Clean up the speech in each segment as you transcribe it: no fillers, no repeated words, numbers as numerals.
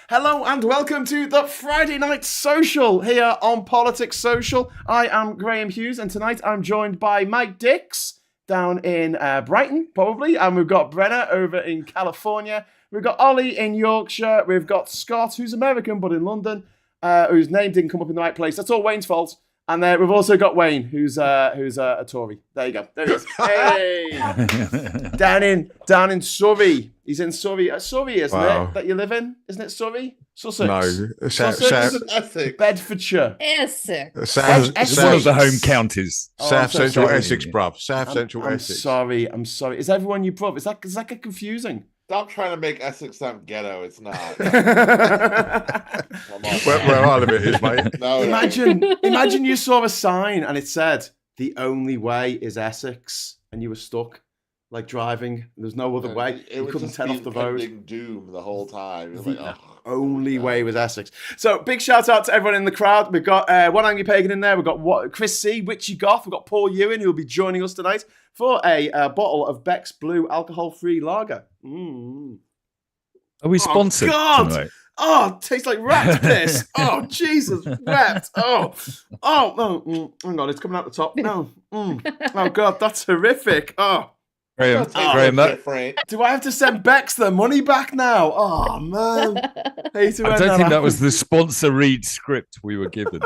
Hello and welcome to the Friday Night Social here on Politics Social. I am Graham Hughes and tonight I'm joined by Mike Dix down in Brighton, probably, and we've got Brenna over in California. We've got Ollie in Yorkshire. We've got Scott, who's American but in London, whose name didn't come up in the right place. That's all Wayne's fault. And we've also got Wayne, who's a Tory. There you go. There he is. Hey, down in Surrey. He's in Surrey. Surrey, isn't it? That you live in? Isn't it Surrey? Sussex. No, Essex. Bedfordshire. Essex. South One of the home counties. South Central sorry. Essex, bruv. Central I'm Essex. I'm sorry. Is everyone your bruv? Does that get confusing? Stop trying to make Essex sound ghetto. It's not. Where I live it is, mate. No, Imagine you saw a sign and it said, "The only way is Essex," and you were stuck, like driving. There's no other way. It You was couldn't just turn off the road. doom the whole time. It was The like, only way was Essex. So big shout out to everyone in the crowd. We've got One Angry Pagan in there. We've got Chris C, Witchy Goth. We've got Paul Ewan, who will be joining us tonight for a bottle of Beck's Blue alcohol-free lager. Are we sponsored tonight? Oh, it tastes like rat piss. Oh, Jesus, wet. Oh, hang on, it's coming out the top. No. Oh, God, that's horrific. Oh. Graham, do I have to send Bex the money back now? Oh, man. I don't think that was the sponsor read script we were given.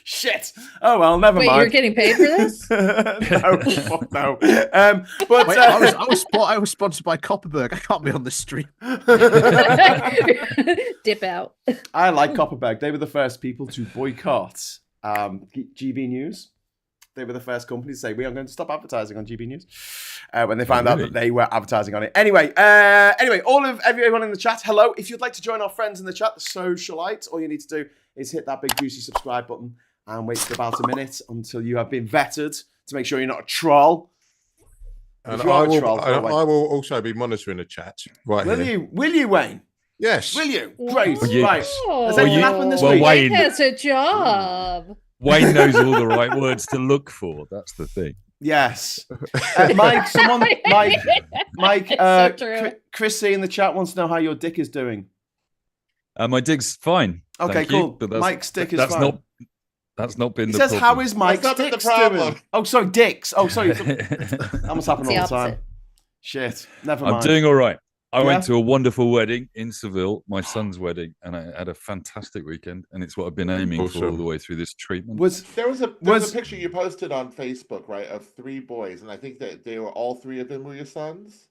Shit. Oh, well, never Wait, mind. you're getting paid for this? No, fuck no. Wait, I was sponsored by Copperberg. I can't be on the stream. Dip out. I like Copperberg. They were the first people to boycott GB News. They were the first company to say, we are going to stop advertising on GB News when they found out that they were advertising on it. Anyway, everyone in the chat, hello. If you'd like to join our friends in the chat, the socialites, all you need to do is hit that big juicy subscribe button and wait for about a minute until you have been vetted to make sure you're not a troll. And I will also be monitoring the chat. Right Will here. Will you, Wayne? Yes. Will you? Great. Oh. Right. Has anything happened this week? Wayne has a job. Wayne knows all the right words to look for. That's the thing. Yes. Mike, Chris C in the chat wants to know how your dick is doing. My dick's fine. Okay, cool. But Mike's dick is fine. That's not been he the says, problem. how is Mike's dick doing? Oh, sorry, dicks. Oh, sorry. That must happen all the time. Shit. Never mind. I'm doing all right. I went to a wonderful wedding in Seville, my son's wedding, and I had a fantastic weekend, and it's what I've been aiming for all the way through this treatment. There was a picture you posted on Facebook, right, of 3 boys, and I think that they were all 3 of them were your sons?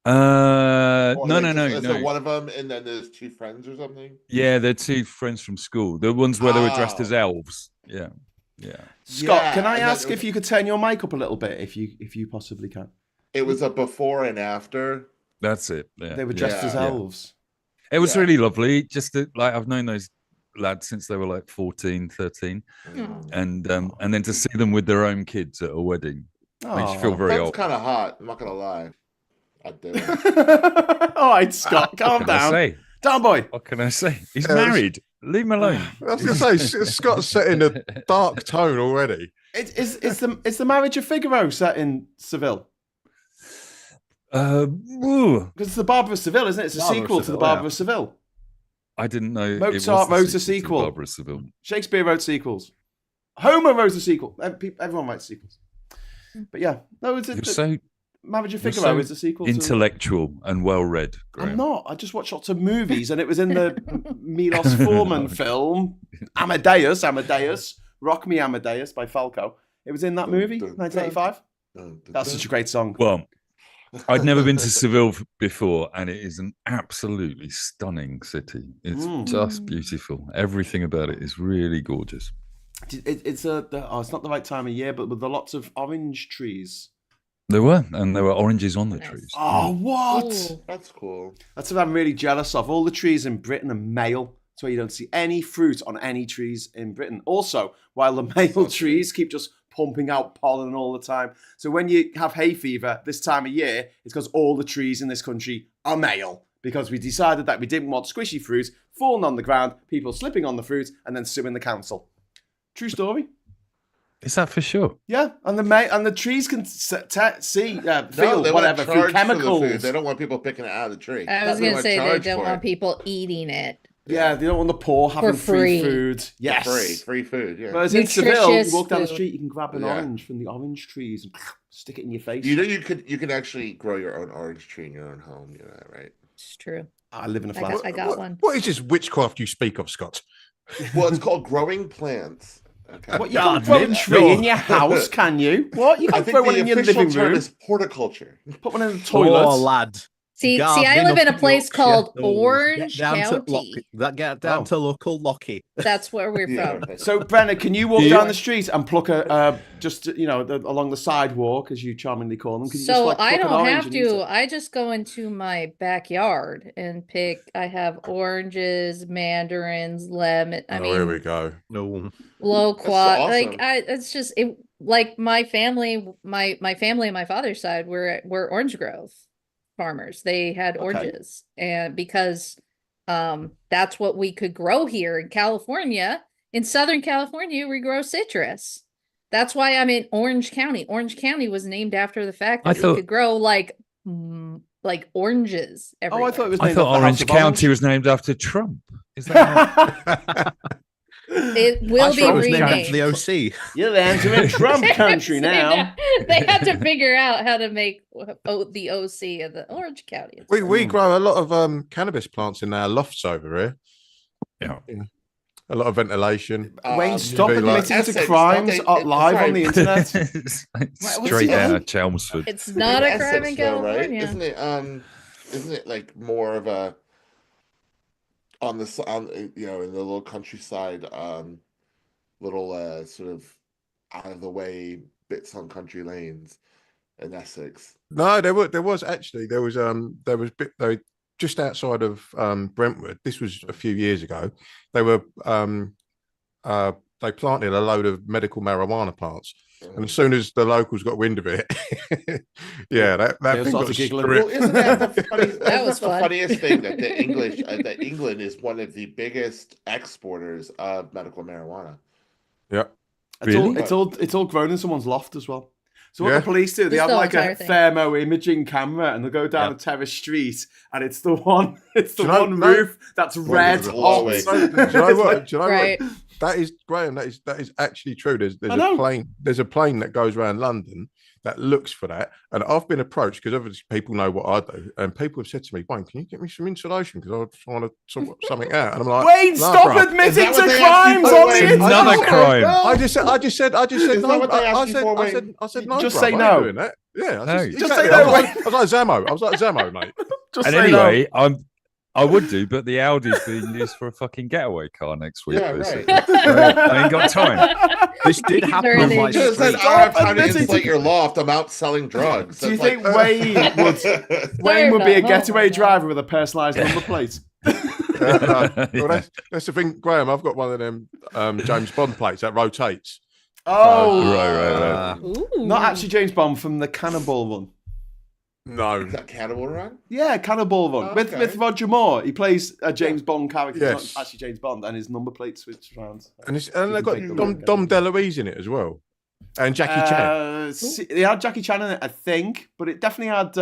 No. So one of them, and then there's 2 friends or something? Yeah, they're 2 friends from school. The ones where they were dressed as elves. Yeah. Scott, can I ask if you could turn your mic up a little bit, if you possibly can? It was a before and after. That's it. Yeah. They were dressed as elves. It was really lovely. Just to, I've known those lads since they were like 14, 13. And then to see them with their own kids at a wedding makes you feel very old. That's kind of hot. I'm not going to lie. I'd do it. All right, Scott, calm down. Down, boy. What can I say? He's married. Leave him alone. I was going to say, Scott's set in a dark tone already. Is the Marriage of Figaro set in Seville? Because it's the Barber of Seville, isn't it? It's a sequel to the Barber of Seville. I didn't know. Mozart wrote a sequel. Barber of Seville. Shakespeare wrote sequels. Homer wrote a sequel. Everyone writes sequels. But yeah, no, Marriage of Figaro is a sequel. Intellectual and well read. I'm not. I just watched lots of movies, and it was in the Milos Forman film Amadeus, Rock Me Amadeus by Falco. It was in that movie, 1985. That's such a great song. Well, I'd never been to Seville before, and it is an absolutely stunning city. It's just beautiful. Everything about it is really gorgeous. It's not the right time of year, but with lots of orange trees. There were oranges on the trees. Oh, what? Ooh, that's cool. That's what I'm really jealous of. All the trees in Britain are male. That's why you don't see any fruit on any trees in Britain. Also, while the male trees keep just pumping out pollen all the time. So when you have hay fever this time of year, it's because all the trees in this country are male. Because we decided that we didn't want squishy fruit falling on the ground, people slipping on the fruit, and then suing the council. True story. Is that for sure? Yeah, and the trees can feel they whatever through chemicals. The food. They don't want people picking it out of the tree. I was going to say they don't want people eating it. Yeah, they don't want the poor having free free food. Yes, free food. Yeah. Whereas in Seville, you walk down the food. street, you can grab an orange from the orange trees and stick it in your face. You know, you can actually grow your own orange tree in your own home. You know that, right? It's true. I live in a flat. I got one. What is this witchcraft you speak of, Scott? Well, it's called growing plants. Okay. What, you can't grow a tree in your house, can you? What? You can't grow one in your living room. Is horticulture. Put one in the toilet. Oh, lad. See, I live in a place called Orange County. Get down to local Lockie. That's where we're from. So, Brenna, can you walk down the street and pluck just along the sidewalk, as you charmingly call them? Can you So just, I don't have to. I just go into my backyard and pick. I have oranges, mandarins, lemon. I mean, here we go. No. loquat. Awesome. Like it's just it. Like my family, my family on my father's side were orange grove farmers. They had oranges, and because that's what we could grow here in California. In Southern California, we grow citrus. That's why I'm in Orange County. Orange County was named after the fact that we could grow like oranges everywhere. I thought it was. I thought Orange County was named after Trump. Is that It will be renamed. The OC. You're entering Trump country now. They have to figure out how to make the OC of the Orange County. We grow a lot of cannabis plants in our lofts over here. Yeah. A lot of ventilation. Wayne, stop admitting to crimes live on the internet. Straight out of Chelmsford. It's not a crime in California, right? Isn't it like more of a in the little countryside, little sort of out of the way bits on country lanes in Essex? No, there was just outside of Brentwood. This was a few years ago. They planted a load of medical marijuana plants, and as soon as the locals got wind of it, that thing got stripped. Well, isn't that the funniest, That was the fun. funniest thing that the English that England is one of the biggest exporters of medical marijuana. Yeah, It's all grown in someone's loft as well. So what the police do, they have like a thermo imaging camera, and they'll go down a terrace street, and it's the one roof that's red hot. Do you know what? Right. That is, Graham. That is actually true. There's a plane that goes around London that looks for that, and I've been approached because obviously people know what I do, and people have said to me, "Wayne, can you get me some insulation because I just want to sort something out?" And I'm like, Wayne, stop admitting to crimes on the internet. Another crime. I just said no. I said no. Just bruv, say I ain't no. doing that. Yeah, Just say no. I was like Zamo, mate. Just And say anyway, I would do, but the Audi's being used for a fucking getaway car next week. Yeah, right. I ain't got time. This did happen on my Just said, street. I have time to insulate your loft. I'm out selling drugs. Do you think Wayne would be a getaway driver with a personalised number plate? Well, that's the thing, Graham. I've got one of them James Bond plates that rotates. Oh, Right. Not actually James Bond from the Cannonball one. No, Is that Cannibal Run? Yeah, Cannonball one Okay. with Roger Moore. He plays a James Bond character. Yes. It's not actually James Bond, and his number plate switched around. and they've got Dom DeLuise in it as well, and Jackie Chan. They had Jackie Chan in it, I think, but it definitely had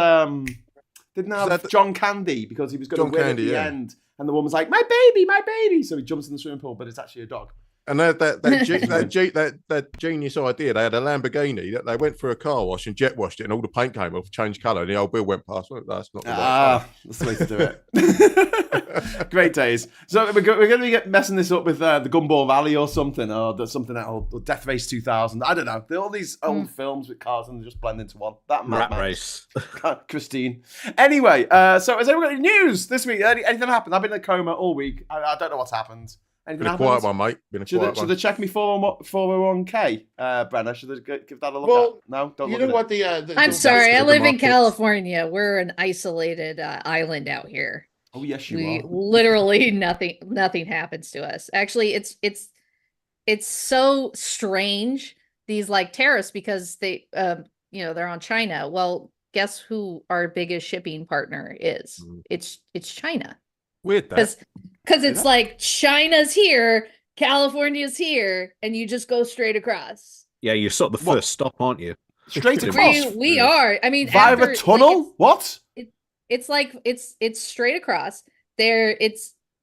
didn't have John Candy because he was going to win at the end, and the woman's like, my baby, so he jumps in the swimming pool, but it's actually a dog. And that genius idea. They had a Lamborghini that they went for a car wash and jet washed it, and all the paint came off, changed colour, and the old Bill went past. Well, that's not the right that's the way to do it. Great days. So we're going to be messing this up with the Gumball Valley or something, or something else, or Death Race 2000. I don't know. They're all these old films with cars and they just blend into one. That Rat Race. Christine. Anyway, so has anyone got any news this week? Anything happened? I've been in a coma all week. I don't know what's happened. Been a quiet one, mate. Should they check me 401k, Brenna? Should they give that a look at? No, don't you look know at what it. I'm sorry. I live in California. We're an isolated island out here. Oh yes, you are. Literally nothing happens to us. Actually, it's so strange. These like terrorists because they they're on China. Well, guess who our biggest shipping partner is? It's China. Weird that. Because it's like China's here, California's here, and you just go straight across. Yeah, you're sort of the first stop, aren't you? Straight across. We are. I mean, via after, a tunnel. Like, what? It's like it's straight across there.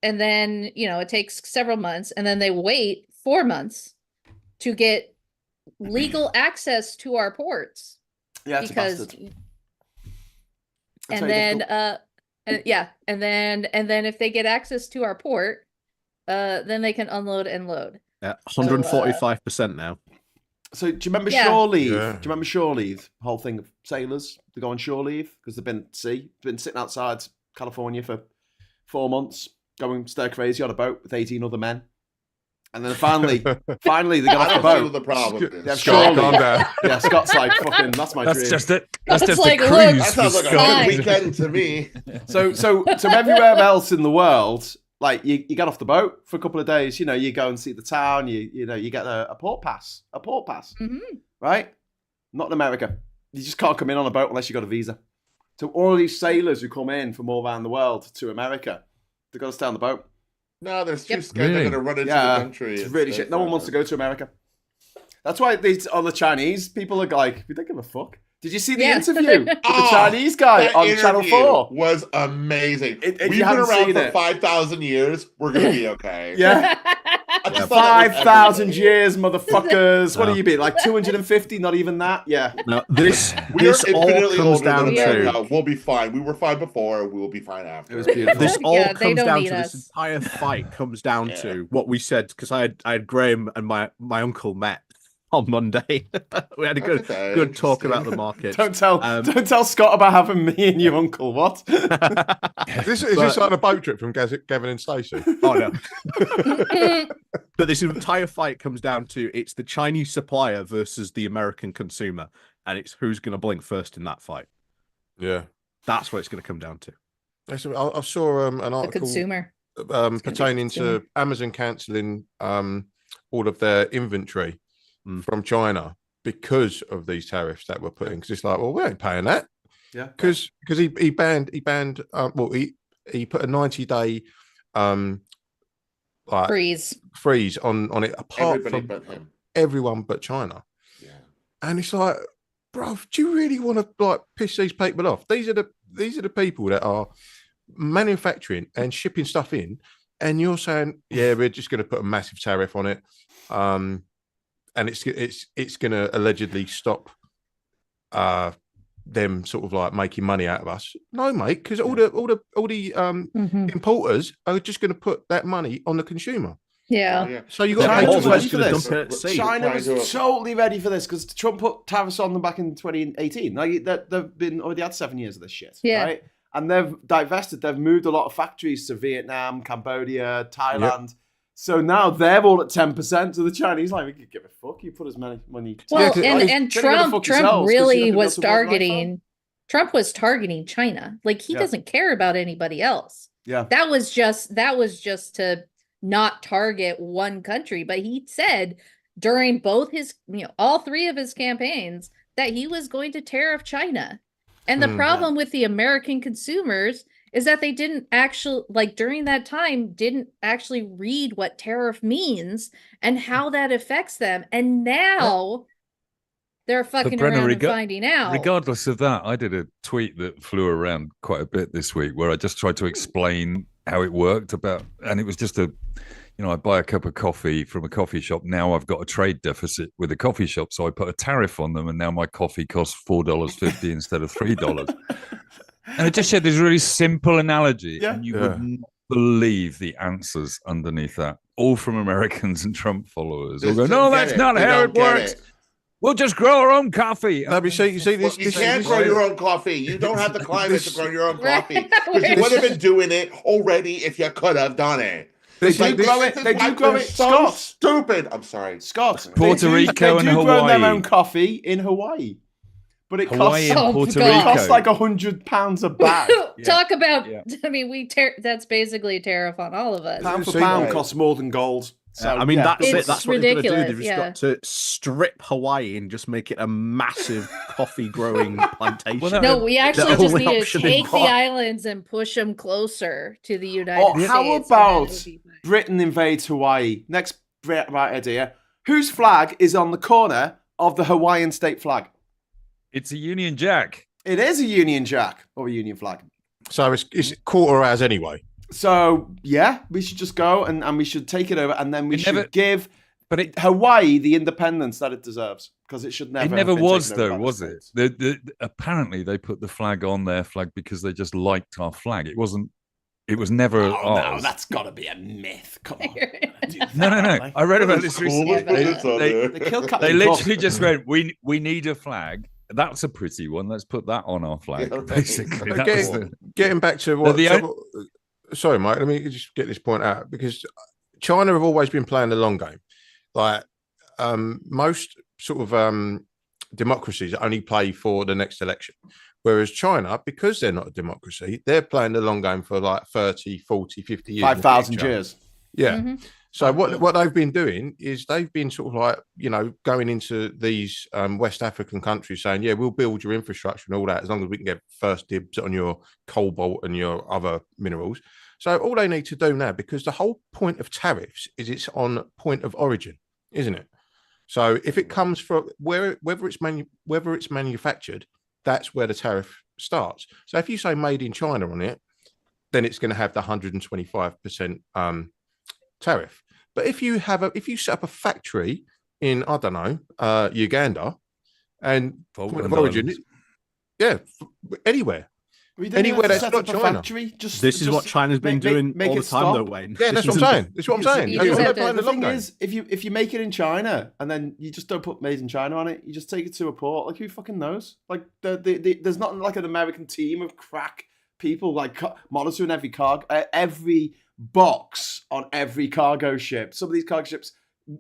And then it takes several months, and then they wait 4 months to get legal access to our ports. Yeah, it's because a bastard. And then and then if they get access to our port, then they can unload and load. 145% now. So do you remember shore leave? Yeah. Do you remember shore leave? The whole thing of sailors to go on shore leave because they've been sitting outside California for 4 months, going stir crazy on a boat with 18 other men. And then finally they got off the boat. The problem. Yeah, Scott, calm down. Yeah, Scott's like, fucking, that's my dream. That's just it. That's just like, a look, cruise. That sounds like a Scott. good weekend to me. So everywhere else in the world, like you get off the boat for a couple of days, you go and see the town, you get a port pass, right? Not in America. You just can't come in on a boat unless you got a visa. So all these sailors who come in from all around the world to America, they've got to stay on the boat. No, there's too scared they're going to run into the country. It's really shit. No one wants to go to America. That's why on the Chinese, people are like, we don't give a fuck. Did you see the interview with the Chinese guy on Channel 4? Was amazing. We've been around for 5,000 years. We're going to be okay. Yeah. 5,000 years, motherfuckers. What do you be, like 250? Not even that? Yeah. No, this all comes down to... We'll be fine. We were fine before. We'll be fine after. It was beautiful. This all comes down to this entire fight comes down to what we said, because I had Graham and my uncle met on Monday. We had a good talk about the market. Don't tell Scott about having me and your uncle. What? Is this like a boat trip from Gavin and Stacey? Oh no. But this entire fight comes down to it's the Chinese supplier versus the American consumer, and it's who's going to blink first in that fight. Yeah, that's what it's going to come down to. I saw an article the consumer pertaining to Amazon cancelling all of their inventory from China because of these tariffs that were put in. Because it's like, well, we ain't paying that. Yeah. Because he banned. He put a 90-day freeze on it, apart from everyone but China. Yeah. And it's like, bro, do you really want to like piss these people off? These are the people that are manufacturing and shipping stuff in, and you're saying, yeah, we're just going to put a massive tariff on it. And it's going to allegedly stop them sort of like making money out of us. No, mate, because all the importers are just going to put that money on the consumer. Yeah. So you got China was to ready for this. China was totally ready for this because Trump put tariffs on them back in 2018. Like they've been already had 7 years of this shit. Yeah. Right? And they've divested. They've moved a lot of factories to Vietnam, Cambodia, Thailand. Yep. So now they're all at 10%. So the Chinese like, we could give a fuck. You put as many money. Well, and Trump really was targeting. Trump was targeting China. Like he doesn't care about anybody else. Yeah. That was just to not target one country. But he said during both his, all three of his campaigns that he was going to tariff China. And the problem with the American consumers is that they didn't actually, like during that time, didn't actually read what tariff means and how that affects them. And now they're fucking around and finding out. Regardless of that, I did a tweet that flew around quite a bit this week where I just tried to explain how it worked and it was just I buy a cup of coffee from a coffee shop. Now I've got a trade deficit with a coffee shop. So I put a tariff on them and now my coffee costs $4.50 instead of $3. And it just shared this really simple analogy, and you would not believe the answers underneath that, all from Americans and Trump followers. All go, no, that's not how it works. We'll just grow our own coffee. No, but you see this. You can't grow your own coffee. You don't have the climate to grow your own coffee. Because you would have been doing it already if you could have done it. They do grow it. They do grow it. So stupid. I'm sorry, Scott. Puerto Rico and Hawaii. They do grow their own coffee in Hawaii. But it costs like £100 a bag. Talk about, I mean, that's basically a tariff on all of us. Pound for pound costs more than gold. So, I mean, that's it. That's what they're going to do. They've just got to strip Hawaii and just make it a massive coffee growing plantation. No, we actually just need to take the islands and push them closer to the United States. How about Britain invades Hawaii? Next right idea. Whose flag is on the corner of the Hawaiian state flag? It's a Union Jack. It is a Union Jack or a Union flag. So it's quarter hours anyway. So yeah, we should just go and we should take it over, and then we should give Hawaii the independence that it deserves, because it should never. It never was though, was it? Apparently, they put the flag on their flag because they just liked our flag. It wasn't. It was never ours. No, that's got to be a myth. Come on. No. I read about this recently. They literally just went, "We need a flag. That's a pretty one. Let's put that on our flag." Basically, getting back to what. Sorry, Mike. Let me just get this point out, because China have always been playing the long game. Like most sort of democracies only play for the next election. Whereas China, because they're not a democracy, they're playing the long game for like 30, 40, 50 years. 5,000 years. Yeah. Mm-hmm. So what they've been doing is they've been sort of like, going into these West African countries saying, yeah, we'll build your infrastructure and all that, as long as we can get first dibs on your cobalt and your other minerals. So all they need to do now, because the whole point of tariffs is it's on point of origin, isn't it? So if it comes from whether it's manufactured, that's where the tariff starts. So if you say made in China on it, then it's going to have the 125% tariff. But if you set up a factory in, I don't know, Uganda, and point of origin, anywhere. Anywhere that's not China. This is what China's been doing all the time, though, Wayne. Yeah, that's what I'm saying. That's what I'm saying. The thing is, if you make it in China and then you just don't put made in China on it, you just take it to a port. Like, who fucking knows? Like, there's not like an American team of crack people like monitoring every box on every cargo ship. Some of these cargo ships,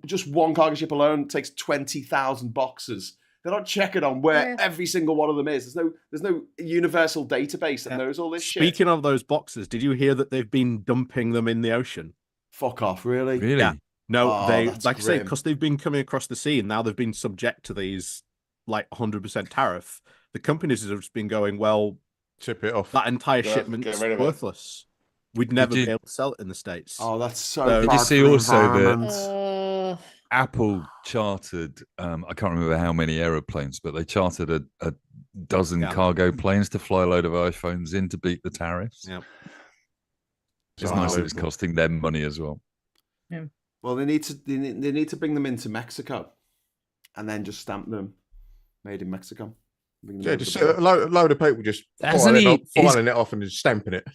just one cargo ship alone takes 20,000 boxes. They're not checking on where every single one of them is. There's no universal database that knows all this shit. Speaking of those boxes, did you hear that they've been dumping them in the ocean? Fuck off, really? Really? Yeah. No, they like I say, because they've been coming across the sea and now they've been subject to these like 100% tariff. The companies have just been going, well, ship it off. That entire shipment is worthless. We'd never be able to sell it in the States. Oh, that's so. Did you see also that Apple chartered, I can't remember how many aeroplanes, but they chartered a dozen cargo planes to fly a load of iPhones in to beat the tariffs. Yeah. It's nice that it's costing them money as well. Yeah. Well, they need to bring them into Mexico and then just stamp them made in Mexico. Yeah, just a load of people just filing it off and just stamping it.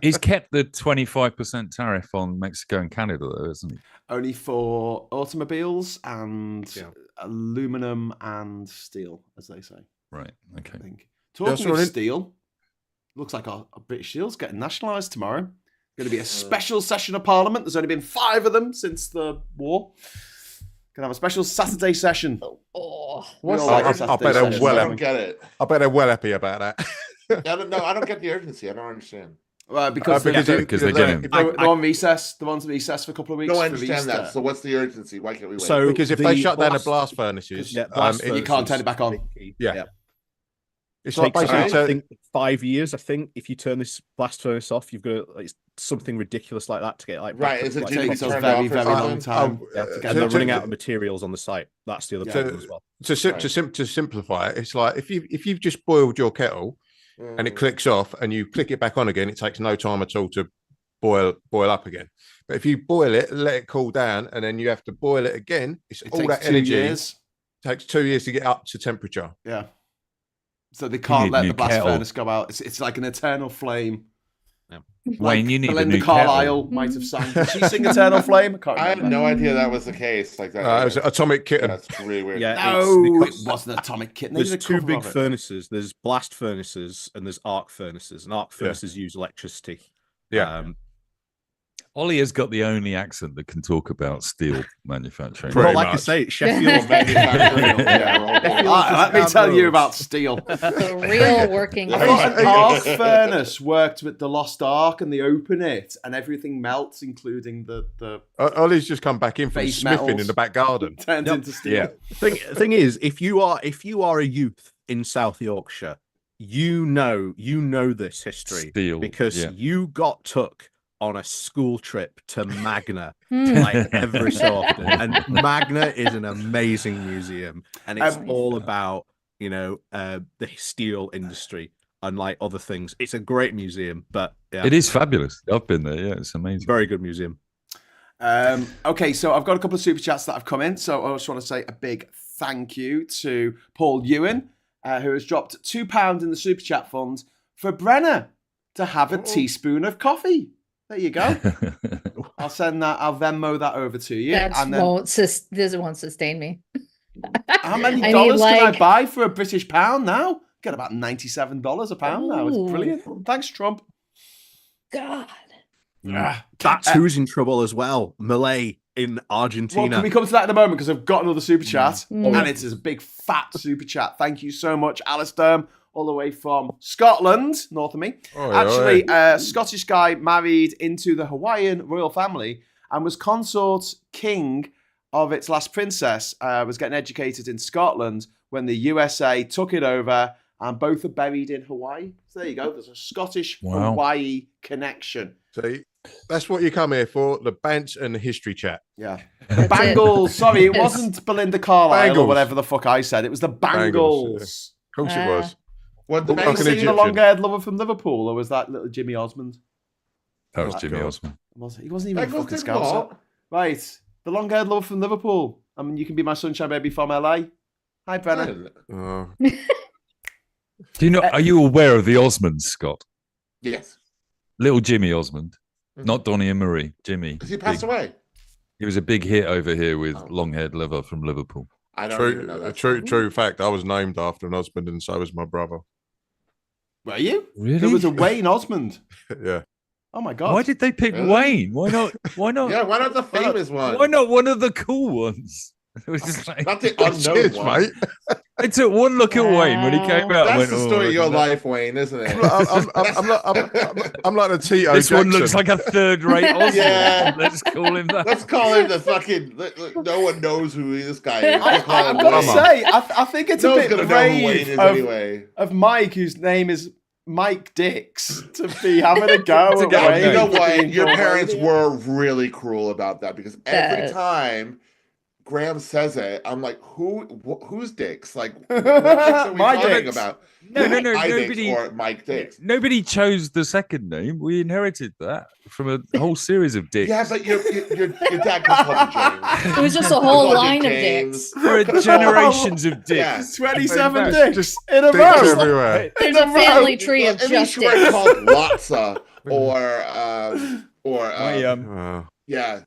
He's kept the 25% tariff on Mexico and Canada, though, isn't he? Only for automobiles and aluminum and steel, as they say. Right. Okay. I think. Talking of steel, looks like our British steel's getting nationalised tomorrow. Going to be a special session of Parliament. There's only been 5 of them since the war. Going to have a special Saturday session. I bet they're well. I don't get it. I bet they're well happy about that. I don't get the urgency. I don't understand. Well, because they're on recess. The ones on recess for a couple of weeks. No, I understand that. So what's the urgency? Why can't we wait? So because if they shut down the blast furnaces, you can't turn it back on. Yeah. It's like basically, I think 5 years. I think if you turn this blast furnace off, you've got something ridiculous like that to get like right. It takes a very long time. And they're running out of materials on the site. That's the other problem as well. To simplify it, it's like if you've just boiled your kettle and it clicks off and you click it back on again, it takes no time at all to boil up again. But if you boil it, let it cool down, and then you have to boil it again, it all that energy. It takes 2 years to get up to temperature. Yeah. So they can't let the blast furnace go out. It's like an eternal flame. Yeah. Wayne, you need Belinda Carlisle might have sang. Did she sing Eternal Flame? I had no idea that was the case. Like that. It was Atomic Kitten. That's really weird. Yeah, no, it wasn't Atomic Kitten. There's 2 big furnaces. There's blast furnaces and there's arc furnaces. And arc furnaces use electricity. Yeah. Ollie has got the only accent that can talk about steel manufacturing. Well, like I say, Sheffield manufacturing. Let me tell you about steel. The real working. I thought an arc furnace worked with the Lost Ark, and they open it and everything melts, including the. Ollie's just come back in from smithing in the back garden. Turns into steel. Yeah. Thing is, if you are a youth in South Yorkshire, you know this history steel, because you got took on a school trip to Magna, like every so often. And Magna is an amazing museum, and it's all about, you know, the steel industry and like other things. It's a great museum, but yeah, it is fabulous. I've been there. Yeah, it's amazing. Very good museum. Okay, so I've got a couple of super chats that have come in. So I just want to say a big thank you to Paul Ewan, who has dropped £2 in the super chat fund for Brenner to have a teaspoon of coffee. There you go. I'll send that. I'll Venmo that over to you. That won't sustain me. How many dollars can I buy for a British pound now? Get about $97 a pound now. It's brilliant. Thanks, Trump. God. That's who's in trouble as well. Malay in Argentina. Well, can we come to that in a moment? Because I've got another super chat, and it is a big fat super chat. Thank you so much, Alistair, all the way from Scotland, north of me. Actually, a Scottish guy married into the Hawaiian royal family and was consort king of its last princess. Was getting educated in Scotland when the USA took it over, and both are buried in Hawaii. So there you go. There's a Scottish Hawaii connection. See, that's what you come here for, the bants and the history chat. Yeah. The Bangles. Sorry, it wasn't Belinda Carlisle or whatever the fuck I said. It was the Bangles. Yeah. Of course it was. What, did they sing The Long-Haired Lover from Liverpool, or was that little Jimmy Osmond? That was Jimmy Osmond. He wasn't even a fucking Scouser. Right. The Long-Haired Lover from Liverpool. I mean, you can be my sunshine baby from LA. Hi, Brenner. Do you know? Are you aware of the Osmonds, Scott? Yes. Little Jimmy Osmond, not Donnie and Marie. Jimmy. Because he passed away. He was a big hit over here with Long-Haired Lover from Liverpool. I don't even know that. True fact. I was named after an Osmond, and so was my brother. Were you? Really? There was a Wayne Osmond. Yeah. Oh my God. Why did they pick Wayne? Why not? Why not? Yeah, why not the famous one? Why not one of the cool ones? It was just like, not the unknown one. Mate. I took one look at Wayne when he came out. That's the story of your life, Wayne, isn't it? I'm like a Tito This Jackson. one looks like a third-rate Osmond. Yeah. Let's call him that. Let's call him the fucking... No one knows who this guy is. I'm going to say, I think it's a bit brave of Mike, whose name is Mike Dix, to be having a go at Wayne. You know what? Your parents were really cruel about that, because every time Graham says it, I'm like, who's Dix? Like, what Dix are we talking about? No, nobody. Or Mike Dix. Nobody chose the second name. We inherited that from a whole series of Dicks. Yeah, but your dad called James. It was just a whole line of Dicks. There are generations of Dicks. Yeah. 27 Dicks in a row. Everywhere. There's a family tree of just Dicks. Called Lotsa or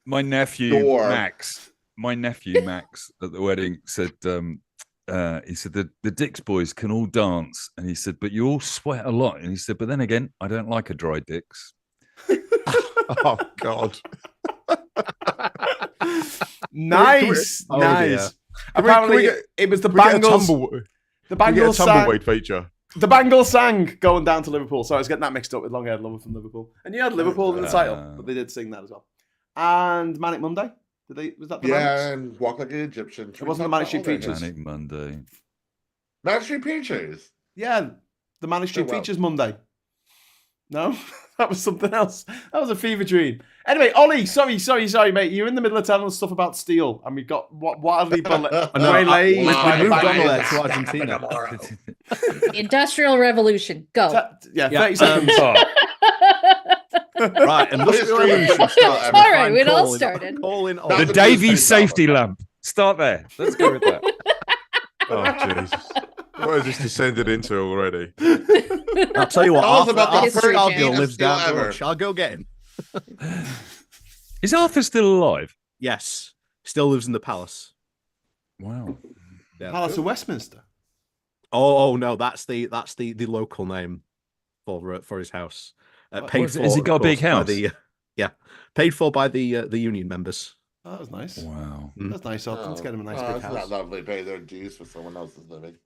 my nephew Max. My nephew Max at the wedding said, he said the Dix boys can all dance, and he said, but you all sweat a lot, and he said, but then again, I don't like a dry Dix. Oh God! Nice. Apparently, it was the Bangles. The Bangles tumbleweed feature. The Bangles sang "Going Down to Liverpool," so I was getting that mixed up with Long-Haired Lover from Liverpool, and you had Liverpool in the title, but they did sing that as well. And Manic Monday. Was that the Manics? And Walk Like an Egyptian. It wasn't the Manic Street Preachers. Manic Monday. Manic Street Preachers. Yeah, the Manic Street Preachers Monday. No, that was something else. That was a fever dream. Anyway, Ollie, sorry, mate. You're in the middle of telling us stuff about steel, and we got wildly waylaid. We moved on there to Argentina. The Industrial Revolution. Go. 30 seconds. Right, Industrial Revolution. All right, it all started. The Davies safety lamp. Start there. Let's go with that. Oh, Jesus. What has this descended into already? I'll tell you what, Arthur Cargill lives down the road. I'll go get him. Is Arthur still alive? Yes. Still lives in the palace. Wow. Yeah. Palace of Westminster. Oh no, that's the local name for his house. Paid for, has he got a big house? Paid for by the union members. Oh, that was nice. Wow. That's nice. Let's get him a nice big house. It's not lovely pay their dues for someone else's living.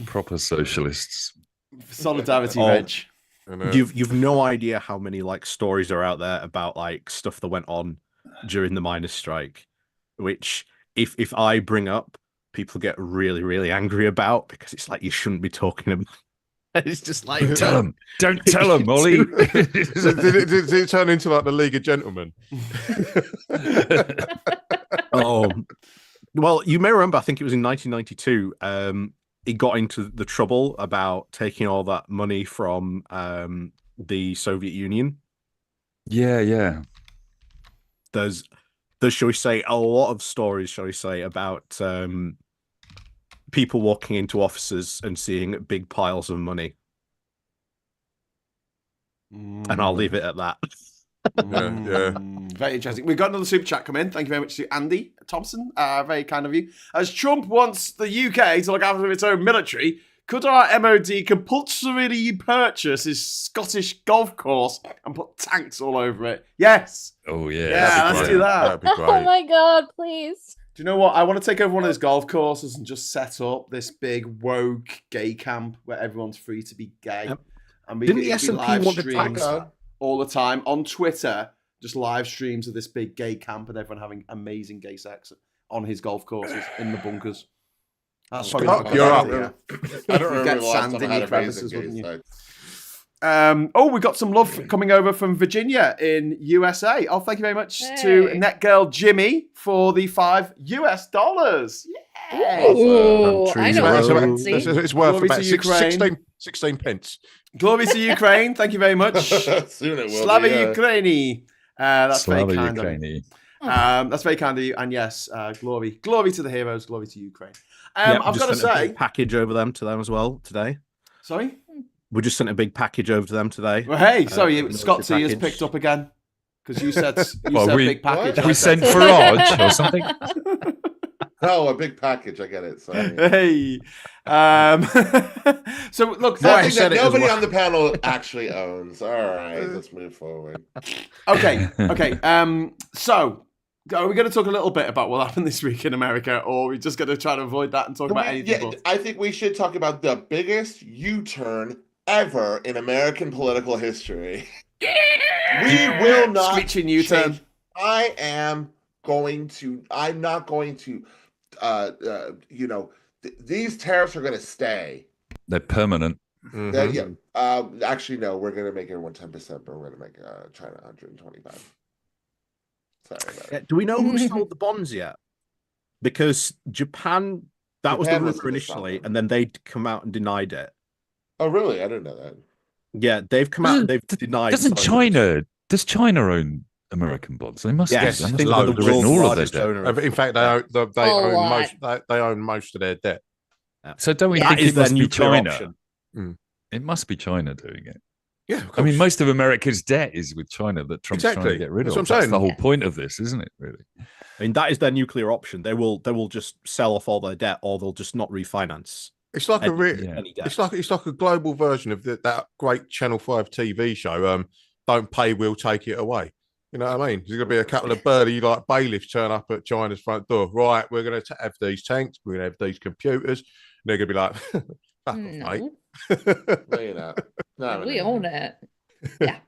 Proper socialists. Solidarity, Reg. You've no idea how many like stories are out there about like stuff that went on during the miners' strike, which if I bring up, people get really, really angry about, because it's like you shouldn't be talking about. It's just like, tell him. Don't tell him, Ollie. Did it turn into like the League of Gentlemen? Oh, well, you may remember, I think it was in 1992, he got into the trouble about taking all that money from the Soviet Union. Yeah. There's, shall we say, a lot of stories, shall we say, about people walking into offices and seeing big piles of money. And I'll leave it at that. Yeah. Very interesting. We've got another super chat come in. Thank you very much to Andy Thompson. Very kind of you. As Trump wants the UK to look after its own military, could our MOD compulsorily purchase his Scottish golf course and put tanks all over it? Yes. Oh, yeah. Yeah, let's do that. That'd be great. Oh my God, please. Do you know what? I want to take over one of those golf courses and just set up this big woke gay camp where everyone's free to be gay. Yep. And we Didn't can the be S&P live want to streams tax all the time on Twitter, just live streams of this big gay camp and everyone having amazing gay sex on his golf courses in the bunkers. That's probably not a good You're idea. up. I don't You remember get the last sand time in I your had crevices, amazing wouldn't gay you? We got some love coming over from Virginia in USA. Oh, thank you very much to Hey. Netgirl Jimmy for the $5. Yeah. Ooh, I know Trees what row. currency. It's worth Glory about to Ukraine. 16 pence. Glory to Ukraine. Thank you very much. Soon it will Slava be, yeah. Ukraini. That's Slava very kind of you. Ukraini. That's very kind of you. And yes, glory to the heroes. Glory to Ukraine. Yep, I've just got to sent a say, big package over them to them as well today. sorry. We just sent a big package over to them today. Well, hey, sorry, military Scott T has package. picked up again because you said Well, we- big package. Have I we said- sent Farage or something? Oh, a big package. I get it. Sorry. Hey, so look, Something said that it as nobody well. on the panel actually owns. All right, let's move forward. okay. So, are we going to talk a little bit about what happened this week in America, or are we just going to try to avoid that and talk about anything? Yeah, I think we should talk about the biggest U-turn ever in American political history. We will not Screeching U-turn. change. I'm not going to, these tariffs are going to stay. They're permanent. Mhm. Actually, no, we're going to make everyone 10%, but we're going to make China 125. Sorry about it. Do we know who sold the bonds yet? Because Japan, that was the Japan was rumor gonna initially, stop it. and then they'd come out and denied it. Oh, really? I didn't know that. Yeah, they've come out and they've denied. Does selling them. China own American bonds? They must. Yes, They I must think have they're the written world's all of their largest debt. owner. In fact, they own most of their debt. So don't we That think is it their must be nuclear China? option. It must be China doing it. Yeah, of I mean, course. most of America's debt is with China that Trump's trying to Exactly. get rid That's of. what I'm That's saying. the whole point of this, isn't it? Really? I mean, that is their nuclear option. They will just sell off all their debt, or they'll just not refinance. It's like Yeah. any debt. it's like a global version of that great Channel 5 TV show. Don't pay, we'll take it away. You know what I mean? There's going to be a couple of birdie like bailiffs turn up at China's front door. Right, we're going to have these tanks. We're going to have these computers. And they're going to be like, fuck off, mate. No, you're not. No, We own it. Yeah.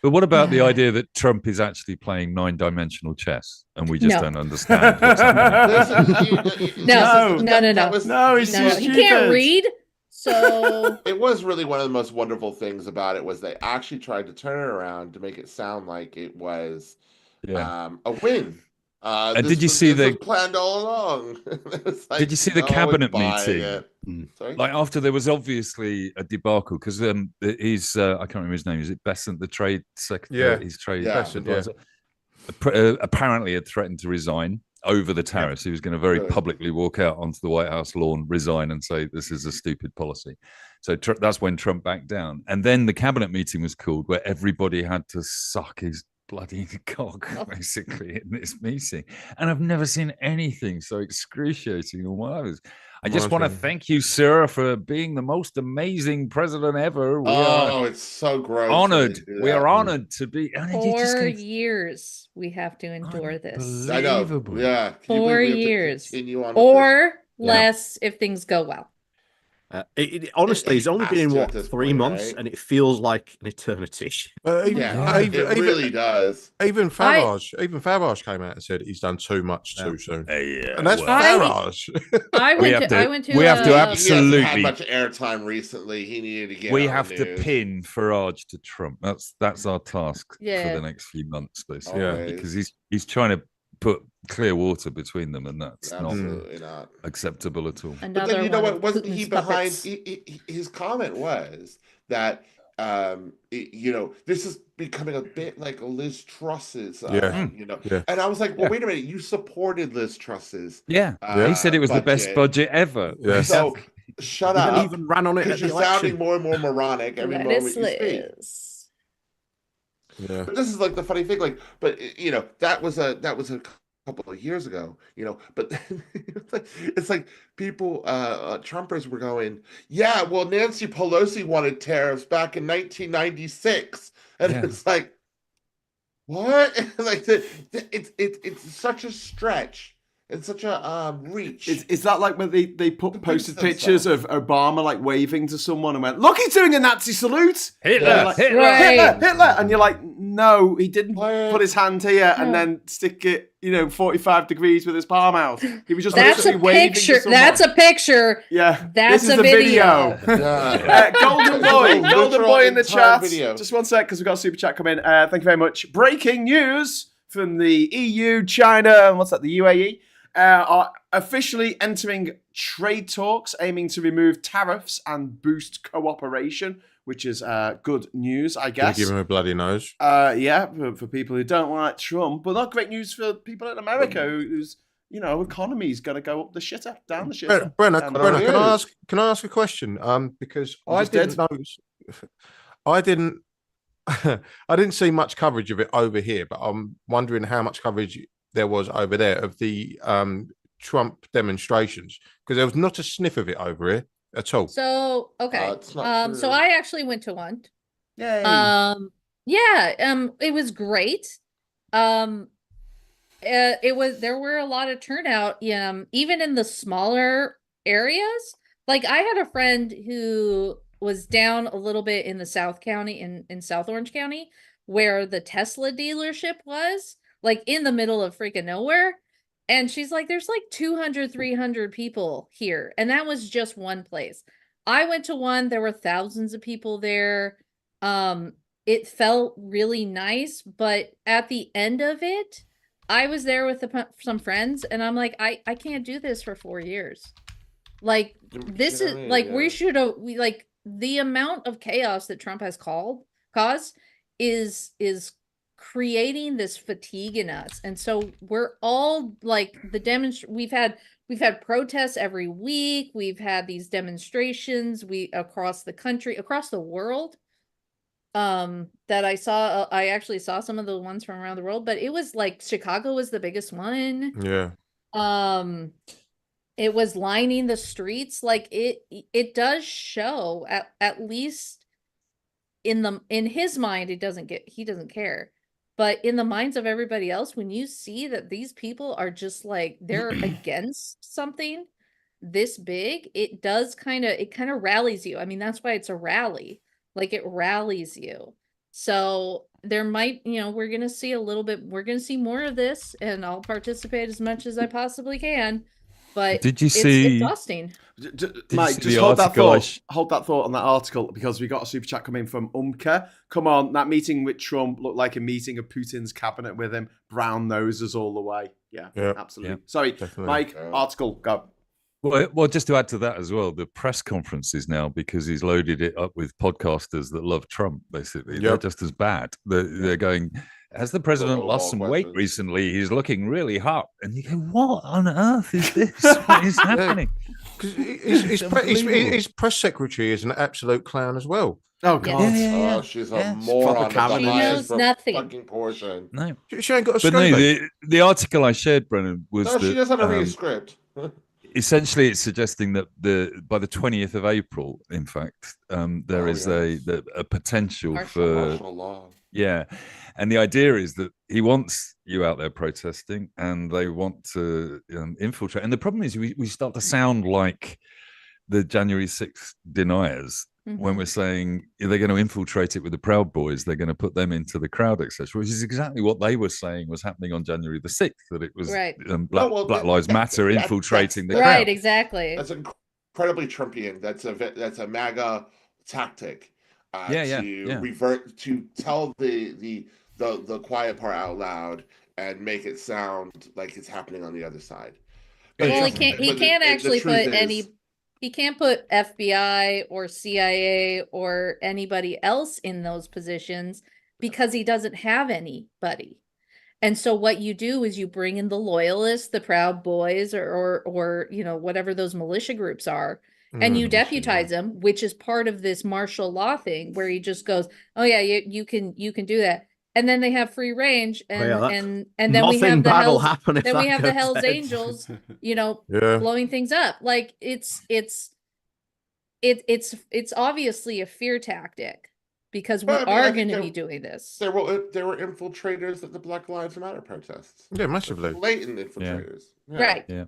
But what about the idea that Trump is actually playing 9-dimensional chess and we just No. don't understand what's happening? No. That was- No, he's No, too he can't stupid. read, so It was really one of the most wonderful things about it was they actually tried to turn it around to make it sound like it was Yeah. a win. And This did you was- see this the- was planned all along? It's like, Did you see the no one's cabinet buying meeting? it. Sorry? Like after there was obviously a debacle because he's I can't remember his name. Is it Besant, the trade secretary? Yeah. His trade Yeah. Besant, yeah. advisor? Apparently had threatened to resign over the tariffs. He was going to very Really? publicly walk out onto the White House lawn, resign, and say this is a stupid policy. So that's when Trump backed down. And then the cabinet meeting was called where everybody had to suck his bloody cock, basically, in this meeting. And I've never seen anything so excruciating in my life. I just want to thank you, sir, for being the most amazing president ever. We are It's so gross. honored. when they do We are that. honored to be. And you just 4 go, years we have to endure this. I know. Unbelievable. Yeah. Can you 4 believe we have to years. continue on with this? Or Yeah. less if things go well. Honestly, it's only been in has to at this 3 point, months, right? and it feels like an eternity. It really does. Even Farage came out and said he's done too much too soon. And that's Farage. We have to absolutely. He hasn't had much airtime recently. He needed to get. We have to pin Farage to Trump. That's our task for the next few months, basically. Yeah, because he's trying to put clear water between them, and that's absolutely not acceptable at all. But then you know what? Wasn't he behind? His comment was that this is becoming a bit like Liz Truss's. And I was like, well, wait a minute, you supported Liz Truss's. He said it was the best budget ever. Yeah. So shut up. Even ran on it because you're sounding more and more moronic every moment you speak. Yeah. But this is like the funny thing, that was a couple of years ago, but it's like people, Trumpers were going, yeah, well, Nancy Pelosi wanted tariffs back in 1996, and it's like, what? Like it's such a stretch. It's such a reach. Is that like when they posted pictures of Obama like waving to someone and went, look, he's doing a Nazi salute. Hitler, like, Hitler. And you're like, no, he didn't put his hand here and then stick it, 45 degrees with his palm out. He was just literally waving to someone. That's a picture. Yeah. That's this is a the video. Golden boy in the chat. Video. Just one sec, because we've got a super chat come in. Thank you very much. Breaking news from the EU, China, and what's that, the UAE? Are officially entering trade talks aiming to remove tariffs and boost cooperation, which is good news, I guess. Give him a bloody nose. For people who don't like Trump, but not great news for people in America whose economy's going to go up the shitter, down the shitter. Brenner, can I ask a question? Because I didn't see much coverage of it over here, but I'm wondering how much coverage there was over there of the Trump demonstrations, because there was not a sniff of it over here at all. So so I actually went to one. Yay. It was great. There were a lot of turnout, even in the smaller areas. Like I had a friend who was down a little bit in the South County, in South Orange County, where the Tesla dealership was, like in the middle of freaking nowhere. And she's like, there's like 200, 300 people here. And that was just one place. I went to one, there were thousands of people there. It felt really nice, but at the end of it, I was there with some friends and I'm like, I can't do this for 4 years. Like this is like, we should have, the amount of chaos that Trump has caused is creating this fatigue in us. And so we're all like we've had protests every week. We've had these demonstrations across the country, across the world, that I actually saw some of the ones from around the world, but it was like Chicago was the biggest one. Yeah. It was lining the streets. Like it does show at least in his mind, he doesn't care. But in the minds of everybody else, when you see that these people are just like, they're against something this big, it kind of rallies you. I mean, that's why it's a rally. Like it rallies you. So there might, we're going to see we're going to see more of this, and I'll participate as much as I possibly can. But did you see exhausting. Mike, just hold that thought on that article, because we got a super chat coming from Umka. Come on, that meeting with Trump looked like a meeting of Putin's cabinet with him. Brown noses all the way. Yeah. Absolutely. Yeah, sorry, definitely. Mike, article, go. Well, just to add to that as well, the press conferences now, because he's loaded it up with podcasters that love Trump, basically. They're just as bad. They're going, has the president lost some weight recently? He's looking really hot. And you go, what on earth is this? What is happening? His press secretary is an absolute clown as well. Oh, God. Yeah. Oh, she's a moron. She knows nothing. Fucking portion. No. She ain't got a script. But no, the article I shared, Brennan, was that she doesn't have a script. Essentially, it's suggesting that by the 20th of April, in fact, there is a potential for martial law. Yeah, and the idea is that he wants you out there protesting, and they want to infiltrate. And the problem is, we start to sound like the January 6th deniers when we're saying they're going to infiltrate it with the Proud Boys, they're going to put them into the crowd, etc., which is exactly what they were saying was happening on January the 6th, that it was Black Lives Matter infiltrating the crowd. Right, exactly. That's incredibly Trumpian. That's a MAGA tactic revert, to tell the quiet part out loud and make it sound like it's happening on the other side. Well, he can't actually put any. He can't put FBI or CIA or anybody else in those positions because he doesn't have anybody. And so what you do is you bring in the loyalists, the Proud Boys, or you know, whatever those militia groups are, and you deputize them, which is part of this martial law thing where he just goes, "Oh yeah, you can do that." And then they have free range, and then we have the Hell's Angels, you know, blowing things up. Like it's obviously a fear tactic because we are going to be doing this. There were infiltrators at the Black Lives Matter protests. Yeah, massively. Blatant infiltrators. Yeah. Right. Yeah.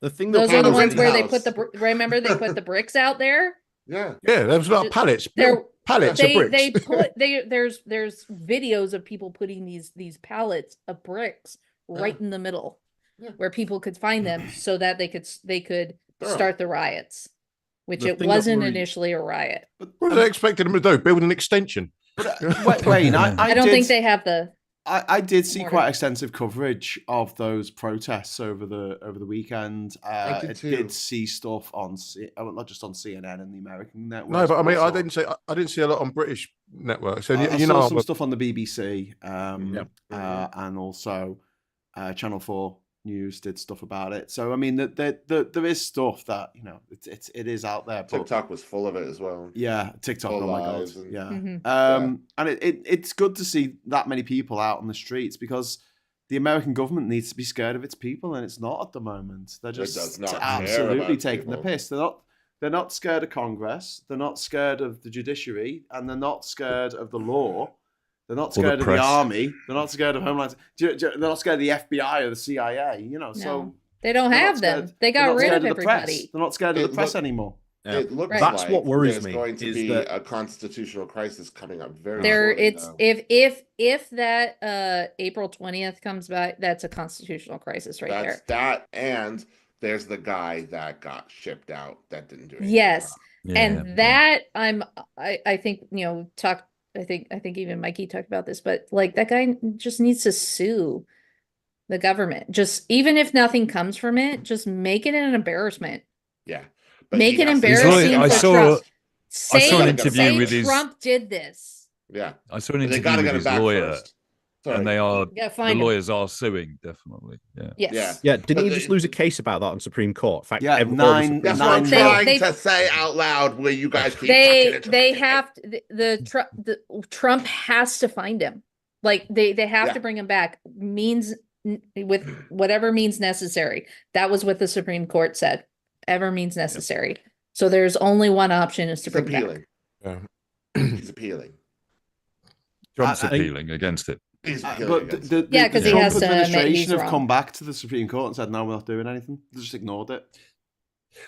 The thing those are the ones where they put remember they put the bricks out there. Yeah. Yeah, there was a lot of pallets. Pallets of bricks. There's videos of people putting these pallets of bricks right in the middle where people could find them so that they could start the riots, which it wasn't initially a riot. What did they expect them to do? Build an extension? Wayne, I don't think they have the. I did see quite extensive coverage of those protests over the weekend. I did see stuff on not just on CNN and the American networks. No, but I mean, I didn't see a lot on British networks. And I saw some stuff on the BBC, and also Channel 4 News did stuff about it. So I mean, there is stuff that, you know, it is out there. But TikTok was full of it as well. Yeah, TikTok. Oh my god, and it's good to see that many people out on the streets because the American government needs to be scared of its people, and it's not at the moment. They're just absolutely taking the piss. They're not scared of Congress. They're not scared of the judiciary, and they're not scared of the law. They're not scared of the army. They're not scared of Homeland. They're not scared of the FBI or the CIA. You know, so they don't have them. They got rid of everybody. They're not scared of the press anymore. It looks That's like what worries me. There's going to be a constitutional crisis coming up very soon. If that April 20th comes back, that's a constitutional crisis right there. That, and there's the guy that got shipped out that didn't do anything. Yes, that I think, you know, I think even Mikey talked about this, but like that guy just needs to sue the government. Just even if nothing comes from it, just make it an embarrassment. Yeah. Make it embarrassing for Trump. I saw an interview with Trump did this. Yeah. I saw an interview with his lawyer. And the lawyers are suing, definitely. Yeah. Yes. Yeah. Didn't he just lose a case about that on Supreme Court? In fact, that's what I'm trying to say out loud. Where you guys keep they have to, Trump has to find him. Like they have to bring him back. Means with whatever means necessary. That was what the Supreme Court said. Ever means necessary. So there's only one option is to bring him back. He's appealing. Trump's appealing against it. But the because he Trump has to administration have come back to the Supreme Court and said, no, we're not doing anything. They just ignored it.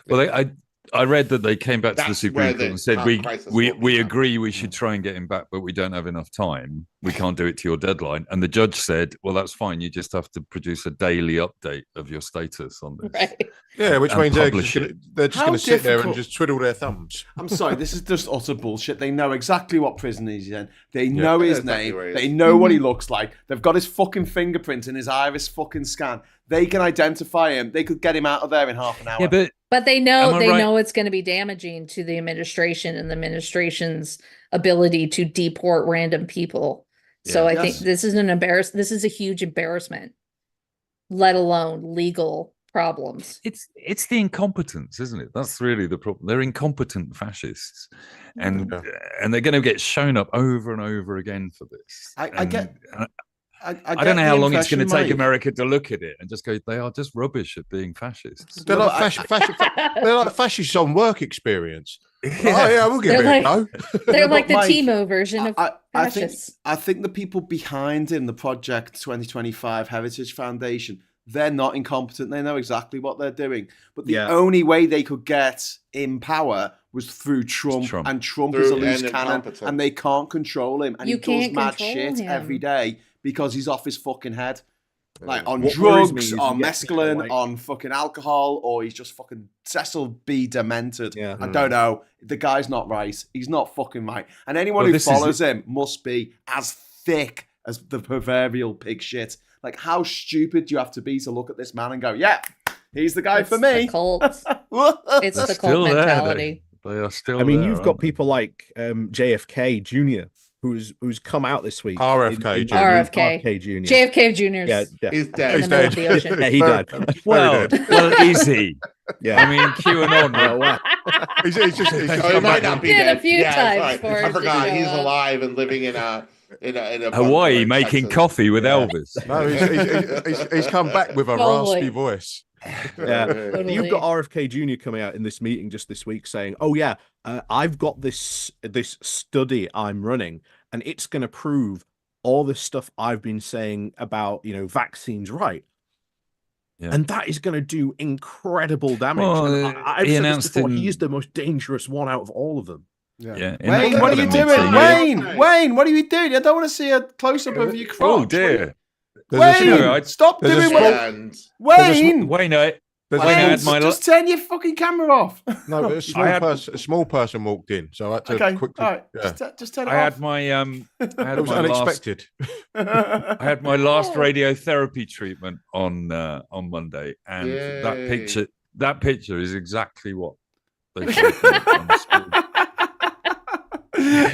Well, I read that they came back to the Supreme Court and said, we agree we should try and get him back, but we don't have enough time. We can't do it to your deadline. And the judge said, well, that's fine. You just have to produce a daily update of your status on this. Right. Yeah, which means they're just going to sit there and just twiddle their thumbs. I'm sorry, this is just utter bullshit. They know exactly what prison he's in. They know his name. They know what he looks like. They've got his fucking fingerprint in his iris fucking scan. They can identify him. They could get him out of there in half an hour. Yeah, but they know know it's going to be damaging to the administration and the administration's ability to deport random people. Yeah. So I think this is this is a huge embarrassment, let alone legal problems. It's the incompetence, isn't it? That's really the problem. They're incompetent fascists, and they're going to get shown up over and over again for this. I don't know how long it's going to take America to look at it and just go, they are just rubbish at being fascists. They're like they're like fascists on work experience. We'll give it a go. They're like the Timo version of fascists. I think the people behind in the Project 2025 Heritage Foundation, they're not incompetent. They know exactly what they're doing. But the only way they could get in power was through Trump. And Trump is a loose cannon, and they can't control him. And he does mad shit every day because he's off his fucking head. Like on drugs, on mescaline, on fucking alcohol, or he's just fucking Cecil B. demented. I don't know. The guy's not right. He's not fucking right. And anyone who follows him must be as thick as the proverbial pig shit. Like, how stupid do you have to be to look at this man and go, yeah, he's the guy for me? The cult. It's the cult mentality. They are still. I mean, you've got people like JFK Jr. who's come out this week. RFK Jr. RFK Jr. JFK Jr. He's dead. In the middle of the ocean. Yeah, he died. Well, easy. Yeah, I mean, QAnon. He might not be dead. A few times. I forgot. He's alive and living in a Hawaii, making coffee with Elvis. No, he's come back with a raspy voice. Totally. You've got RFK Jr. coming out in this meeting just this week saying, "Oh yeah, I've got this study I'm running, and it's going to prove all this stuff I've been saying about vaccines right." Yeah. And that is going to do incredible damage. Well, I've said this before, he is the most dangerous one out of all of them. Yeah. Wayne, what are you doing? Wayne, what are you doing? I don't want to see a close-up of your crotch. Oh dear. Wayne, stop doing what... Wayne, just turn your fucking camera off. No, but a small person walked in, so I had to quickly... All right. Just turn it off. It was unexpected. I had my last radiotherapy treatment on Monday, and that picture is exactly what they showed me on the screen.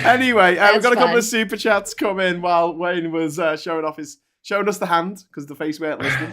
Anyway, we've got a couple of super chats come in while Wayne was showing us the hand because the face weren't listening.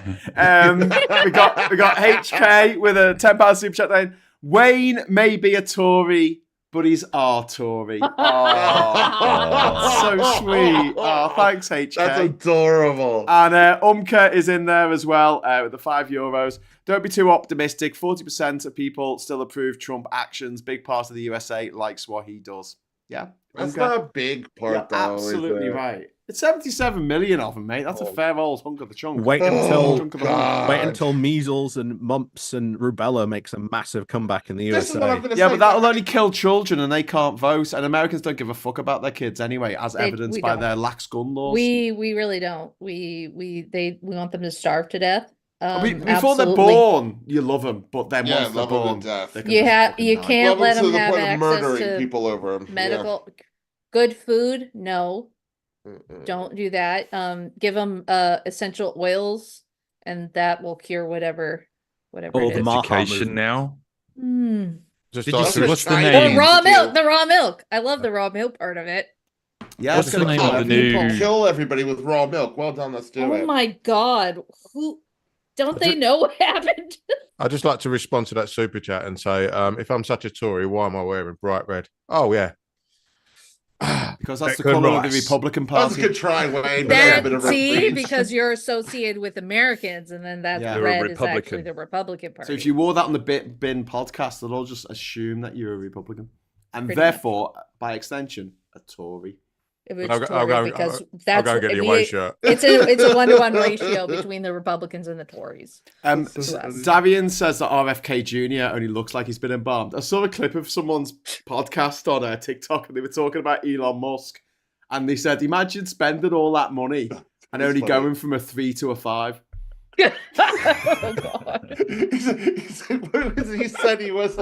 we got HK with a £10 super chat saying, Wayne may be a Tory, but he's our Tory. Oh, so sweet. Oh, thanks, HK. That's adorable. And Umka is in there as well with the €5. Don't be too optimistic. 40% of people still approve Trump actions. Big part of the USA likes what he does. Yeah. That's not a big part, though. Absolutely right. It's 77 million of them, mate. That's a fair old hunk of the chunk. Wait until measles and mumps and rubella makes a massive comeback in the USA. Yeah, but that'll only kill children and they can't vote. And Americans don't give a fuck about their kids anyway, as evidenced by their lax gun laws. We really don't. We want them to starve to death. Before they're born, you love them, but then once they're born, you can't let them have access to people over them. Medical, good food. No, don't do that. Give them essential oils, and that will cure whatever. All the education now. Just what's the name? The raw milk. The raw milk. I love the raw milk part of it. Yeah, what's the name of the new? Kill everybody with raw milk. Well done. Let's do it. Oh my God! Who? Don't they know what happened? I'd just like to respond to that super chat and say, if I'm such a Tory, why am I wearing bright red? Oh, yeah. Because that's the colour of the Republican Party. That's a good try, Wayne. Because you're associated with Americans, and then that red is actually the Republican Party. So if you wore that on the Bin podcast, they'll all just assume that you're a Republican. And therefore, by extension, a Tory. I'll go get your white shirt. It's a 1-to-1 ratio between the Republicans and the Tories. Davian says that RFK Jr. only looks like he's been embalmed. I saw a clip of someone's podcast on TikTok, and they were talking about Elon Musk, and they said, "Imagine spending all that money and only going from a 3 to a 5." Oh God! He said he was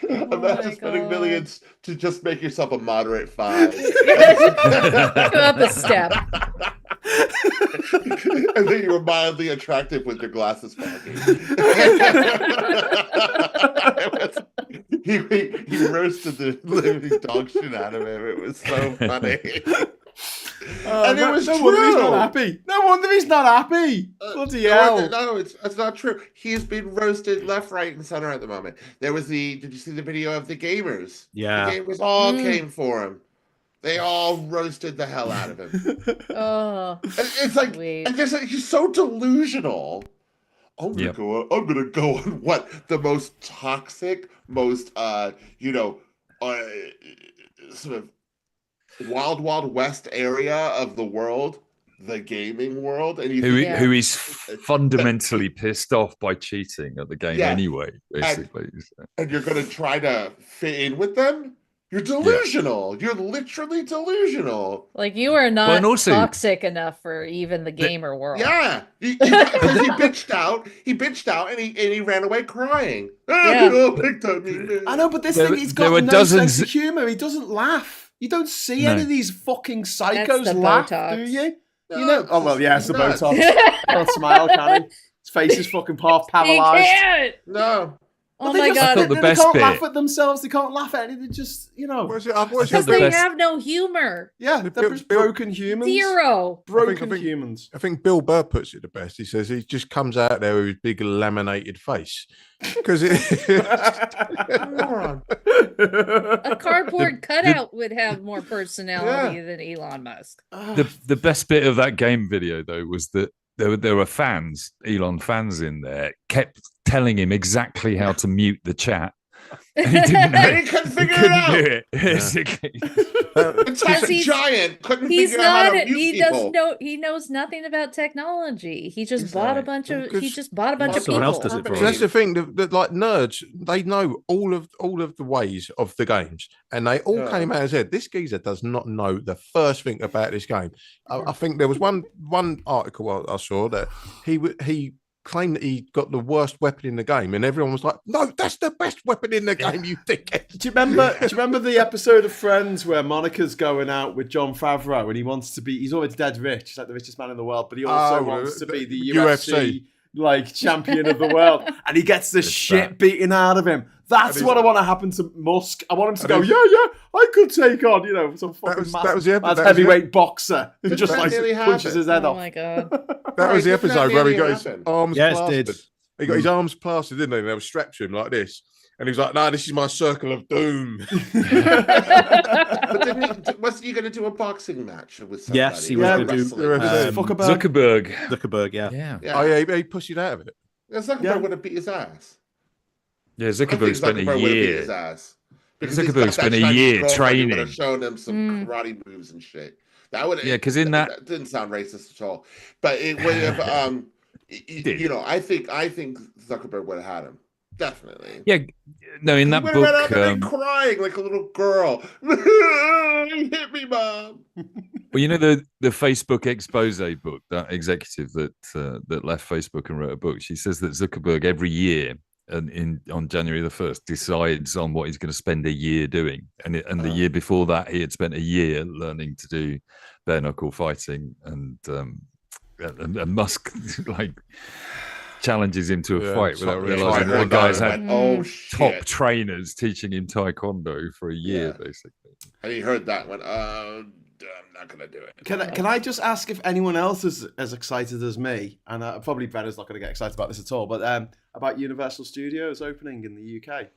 imagine spending millions to just make yourself a moderate 5. Go up a step. And then you were mildly attractive with your glasses foggy. He roasted the living dog shit out of him. It was so funny. And it was no wonder he's not happy. No wonder he's not happy. Bloody hell. No, it's not true. He's been roasted left, right, and center at the moment. There was did you see the video of the gamers? Yeah. The gamers all came for him. They all roasted the hell out of him. It's like, and he's so delusional. I'm gonna go on what the most toxic, most sort of Wild West area of the world the gaming world, and who is fundamentally pissed off by cheating at the game anyway, basically. And you're going to try to fit in with them? You're delusional. You're literally delusional. Like, you are not toxic enough for even the gamer world. Yeah, because he bitched out. He bitched out, and he ran away crying. I know, but this thing, he's got no sense of humor. He doesn't laugh. You don't see any of these fucking psychos laugh, do you? No, you know? Oh well, yeah, it's the Botox. Can't smile, can he? His face is fucking half paralyzed. He can't. No. Oh my god! The they can't laugh at themselves. They can't laugh at anything. They just, because they have no humor. Yeah, they're just broken humans. Zero broken humans. I think Bill Burr puts it the best. He says he just comes out there with his big laminated face because a cardboard cutout would have more personality than Elon Musk. The best bit of that game video though was that there were fans, Elon fans in there, kept telling him exactly how to mute the chat. And he didn't know. And he couldn't figure it out. Do it, basically. He's giant. Couldn't figure out how to mute people. He knows nothing about technology. He just bought a bunch of. He just bought a bunch of someone people. else does it for So that's the thing. That like nerds, they know all of the ways of the games, and they all came out and said, "This geezer does not know the first thing about this game." I think there was one article I saw that he claimed that he got the worst weapon in the game, and everyone was like, "No, that's the best weapon in the game, you dickhead." Do you remember the episode of Friends where Monica's going out with Jon Favreau and he wants to be? He's always dead rich. He's like the richest man in the world, but he also wants to be the UFC like champion of the world, and he gets the shit beaten out of him. That's what I want to happen to Musk. I want him to go, I could take on, some fucking heavyweight boxer who just like punches his head off. Oh my god. That was the episode where he got his arms plastered. He got his arms plastered, didn't he? And they were strapped to him like this. And he was like, "No, this is my circle of doom." But wasn't he going to do a boxing match with somebody? Yes, he was going to do Zuckerberg. Yeah. Oh yeah, he pushed it out of it. Zuckerberg would have beat his ass. Yeah, Zuckerberg spent a year. Zuckerberg spent a year training. Would have shown him some karate moves and shit. That would because that didn't sound racist at all. But it would have. I think Zuckerberg would have had him. Definitely. Yeah. No, in that book, crying like a little girl. Hit me, mom. Well, the Facebook expose book, that executive that left Facebook and wrote a book. She says that Zuckerberg every year, on January the 1st, decides on what he's going to spend a year doing, and the year before that, he had spent a year learning to do bare knuckle fighting, and Musk like challenges him to a fight without realizing the guy's had top trainers teaching him taekwondo for a year, basically. And he heard that one. I'm not going to do it. Can I just ask if anyone else is as excited as me? And probably Brenna's not going to get excited about this at all. But about Universal Studios opening in the UK.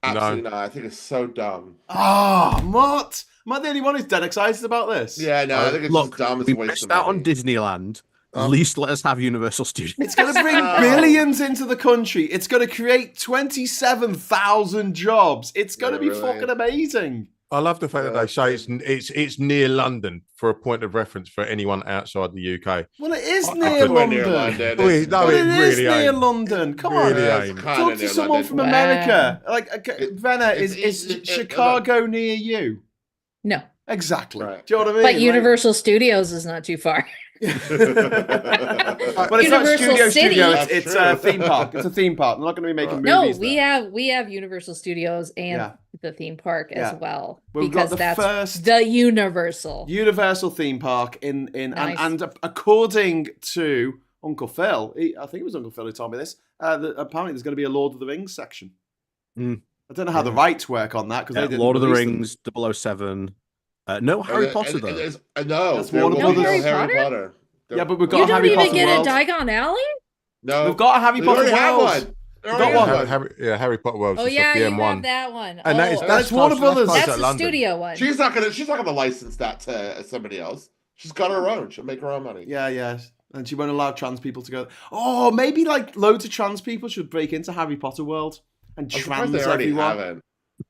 Absolutely not. I think it's so dumb. Oh, what? Am I the only one who's dead excited about this? Yeah, no, I think it's just dumb. We missed out on Disneyland. At least let us have Universal Studios. It's going to bring billions into the country. It's going to create 27,000 jobs. It's going to be fucking amazing. I love the fact that they say it's near London for a point of reference for anyone outside the UK. Well, it is near London. It is near London. Come on, talk to someone from America. Like Brenna, is Chicago near you? No. Exactly. Right. Do you know what I mean? But Universal Studios is not too far. But it's not studio. It's a theme park. It's a theme park. They're not going to be making movies. No, we have Universal Studios and the theme park as well. We've because got the first the Universal theme park in nice. and according to Uncle Phil, I think it was Uncle Phil who told me this. Apparently, there's going to be a Lord of the Rings section. I don't know how the rights work on that because they didn't. Lord of the Rings, 007. No Harry Potter though. No, that's Warner Brothers. Harry Potter. Yeah, but we've got Harry Potter. You don't even get a Diagon Alley? No, we've got a Harry Potter World. We've got one. Harry Potter World. Oh yeah, you have that one. And that's Warner Brothers. That's the studio one. She's not gonna license that to somebody else. She's got her own. She'll make her own money. Yeah. And she won't allow trans people to go. Oh, maybe like loads of trans people should break into Harry Potter World and trans everyone.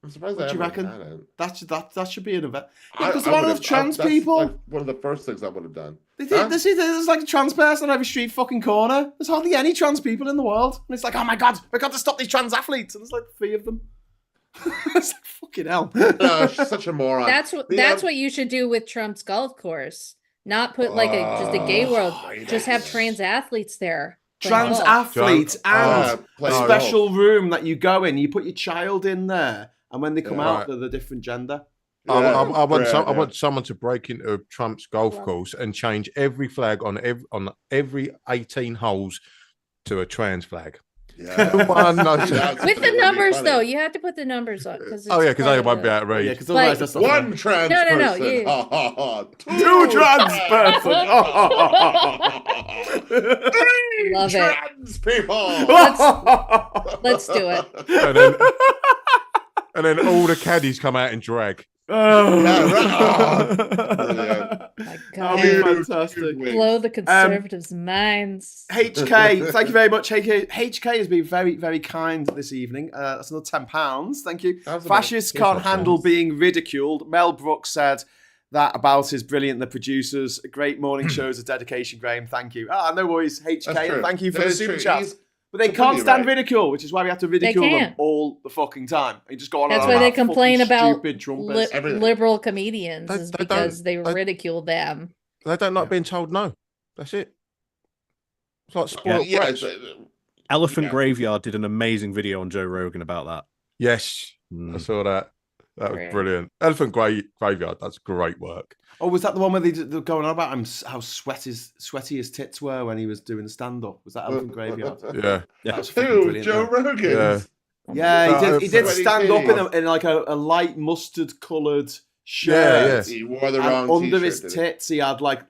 I'm surprised What I do you haven't reckon? had it. That should be an event. I- Because I a lot would've- of trans that's, people. like, one of the first things I would have done. There's like a trans person on every street fucking corner. There's hardly any trans people in the world. And it's like, oh my God, we've got to stop these trans athletes. And there's like 3 of them. It's like, fucking hell. No, she's such a moron. That's what you should do with Trump's golf course. Not put like just a gay world. Just have trans athletes there. Trans athletes and play a special room that you go in. You put your child in there. And when they come out, they're the different gender. I want someone to break into Trump's golf course and change every flag on every 18 holes to a trans flag. Yeah. With the numbers, though, you have to put the numbers on. Because they won't be able to read. Yeah, because otherwise that's one trans person. No. 2 trans person. Love trans people. Let's do it. And then all the caddies come out in drag. Oh, Yeah, right. My that'll God. be fantastic. Blow the conservatives' minds. HK, thank you very much. HK has been very, very kind this evening. That's another £10. Thank you. Fascists can't handle being ridiculed. Mel Brooks said that about is brilliant. The producers, a great morning shows, a dedication, Graham. Thank you. No worries, HK. And thank you for the super chat. But they can't stand ridicule, which is why we have to ridicule them all the fucking time. You just go on. That's why they complain about stupid liberal comedians, is because they ridicule them. They don't like being told no. That's it. It's like spoiled brats. Elephant Graveyard did an amazing video on Joe Rogan about that. Yes, I saw that. That was brilliant. Elephant Graveyard, that's great work. Oh, was that the one where they're going on about how sweaty his tits were when he was doing stand-up? Was that Elephant Graveyard? Yeah. That was Who? Joe Rogan? Yeah, he did stand up in like a light mustard-coloured shirt. Yeah. He wore the wrong under t-shirt, his tits, he had like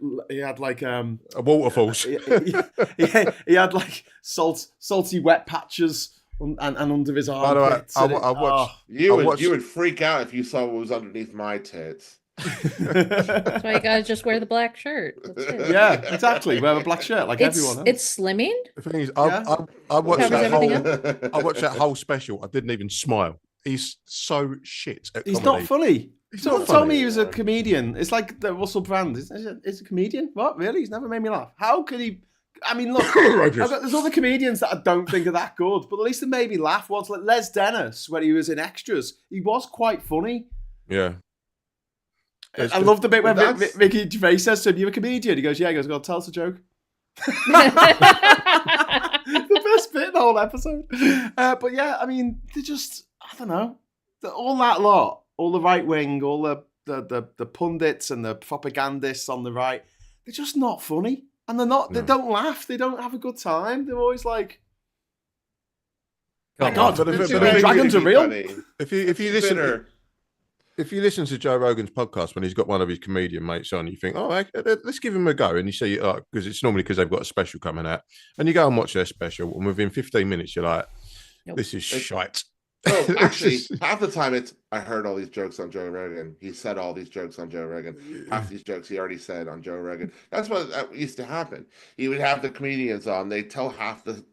a waterfalls. he had like salty wet patches and under his armpits. By the way, I watched. You would freak out if you saw what was underneath my tits. That's why you gotta just wear the black shirt. That's it. Yeah, exactly. Wear a black shirt like everyone else. It's slimming. The thing is, I watched that whole special. I didn't even smile. He's so shit at comedy. He's not funny. Someone told me he was a comedian. It's like the Russell Brand. Is a comedian? What? Really? He's never made me laugh. How could he? I mean, look, there's other comedians that I don't think are that good, but at least they made me laugh once. Like Les Dennis, when he was in Extras, he was quite funny. Yeah. I love the bit where Ricky Gervais says to him, "You're a comedian." He goes, "Yeah." He goes, "Go tell us a joke." The best bit in the whole episode. But yeah, I mean, they're just, I don't know, all that lot, all the right wing, all the pundits and the propagandists on the right, they're just not funny, and they're not. No. They don't laugh. They don't have a good time. They're always like, "My God, the dragons are real." If you listen to Joe Rogan's podcast when he's got one of his comedian mates on, you think, "Oh, let's give him a go." And you see, because it's normally because they've got a special coming out, and you go and watch their special, and within 15 minutes, you're like, "This is shite." No, actually, half the time I heard all these jokes on Joe Rogan. He said all these jokes on Joe Rogan. Half these jokes he already said on Joe Rogan. That's what used to happen. He would have the comedians on. They tell half the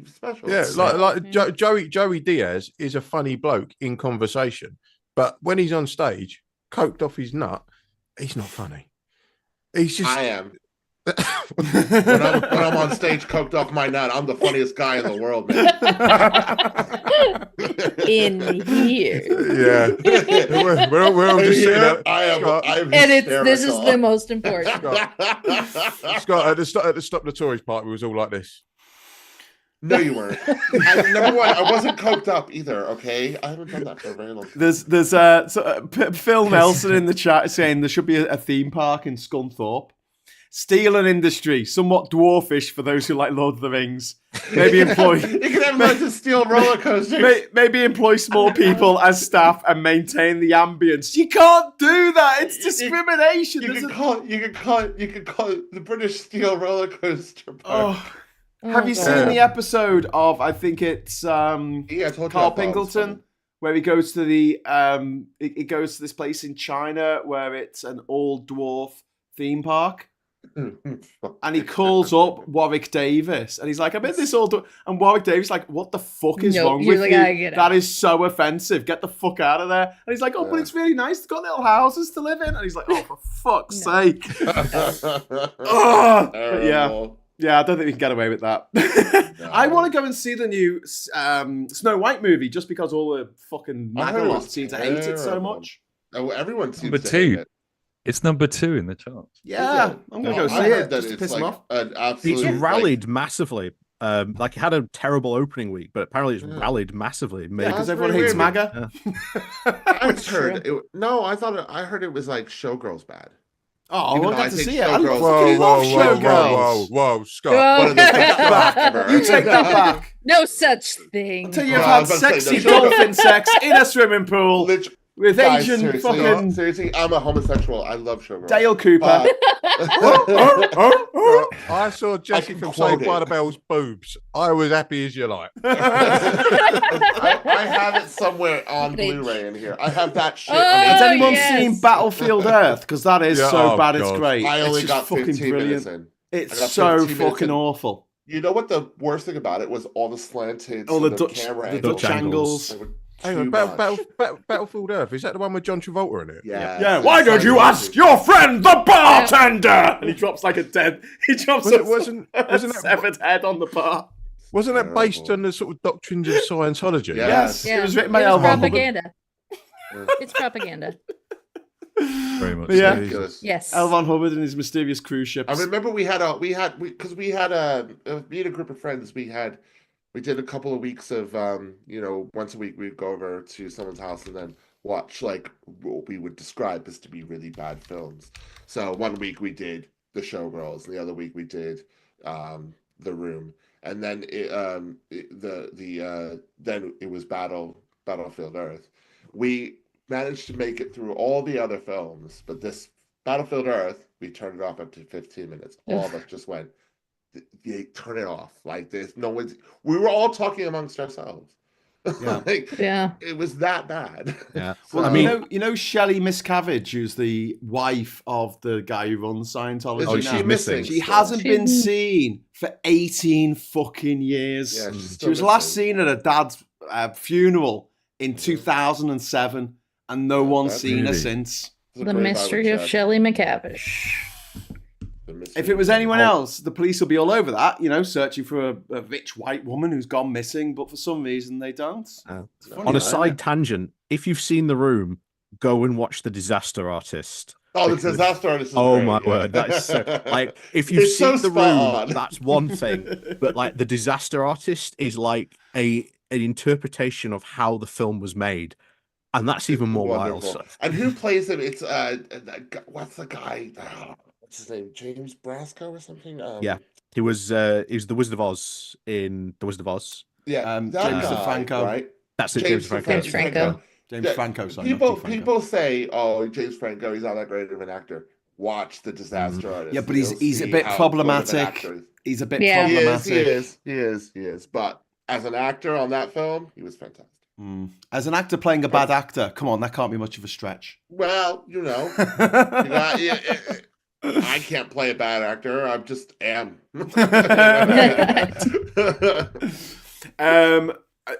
special. Yeah, like Joey Diaz is a funny bloke in conversation, but when he's on stage, coked off his nut, he's not funny. He's just. I am. when I'm on stage coked off my nut, I'm the funniest guy in the world, man. In here. Yeah. We're all just saying that. This is the most important. Scott, at the Stop the Tories part, we was all like this. No, you weren't. Number one, I wasn't coked up either, okay? I haven't done that for a very long time. There's Phil Nelson in the chat saying there should be a theme park in Scunthorpe. Steel and industry, somewhat dwarfish for those who like Lord of the Rings. Maybe employ. You can have loads of steel roller coasters. Maybe employ small people as staff and maintain the ambience. You can't do that. It's discrimination. You can call it the British Steel Roller Coaster Park. Have you seen the episode of? I think it's Carl Pinkleton, where he goes to it goes to this place in China where it's an all dwarf theme park. And he calls up Warwick Davis, and he's like, "I'm in this all." And Warwick Davis is like, "What the fuck is wrong with you? That is so offensive. Get the fuck out of there." And he's like, "Oh, but it's really nice. They've got little houses to live in." And he's like, "Oh, for fuck's sake!" Yeah, I don't think we can get away with that. No. I want to go and see the new Snow White movie just because all the fucking MAGA lot seem to hate it so much. Oh, everyone seems to hate it. It's number 2 in the charts. Yeah, I'm going to go see it just to piss him off. It's rallied massively. It had a terrible opening week, but apparently it's rallied massively. Yeah, because everyone hates MAGA. I heard it was like Showgirls bad. Oh, I want to see it. I love Showgirls. Whoa, Scott. You take that back. No such thing. Until you've had sexy dolphin sex in a swimming pool. With Asian seriously, I'm a homosexual. I love Showgirls. Dale Cooper. I saw Jesse from Saved by the Bell's boobs. I was happy as you like. I have it somewhere on Blu-ray in here. I have that shit. Has anyone seen Battlefield Earth? Because that is so bad, it's great. I only got 15 minutes in. It's so fucking awful. You know what the worst thing about it was? All the slanted, the Dutch angles. Hang on, Battlefield Earth, is that the one with John Travolta in it? Yeah. Why don't you ask your friend the bartender? And he drops like a dead. He drops wasn't that severed head on the bar. Wasn't that based on the sort of doctrines of Scientology? Yes. Yeah. It was written by Elvan propaganda. It's propaganda. Very much. Yeah. Yes. Elvan Hubbard and his mysterious cruise ships. I remember me and a group of friends. We did a couple of weeks of, once a week we'd go over to someone's house and then watch like what we would describe as to be really bad films. So one week we did The Showgirls, and the other week we did The Room, and then then it was Battlefield Earth. We managed to make it through all the other films, but this Battlefield Earth, we turned it off after 15 minutes. All of us just went. They turn it off. Like there's no one. We were all talking amongst ourselves. It was that bad. Yeah. Well, I mean, you know Shelley Miscavige, who's the wife of the guy who runs Scientology. Is she missing? She hasn't been seen for 18 fucking years. Yeah, she was last seen at her dad's funeral in 2007, and no one's seen her since. The mystery of Shelley Miscavige. If it was anyone else, the police will be all over that, searching for a rich white woman who's gone missing, but for some reason they don't. On a side tangent, if you've seen The Room, go and watch The Disaster Artist. Oh, The Disaster Artist is great, my word. That's so, if you've seen The Room, that's one thing. But The Disaster Artist is like an interpretation of how the film was made. And that's even more wild. So. And who plays him? It's what's the guy? What's his name? James Brasco or something? Yeah, he was the Wizard of Oz in The Wizard of Oz. Yeah, James Franco, right? That's it, James Franco. James Franco. Sorry, people say, "Oh, James Franco, he's not that great of an actor." Watch The Disaster Artist. Yeah, but he's a bit problematic. He's a bit problematic. He is. But as an actor on that film, he was fantastic. As an actor playing a bad actor, come on, that can't be much of a stretch. Well, I can't play a bad actor. I just am.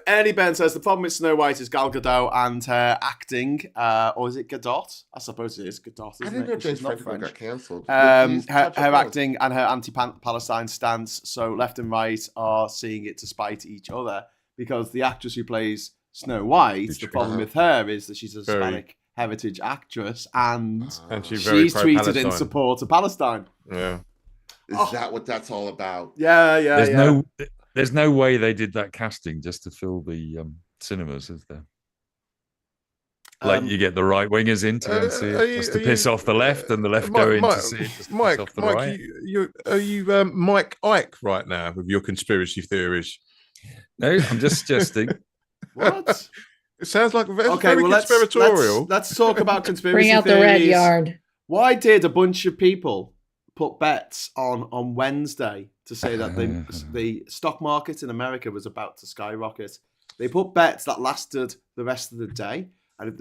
Ernie Ben says the problem with Snow White is Gal Gadot and her acting, or is it Gadot? I suppose it is Gadot. I didn't know James Franco got cancelled. Her acting and her anti-Palestine stance. So left and right are seeing it to spite each other because the actress who plays Snow White, the problem with her is that she's a Hispanic heritage actress, and she's tweeted in support of Palestine. Yeah, is that what that's all about? Yeah. There's no way they did that casting just to fill the cinemas, is there? You get the right wingers in to and see it, just to piss off the left, and the left go in to see it, just to piss off the right. Are you Mike Ike right now with your conspiracy theories? No, I'm just suggesting. What? It sounds like very conspiratorial. Let's talk about conspiracy Bring out theories. the red yard. Why did a bunch of people put bets on Wednesday to say that the stock market in America was about to skyrocket? They put bets that lasted the rest of the day. And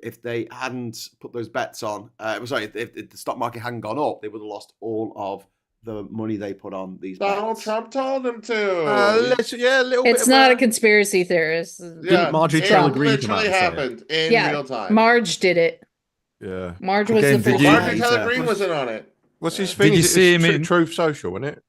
if they hadn't put those bets on, if the stock market hadn't gone up, they would have lost all of the money they put on these Donald bets. Trump told them to. A little bit. It's not a conspiracy theorist. Yeah, Marjorie Taylor Greene come out literally and say it? happened in real time. Marge did it. Yeah. Marge was Again, the first did you- one. Marjorie Taylor Greene was in on it. What's his thing? Did you see him in Truth Social, wasn't it?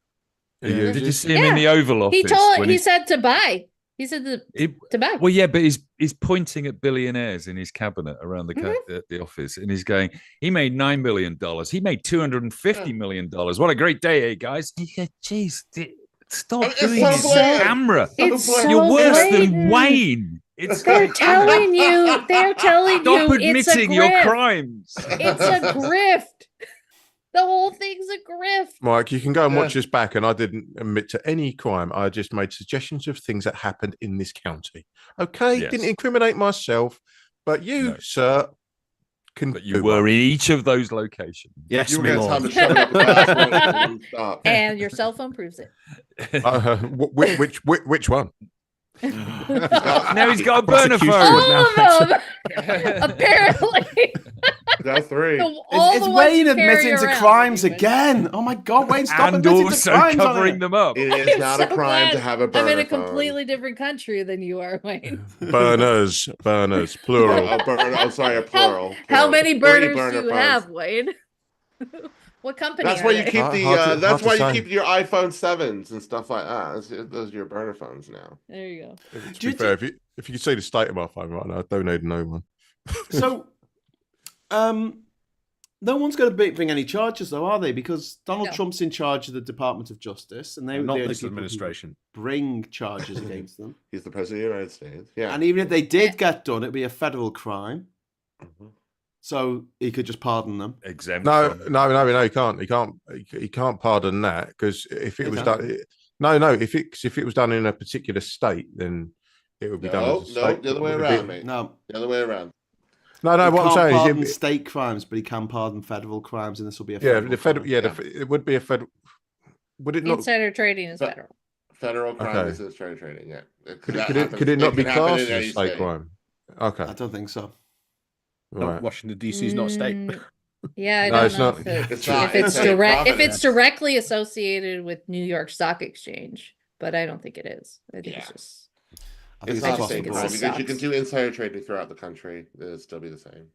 Did you see him in the Oval Office? He said to buy. He said to buy. Well, yeah, but he's pointing at billionaires in his cabinet around the office, and he's going, he made $9 million. He made $250 million. What a great day, eh, guys? He said, geez, stop doing it on camera. You're worse than Wayne. They're telling you. Stop admitting your crimes. It's a grift. The whole thing's a grift. Mike, you can go and watch this back, and I didn't admit to any crime. I just made suggestions of things that happened in this county. Okay, Yes. didn't incriminate myself, but you, sir, can. But you were in each of those locations. Yes, You were my going to tell lord. him to shut up the last one and stop. And your cell phone proves it. Which one? Now he's got a burner Prosecution. phone. All of them. Apparently. That's three. It's Wayne admitting to crimes again. Oh my God, Wayne, stop And admitting to also crimes. covering them up. It is not a crime to have a burner I'm in a phone. completely different country than you are, Wayne. Burners, plural. A burner. I'm sorry, a plural. How many Three burners burner do you phones. have, Wayne? What company? That's are why you they? keep Hard that's to why say. you keep your iPhone 7s and stuff like that. Those are your burner phones now. There you go. To be fair, if you could see the state of my phone right now, I don't need no one. So, no one's going to bring any charges, though, are they? Because Donald Trump's in charge of the Department of Justice, and they Not the this only people who administration. bring charges against them. He's the president of the United States. Yeah. And even if they did get done, it'd be a federal crime. So he could just pardon them. Exempt. No, from- he can't. He can't pardon that, because if it was done, if it was done in a particular state, then it would be done as a state. the other way around, mate. No, The other way around. No, he what I'm can't saying pardon is, state crimes, but he can pardon federal crimes, and this will be a yeah, federal the federal, crime. it would be a federal. Would it not? Insider trading is federal. Federal crime Okay. is insider trading. Yeah. Could it not be classed as a state crime? Okay, I don't think so. right. Washington DC is not a state. Yeah, I No, don't it's know not. It's not. if it's It's direct if Providence. it's directly associated with New York Stock Exchange, but I don't think it is. I think it's just I think It's it's not a across the state board. crime It's because you sucks. can do insider trading throughout the country. It'll still be the same.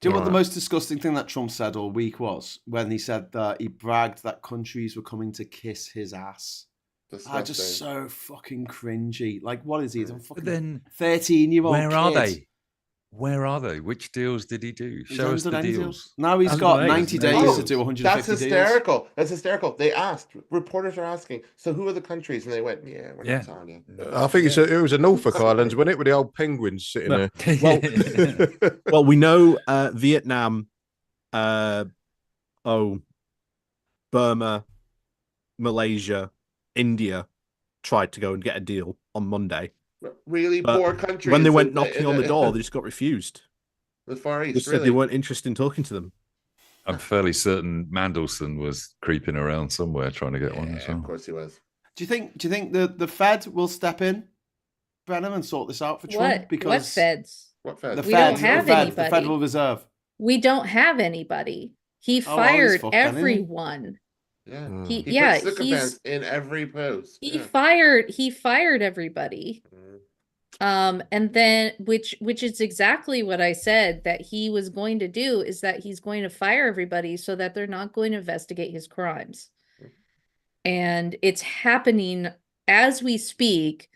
Do you know what the Right. most disgusting thing that Trump said all week was? When he said that he bragged that countries were coming to kiss his ass. Disgusting. Just so fucking cringy. Like, what is he? He's a But fucking then, 13-year-old where are kid. they? Where are they? Which deals did he do? He's Show us done the any deals. Now he's got 90 days Oh, to do 150 That's deals. hysterical. That's hysterical. They asked. Reporters are asking. So who are the countries? And they went, yeah, we're Yeah. not telling you. I think it was a Norfolk Islands, wasn't it, with the old penguins sitting No. there. Well, we know Vietnam, Burma, Malaysia, India tried to go and get a deal on Monday. Really But poor countries. When they went in- knocking on the door, they just got refused. The Far They East. said Really. they weren't interested in talking to them. I'm fairly certain Mandelson was creeping around somewhere trying to get one as Yeah, of well. course he was. Do you think the Fed will step in, Brennan, and sort this out for Trump? what feds? What Fed? The We Fed, don't have the anybody. Federal Reserve. We don't have anybody. He Oh, well, he's fired fucked then, isn't he? everyone. Yeah. Mm. He He yeah, puts sycophants in every post. he Yeah. fired everybody. Mm. And then which is exactly what I said that he was going to do, is that he's going to fire everybody so that they're not going to investigate his crimes. And it's happening as we speak,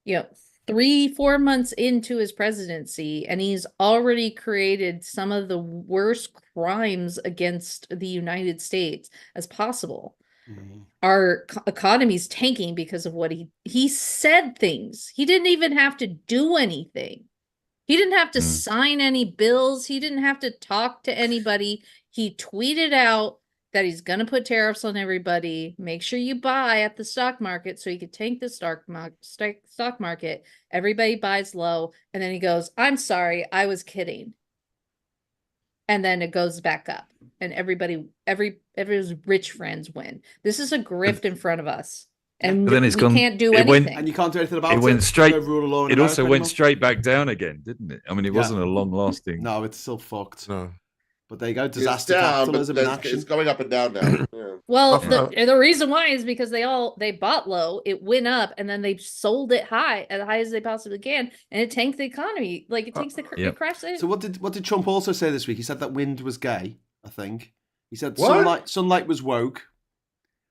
3-4 months into his presidency, and he's already created some of the worst crimes against the United States as possible. Our economy's tanking because of what he said things. He didn't even have to do anything. He didn't have to sign any bills. He didn't have to talk to anybody. He tweeted out that he's going to put tariffs on everybody. Make sure you buy at the stock market so he could tank the stock market. Everybody buys low. And then he goes, I'm sorry, I was kidding. And then it goes back up. And everybody's rich friends win. This is a grift in front of us. and But then it's we gone- can't do it went- anything. And you can't do anything about It it. went straight. No rule of law in It also America went anymore. straight back down again, didn't it? I mean, it wasn't a long-lasting. No, it's still fucked. No. But there you go, It's disaster down, capitalism but in action. it's going up and down now. Yeah. Well, Yeah. the reason why is because they bought low, it went up, and then they sold it high, as high as they possibly can, and it tanked the economy. Like it takes Yep. it crashed it. So what did Trump also say this week? He said that wind was gay, I think. He said What? sunlight was woke.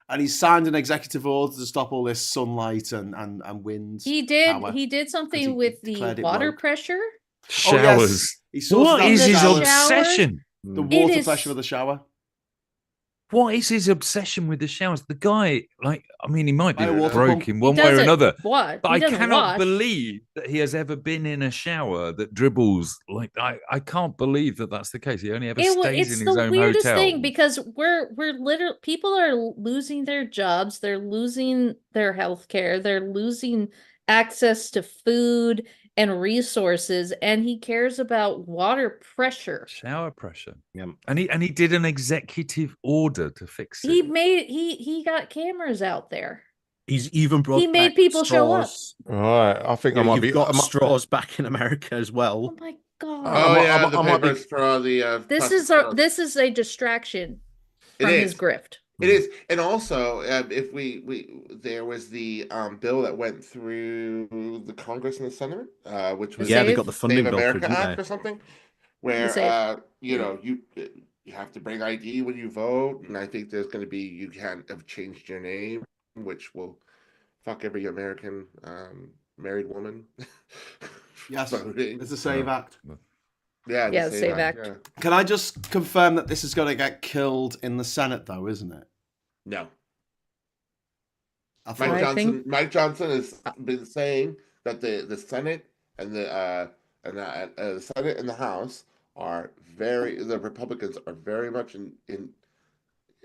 And he signed an executive order to stop all this sunlight and wind. He did power. something he with declared the it water woke. pressure. Showers. He sorted What out is the his showers, obsession? The It water is- pressure of the shower. What is his obsession with the showers? The guy, like, I mean, he might be Buy a water broke pump. in He one way or doesn't another. What? But He I doesn't cannot wash. believe that he has ever been in a shower that dribbles. Like, I can't believe that that's the case. He only ever It's stays in his the own weirdest hotel. thing because we're literally people are losing their jobs, they're losing their health care, they're losing access to food and resources, and he cares about water pressure. Shower pressure. Yeah. And he did an executive order to fix it. He got cameras out there. He's even brought. He made back people show up. straws. All right. I think I might You've be. got I might- straws back in America as Oh well. my god! Oh might- yeah, I the might be- paper straw. The This is a distraction It from is. his grift. It is, and also if we there was the bill that went through the Congress and the Senate, which was Yeah, they Save- got the funding Save bill for it, America didn't Act they? or something, where Save. you have to bring ID when you vote, and I think there's going to be you can't have changed your name, which will fuck every American married woman. Yes, voting. it's a Save Act. Yeah, Yeah, the Save Act. Yeah. Can I just confirm that this is going to get killed in the Senate, though, isn't it? No. I thought Mike Johnson has been saying that the Senate and the Senate and the House are the Republicans are very much in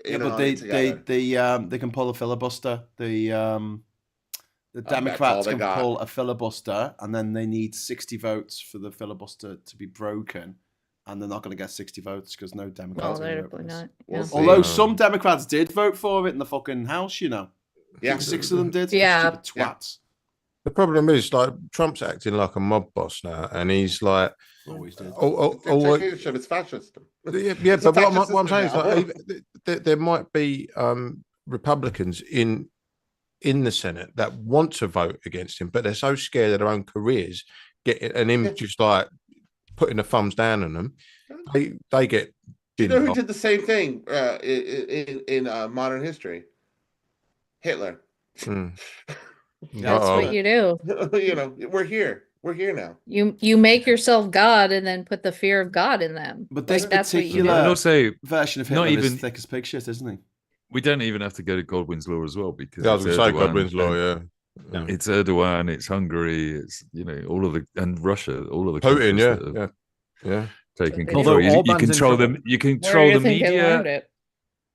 yeah, but on they it together. can pull a filibuster. The that's Democrats all they can got. pull a filibuster, and then they need 60 votes for the filibuster to be broken, and they're not going to get 60 votes because no Well, Democrats. are gonna they're vote for definitely this. not. We'll Yeah. see. Although Yeah. some Democrats did vote for it in the fucking House, you know. I Yeah. think 6 of them did. Yeah. Stupid twats. The problem is, like, Trump's acting like a mob boss now, and he's like, Always did. Dictatorship, it's fascist. yeah, It's a but what fascist I'm saying is, system like, there might be Republicans in the Senate that want to vote against him, but they're so scared of their own careers, and him just like putting the thumbs down on them. They get. Do you know who did the same thing in modern history? Hitler. That's what you do. You know, we're here. We're here now. You make yourself God and then put the fear of God in them. But this Like, that's what you particular do. And also, version of not Hitler is even- thick as pig shit, isn't he? we don't even have to go to Godwin's law as well because Yeah, I was it's going to say Erdogan Godwin's law, and- yeah. It's Erdogan, it's Hungary, it's all of the and Russia, all of the Putin, countries that have yeah. taken Although control. You Orban's in control trouble. them. You Where do control you the think they learned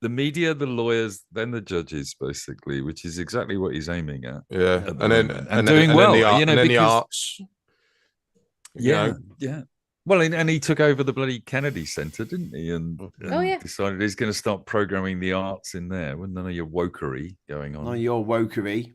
media, it? the lawyers, then the judges, basically, which is exactly what he's aiming at. Yeah, At the and then moment. and doing then, well, and then the, you know, and then the because- arts. you Yeah, know. yeah. Well, and he took over the bloody Kennedy Center, didn't he? And Oh, yeah. decided he's going to start programming the arts in there with none of your wokery going on. No, you're wokery.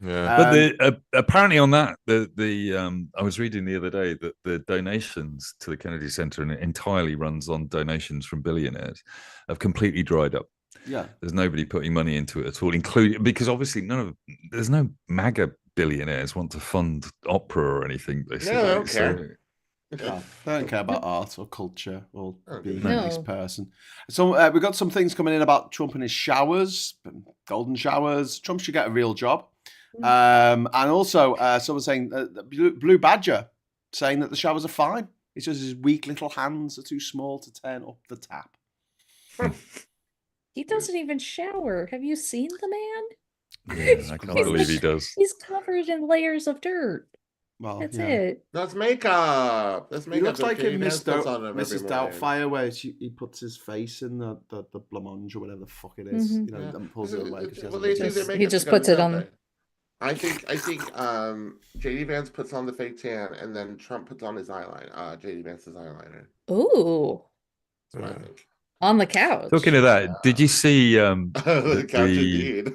Yeah, But apparently on that, I was reading the other day that the donations to the Kennedy Center, and it entirely runs on donations from billionaires, have completely dried up. Yeah. There's nobody putting money into it at all, including because obviously there's no MAGA billionaires want to fund opera or anything. Basically. they don't care. No, they don't care about art or culture or Oh, being no. a nice person. So we've got some things coming in about Trump and his showers, golden showers. Trump should get a real job. And also, someone saying the Blue Badger saying that the showers are fine. It's just his weak little hands are too small to turn up the tap. He doesn't even shower. Have you seen the man? Yeah, I can't believe he does. He's covered in layers of dirt. Well, That's yeah. it. That's makeup. That's He makeup. looks like that in Jay Vance puts on him every Mrs. morning. Doubtfire, where he puts his face in the blancmange or whatever the fuck it is, Mhm. you know, Yeah. and pulls it away. 'cause he Well, hasn't they got do it. their He makeup just together, puts it don't on. they? I think JD Vance puts on the fake tan, and then Trump puts on his eyeliner. JD Vance's eyeliner. Ooh. That's what I Yeah. think. On the couch. Talking of that, did you see The couch indeed.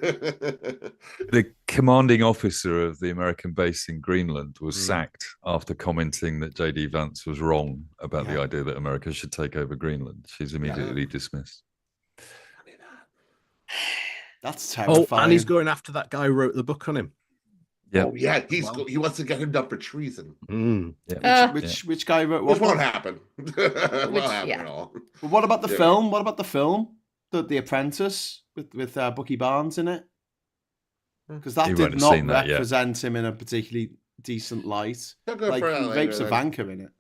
the commanding officer of the American base in Greenland was sacked after commenting that J.D. Vance was wrong about the idea that America should take over Greenland. She's immediately dismissed. That's terrifying. Oh, and he's going after that guy who wrote the book on him. Yeah. Oh yeah, he wants to get him done for treason. Yeah. Which guy wrote what? Which won't happen. Won't happen at all. But what about the film? What about the film? The Apprentice with Bucky Barnes in it? Because that did not represent him in a particularly decent light. Like he rapes Ivanka in it.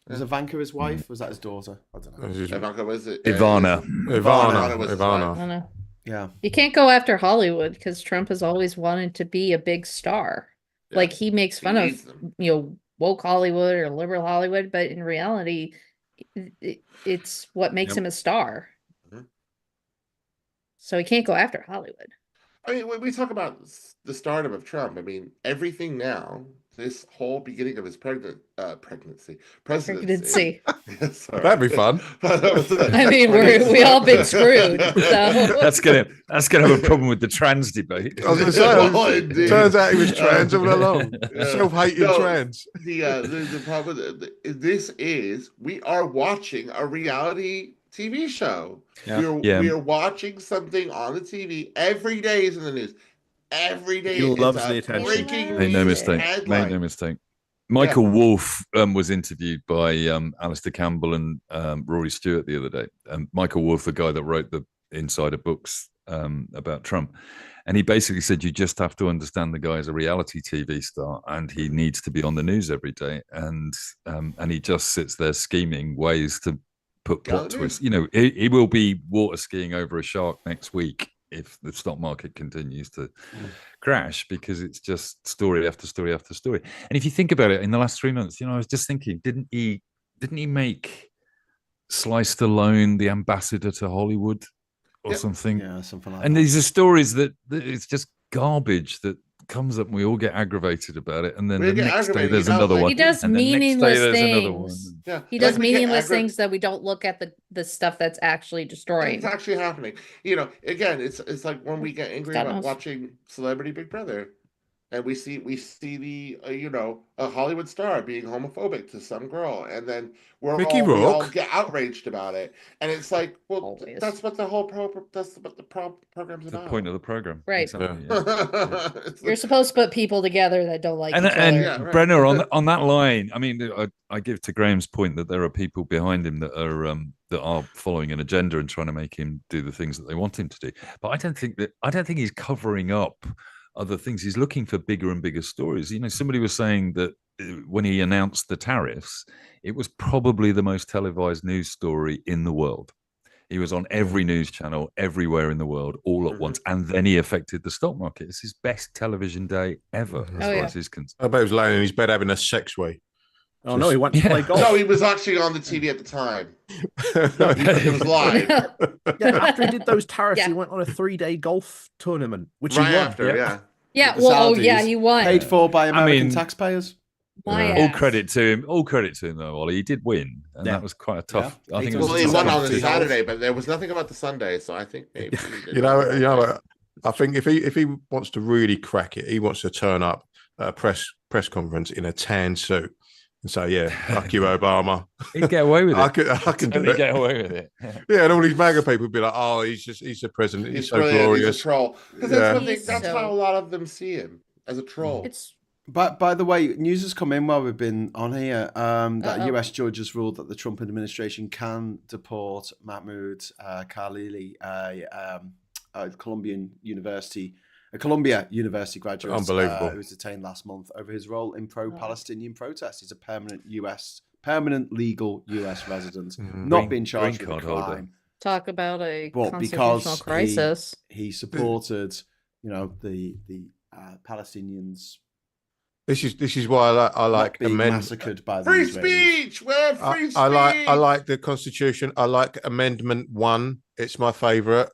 Was Ivanka his wife? Was that his daughter? I don't know. Ivanka was it? Ivana. Ivana. Yeah. You can't go after Hollywood because Trump has always wanted to be a big star. Yeah. Like he makes fun of woke Hollywood or liberal Hollywood, but in reality, it's what makes him a star. Mm-hmm. So he can't go after Hollywood. I mean, when we talk about the stardom of Trump, I mean, everything now, this whole beginning of his presidency. That'd be fun. I mean, we all been screwed. So. That's gonna have a problem with the trans debate. I was going to say, turns out he was trans all along. Self-hating trans. The problem this is we are watching a reality TV show. We are watching something on the TV every day is in the news. Every day he loves the attention. Make no mistake. Michael Wolff was interviewed by Alistair Campbell and Rory Stewart the other day. Michael Wolff, the guy that wrote the insider books about Trump, and he basically said you just have to understand the guy is a reality TV star and he needs to be on the news every day, and he just sits there scheming ways to put plot twists. He will be water skiing over a shark next week if the stock market continues to crash, because it's just story after story after story. And if you think about it, in the last 3 months, I was just thinking, didn't he make Sly Stallone the ambassador to Hollywood or something? Yeah, something like that. And these are stories that it's just garbage that comes up and we all get aggravated about it, and then the next day there's another one. He does meaningless things. Yeah. He does meaningless things that we don't look at the stuff that's actually destroying. It's actually happening. Again, it's like when we get angry about watching Celebrity Big Brother, and we see the a Hollywood star being homophobic to some girl, and then we all get outraged about it, and it's like, well, that's what the whole that's what the program's about. The point of the program, right? Exactly, You're supposed to put people together that don't like each other. And Brenner, on that line, I mean, I give to Graham's point that there are people behind him that are following an agenda and trying to make him do the things that they want him to do. But I don't think he's covering up other things. He's looking for bigger and bigger stories. Somebody was saying that when he announced the tariffs, it was probably the most televised news story in the world. He was on every news channel everywhere in the world all at once, and then he affected the stock market. It's his best television day ever, as far as he's concerned. I bet he was laying in his bed having a sex way. Oh no, he went to play golf. No, he was actually on the TV at the time. It was live. After he did those tariffs, he went on a 3-day golf tournament, which he won. After, he won. Paid for by American taxpayers. All credit to him. All credit to him, though, Ollie. He did win, and that was quite a tough. I think he won on the Saturday, but there was nothing about the Sunday, so I think maybe I think if he wants to really crack it, he wants to turn up at a press conference in a tan suit and say, fuck you, Obama. He'd get away with it. I can do it. Get away with it. And all these MAGA people would be like, oh, he's the president. He's so glorious. He's a troll. Because that's how a lot of them see him, as a troll. But by the way, news has come in while we've been on here that a US judge has ruled that the Trump administration can deport Mahmoud Khalili, a Columbia University graduate Unbelievable. who was detained last month over his role in pro-Palestinian protests. He's a permanent legal US resident, not being charged with a crime. Talk about a constitutional crisis. He supported, the Palestinians. This is why I like being massacred by the free Israelis. Speech. We're free speech. I like the Constitution. I like Amendment 1. It's my favorite.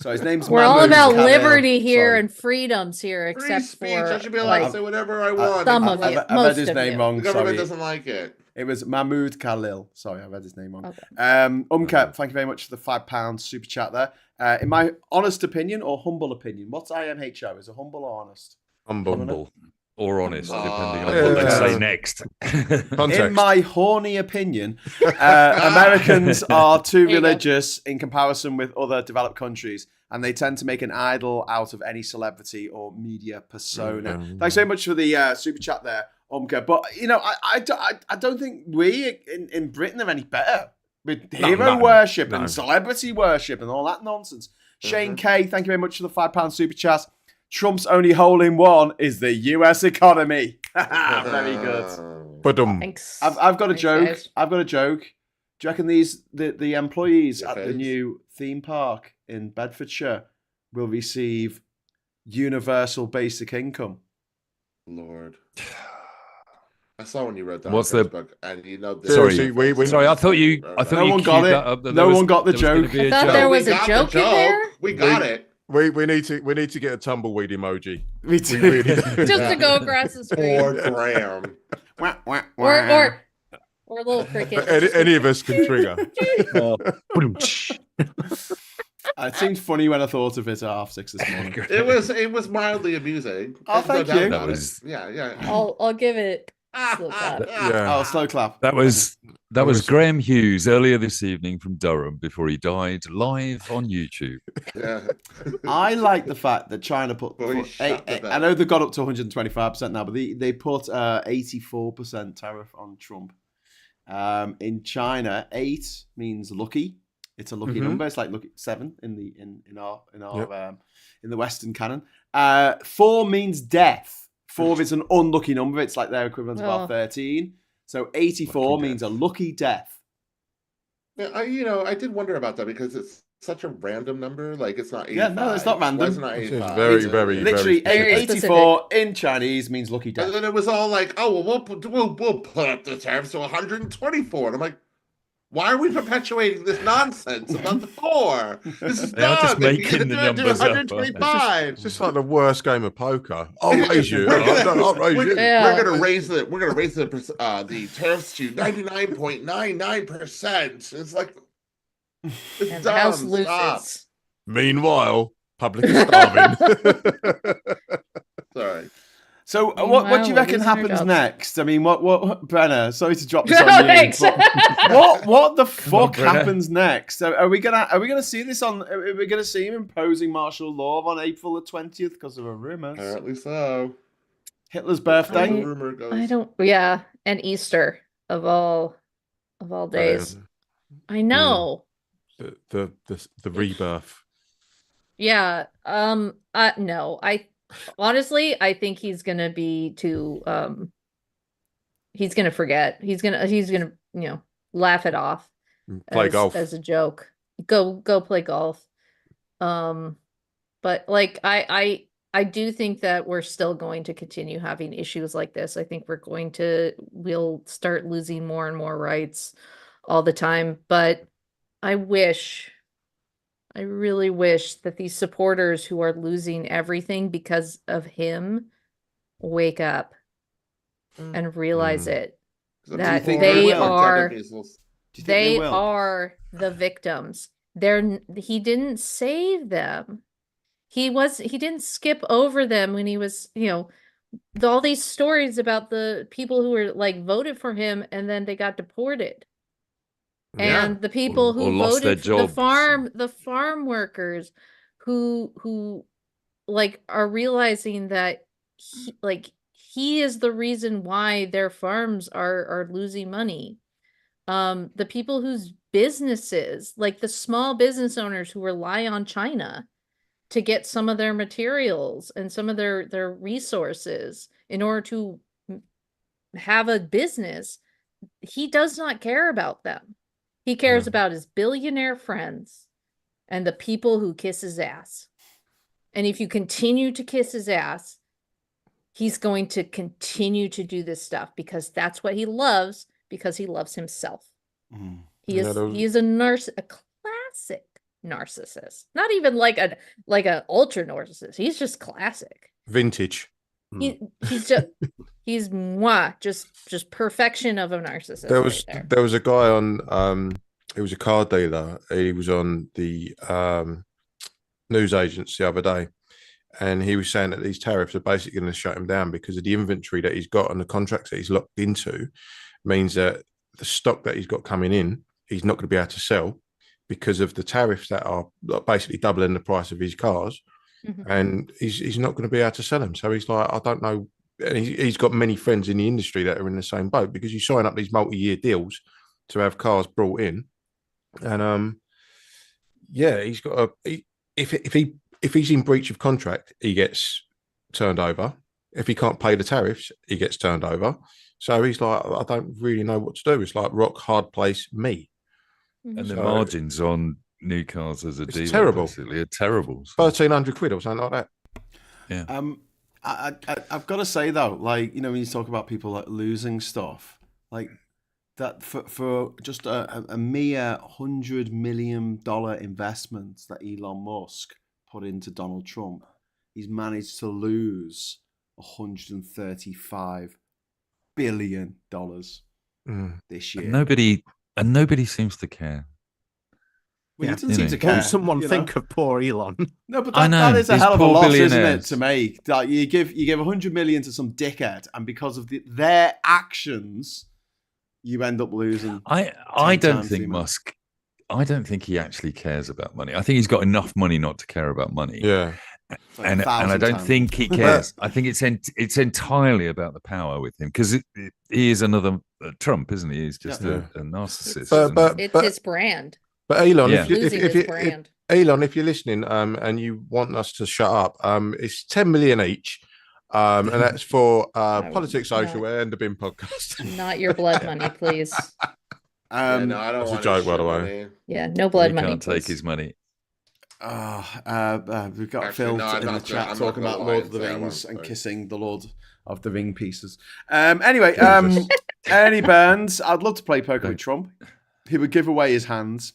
So his name's We're all about liberty here and freedoms here, except free speech. for I should be allowed to say whatever I want. Some of it. I read his name wrong. The government doesn't like it. It was Mahmoud Khalil. Sorry, I read his name wrong. Okay. Thank you very much for the £5 super chat there. In my honest opinion or humble opinion, what's IMHO? Is it humble or honest? Humble or honest, depending on Yeah. what they say next. Context. In my horny opinion, Americans are too There you go. religious in comparison with other developed countries, and they tend to make an idol out of any celebrity or media persona. Thanks very much for the super chat there, Umka. But you know, I don't think we in Britain are any better with hero worship and celebrity worship and all that nonsense. Shane K, thank you very much for the £5 super chat. Trump's only hole in one is the US economy. Very good. Thanks. I've got a Thanks, joke. guys. I've got a joke. Do you reckon the employees at the new theme park in Bedfordshire will receive universal basic income? Lord. I saw when you read that What's on the- Facebook, and you know, Sorry, Sorry, I thought you. No one got it. No one got the joke. I thought there was a joke in there. We got it. We need to get a tumbleweed emoji. Me too. We really do. Just to go across the screen. Or Graham. Or a little cricket. Any of us can trigger. It seemed funny when I thought of it at 6:30 this morning. It was mildly amusing. Oh, There's thank doubt you. about That it. was- Yeah. I'll give it slow clap. Yeah. Oh, slow clap. That was Graham Hughes earlier this evening from Durham before he died live on YouTube. Yeah. I like the fact that China put. Well, he shut the I know they've got up to 125% now, but they put 84% tariff on Trump. In China, 8 means lucky. It's a lucky number. It's like 7 in our in the Western canon. 4 means death. 4 is an unlucky number. It's like their equivalent of about 13. So 84 means a lucky death. Yeah, I did wonder about that because it's such a random number. Like, it's not 85. Yeah, no, it's not random. Why is it not It's 85? very Literally, very specific. 84 in Chinese means lucky death. And then it was all like, oh, well, we'll put up the tariffs to 124. And I'm like, why are we perpetuating this nonsense about the 4? This is They are just dumb. They making need the to do numbers up, aren't they? 125. It's just like the worst game of poker. I'll raise you. I'll raise you. Yeah. We're gonna raise the tariffs to 99.99%. It's like, it's And the dumb. house Stop. loses. Meanwhile, public is starving. Sorry. So what do you Meanwhile, reckon losing our happens jobs. next? I mean, what Brenner? Sorry to drop this on No, you. thanks. but what the fuck Brenner. happens next? Are we gonna see this on? Are we gonna see him imposing martial law on April the 20th because of a rumors? Apparently so. Hitler's The birthday. rumor goes. I don't. Yeah, and Easter of all days. I know. The rebirth. Yeah. No. Honestly, I think he's gonna be too. He's gonna forget. He's gonna laugh it off. Play golf. As a joke. Go play golf. But like I do think that we're still going to continue having issues like this. I think we'll start losing more and more rights all the time. But I really wish that these supporters who are losing everything because of him wake up and realize it. That they are the victims. He didn't save them. He didn't skip over them when he was, all these stories about the people who were like voted for him and then they got deported. And the people Or who lost their voted for jobs. the farm workers who like are realizing that he is the reason why their farms are losing money. The people whose businesses, like the small business owners who rely on China to get some of their materials and some of their resources in order to have a business, he does not care about them. He cares about his billionaire friends and the people who kiss his ass. And if you continue to kiss his ass, he's going to continue to do this stuff because that's what he loves, because he loves himself. He is a classic narcissist. Not even like an ultra narcissist. He's just classic. Vintage. He's just perfection of a narcissist. There was a guy on he was a car dealer. He was on the news agents the other day, and he was saying that these tariffs are basically going to shut him down because of the inventory that he's got and the contracts that he's locked into means that the stock that he's got coming in, he's not going to be able to sell because of the tariffs that are basically doubling the price of his cars. And he's not going to be able to sell them. So he's like, I don't know. And he's got many friends in the industry that are in the same boat because you sign up these multi-year deals to have cars brought in. And he's got if he's in breach of contract, he gets turned over. If he can't pay the tariffs, he gets turned over. So he's like, I don't really know what to do. It's like rock hard place me. And the margins on new cars as a dealer terrible. Basically are terrible. 1,300 quid or something like that. Yeah. I've got to say though, like, you know, when you talk about people like losing stuff, like that for just a mere $100 million investment that Elon Musk put into Donald Trump, he's managed to lose $135 billion this year. And nobody seems to care. Well, he doesn't seem to care. Someone think of poor Elon. No, but that is a hell of a loss, isn't it, to make? Like you give $100 million to some dickhead, and because of their actions, you end up losing. I don't think Musk. I don't think he actually cares about money. I think he's got enough money not to care about money. Yeah. Like and I don't think he cares. I think it's entirely about the power with him because he is another Trump, isn't he? He's just a narcissist. But it's his brand. But Elon, Elon, if you're listening, and you want us to shut up, it's 10 million each, and that's for Politics Social and the Bin Podcast. Not your blood money, please. I don't want a joke, by the way. Yeah, no blood money. Can't take his money. We've got Phil in the chat talking about Lord of the Rings and kissing the Lord of the Ring pieces. Anyway, Ernie Burns, I'd love to play poker with Trump. He would give away his hands.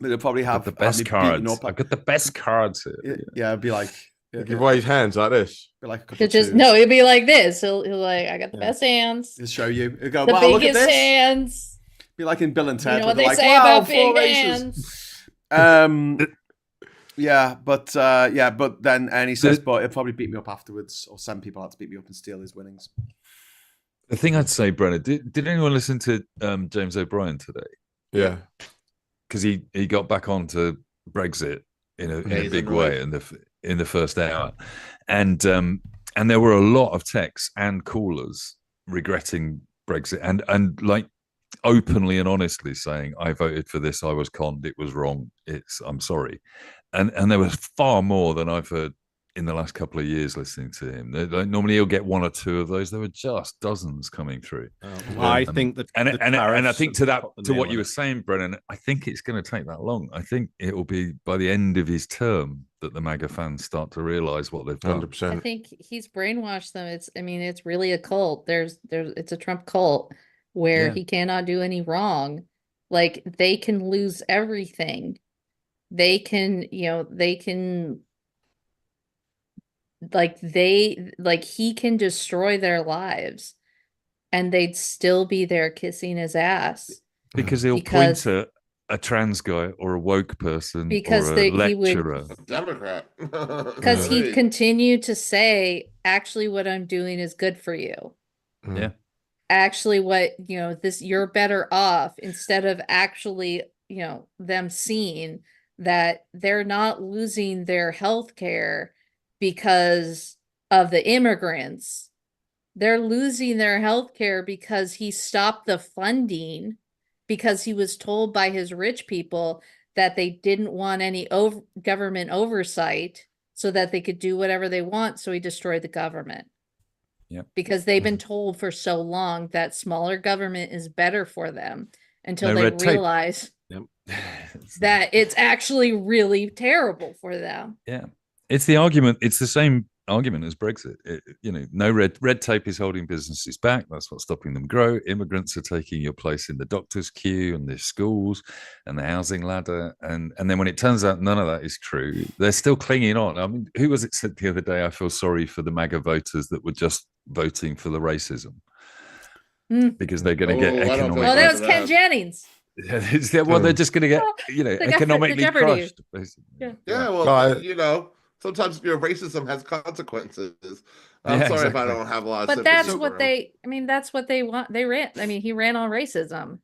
They'll probably have the best cards. I've got the best cards here. Yeah, it'd be like give away his hands like this. Be like a couple it'd be like this. He'll like, I got the best hands. He'll show you. He'll go, the wow, biggest look at this. hands. Be like in Bill and Ted. You know what they say like, wow, about big hands. But then Ernie says, but he'll probably beat me up afterwards, or send people out to beat me up and steal his winnings. The thing I'd say, Brennan, did anyone listen to James O'Brien today? Yeah. Because he got back onto Brexit in a big way in the first hour, and there were a lot of texts and callers regretting Brexit and like openly and honestly saying, I voted for this, I was conned, it was wrong, I'm sorry, and there was far more than I've heard in the last couple of years listening to him. Normally he'll get one or two of those. There were just dozens coming through. I think that and I think to what you were saying, Brennan, I think it's going to take that long. I think it will be by the end of his term that the MAGA fans start to realize what they've done. 100%. I think he's brainwashed them. It's really a cult. It's a Trump cult where he cannot do any wrong. Like they can lose everything. They can he can destroy their lives and they'd still be there kissing his ass because he'll point to a trans guy or a woke person because or a lecturer. A Democrat. Because he'd continue to say, actually what I'm doing is good for you. Yeah. Actually you're better off, instead of actually, them seeing that they're not losing their health care because of the immigrants. They're losing their health care because he stopped the funding, because he was told by his rich people that they didn't want any government oversight so that they could do whatever they want. So he destroyed the government. Yeah. Because they've been told for so long that smaller government is better for them until they realize that it's actually really terrible for them. Yeah. It's the argument. It's the same argument as Brexit. No red tape is holding businesses back. That's what's stopping them grow. Immigrants are taking your place in the doctor's queue and the schools and the housing ladder. And then when it turns out none of that is true, they're still clinging on. I mean, who was it said the other day? I feel sorry for the MAGA voters that were just voting for the racism because they're going to get economic. Oh, that was Ken Jennings. Well, they're just going to get, economically crushed. Basically. Well, sometimes racism has consequences. I'm sorry if I don't have a lot of sympathy. But that's what that's what they want. They ran. I mean, he ran on racism.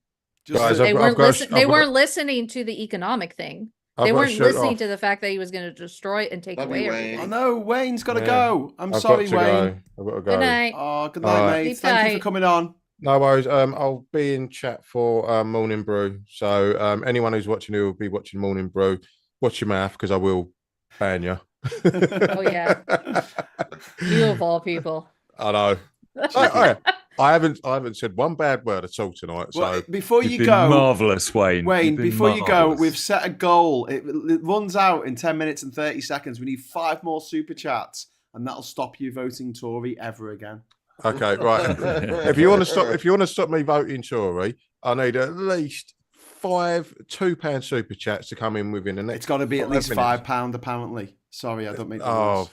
They weren't listening to the economic thing. They weren't listening to the fact that he was going to destroy and take away everything. Oh no, Wayne's got to go. I'm sorry, Wayne. I've got to go. Good night. Oh, good night, mate. Thank you for coming on. No worries. I'll be in chat for Morning Brew. So anyone who's watching who will be watching Morning Brew, watch your mouth because I will ban you. Oh yeah, you of all people. I know. I haven't said one bad word at all tonight. Well, so before you go, marvelous, Wayne. Before you go, we've set a goal. It runs out in 10 minutes and 30 seconds. We need 5 more super chats, and that'll stop you voting Tory ever again. Okay, right. if you want to stop me voting Tory, I need at least 5 £2 super chats to come in within the next. It's got to be at least £5, apparently. Sorry, I don't make the rules.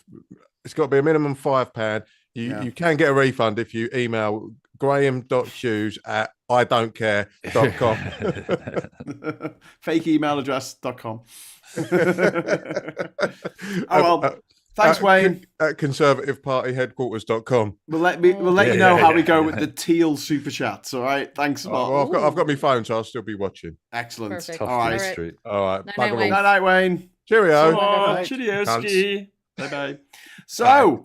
It's got to be a minimum £5. You can get a refund if you email graham.hughes@idon'tcare.com. Fake email address.com. Thanks, Wayne. At conservativepartyheadquarters.com. We'll let you know how we go with the teal super chats. All right. Thanks a lot. Well, I've got my phone, so I'll still be watching. Excellent. Perfect. All right. Night, Wayne. Cheerio. Cheerio. Bye. So,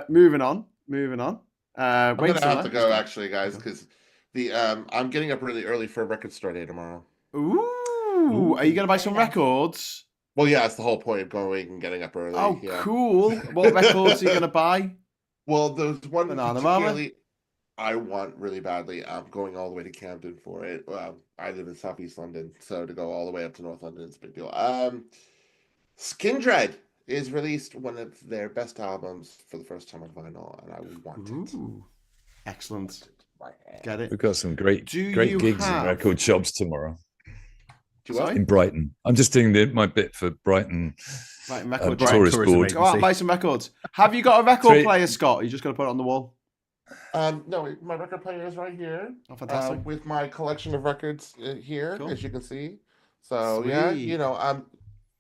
moving on. I'm gonna have to go actually, guys, because I'm getting up really early for a record store day tomorrow. Ooh. Are you gonna buy some records? Well, yeah, that's the whole point of going and getting up early. Oh, cool. What records are you gonna buy? Well, there's one Banana particularly I want really badly. I'm going all the way to Camden for it. I live in Southeast London, so to go all the way up to North London is a big deal. Skindred is released one of their best albums for the first time on vinyl, and I want it. Excellent. Get it? We've got some great gigs in record shops tomorrow. In Brighton. I'm just doing my bit for Brighton. Record tourist board. Go out and buy some records. Have you got a record player, Scott? Or you just got to put it on the wall? No, my record player is right here. Oh, fantastic. With my collection of records here, as you can see. So, Sweet.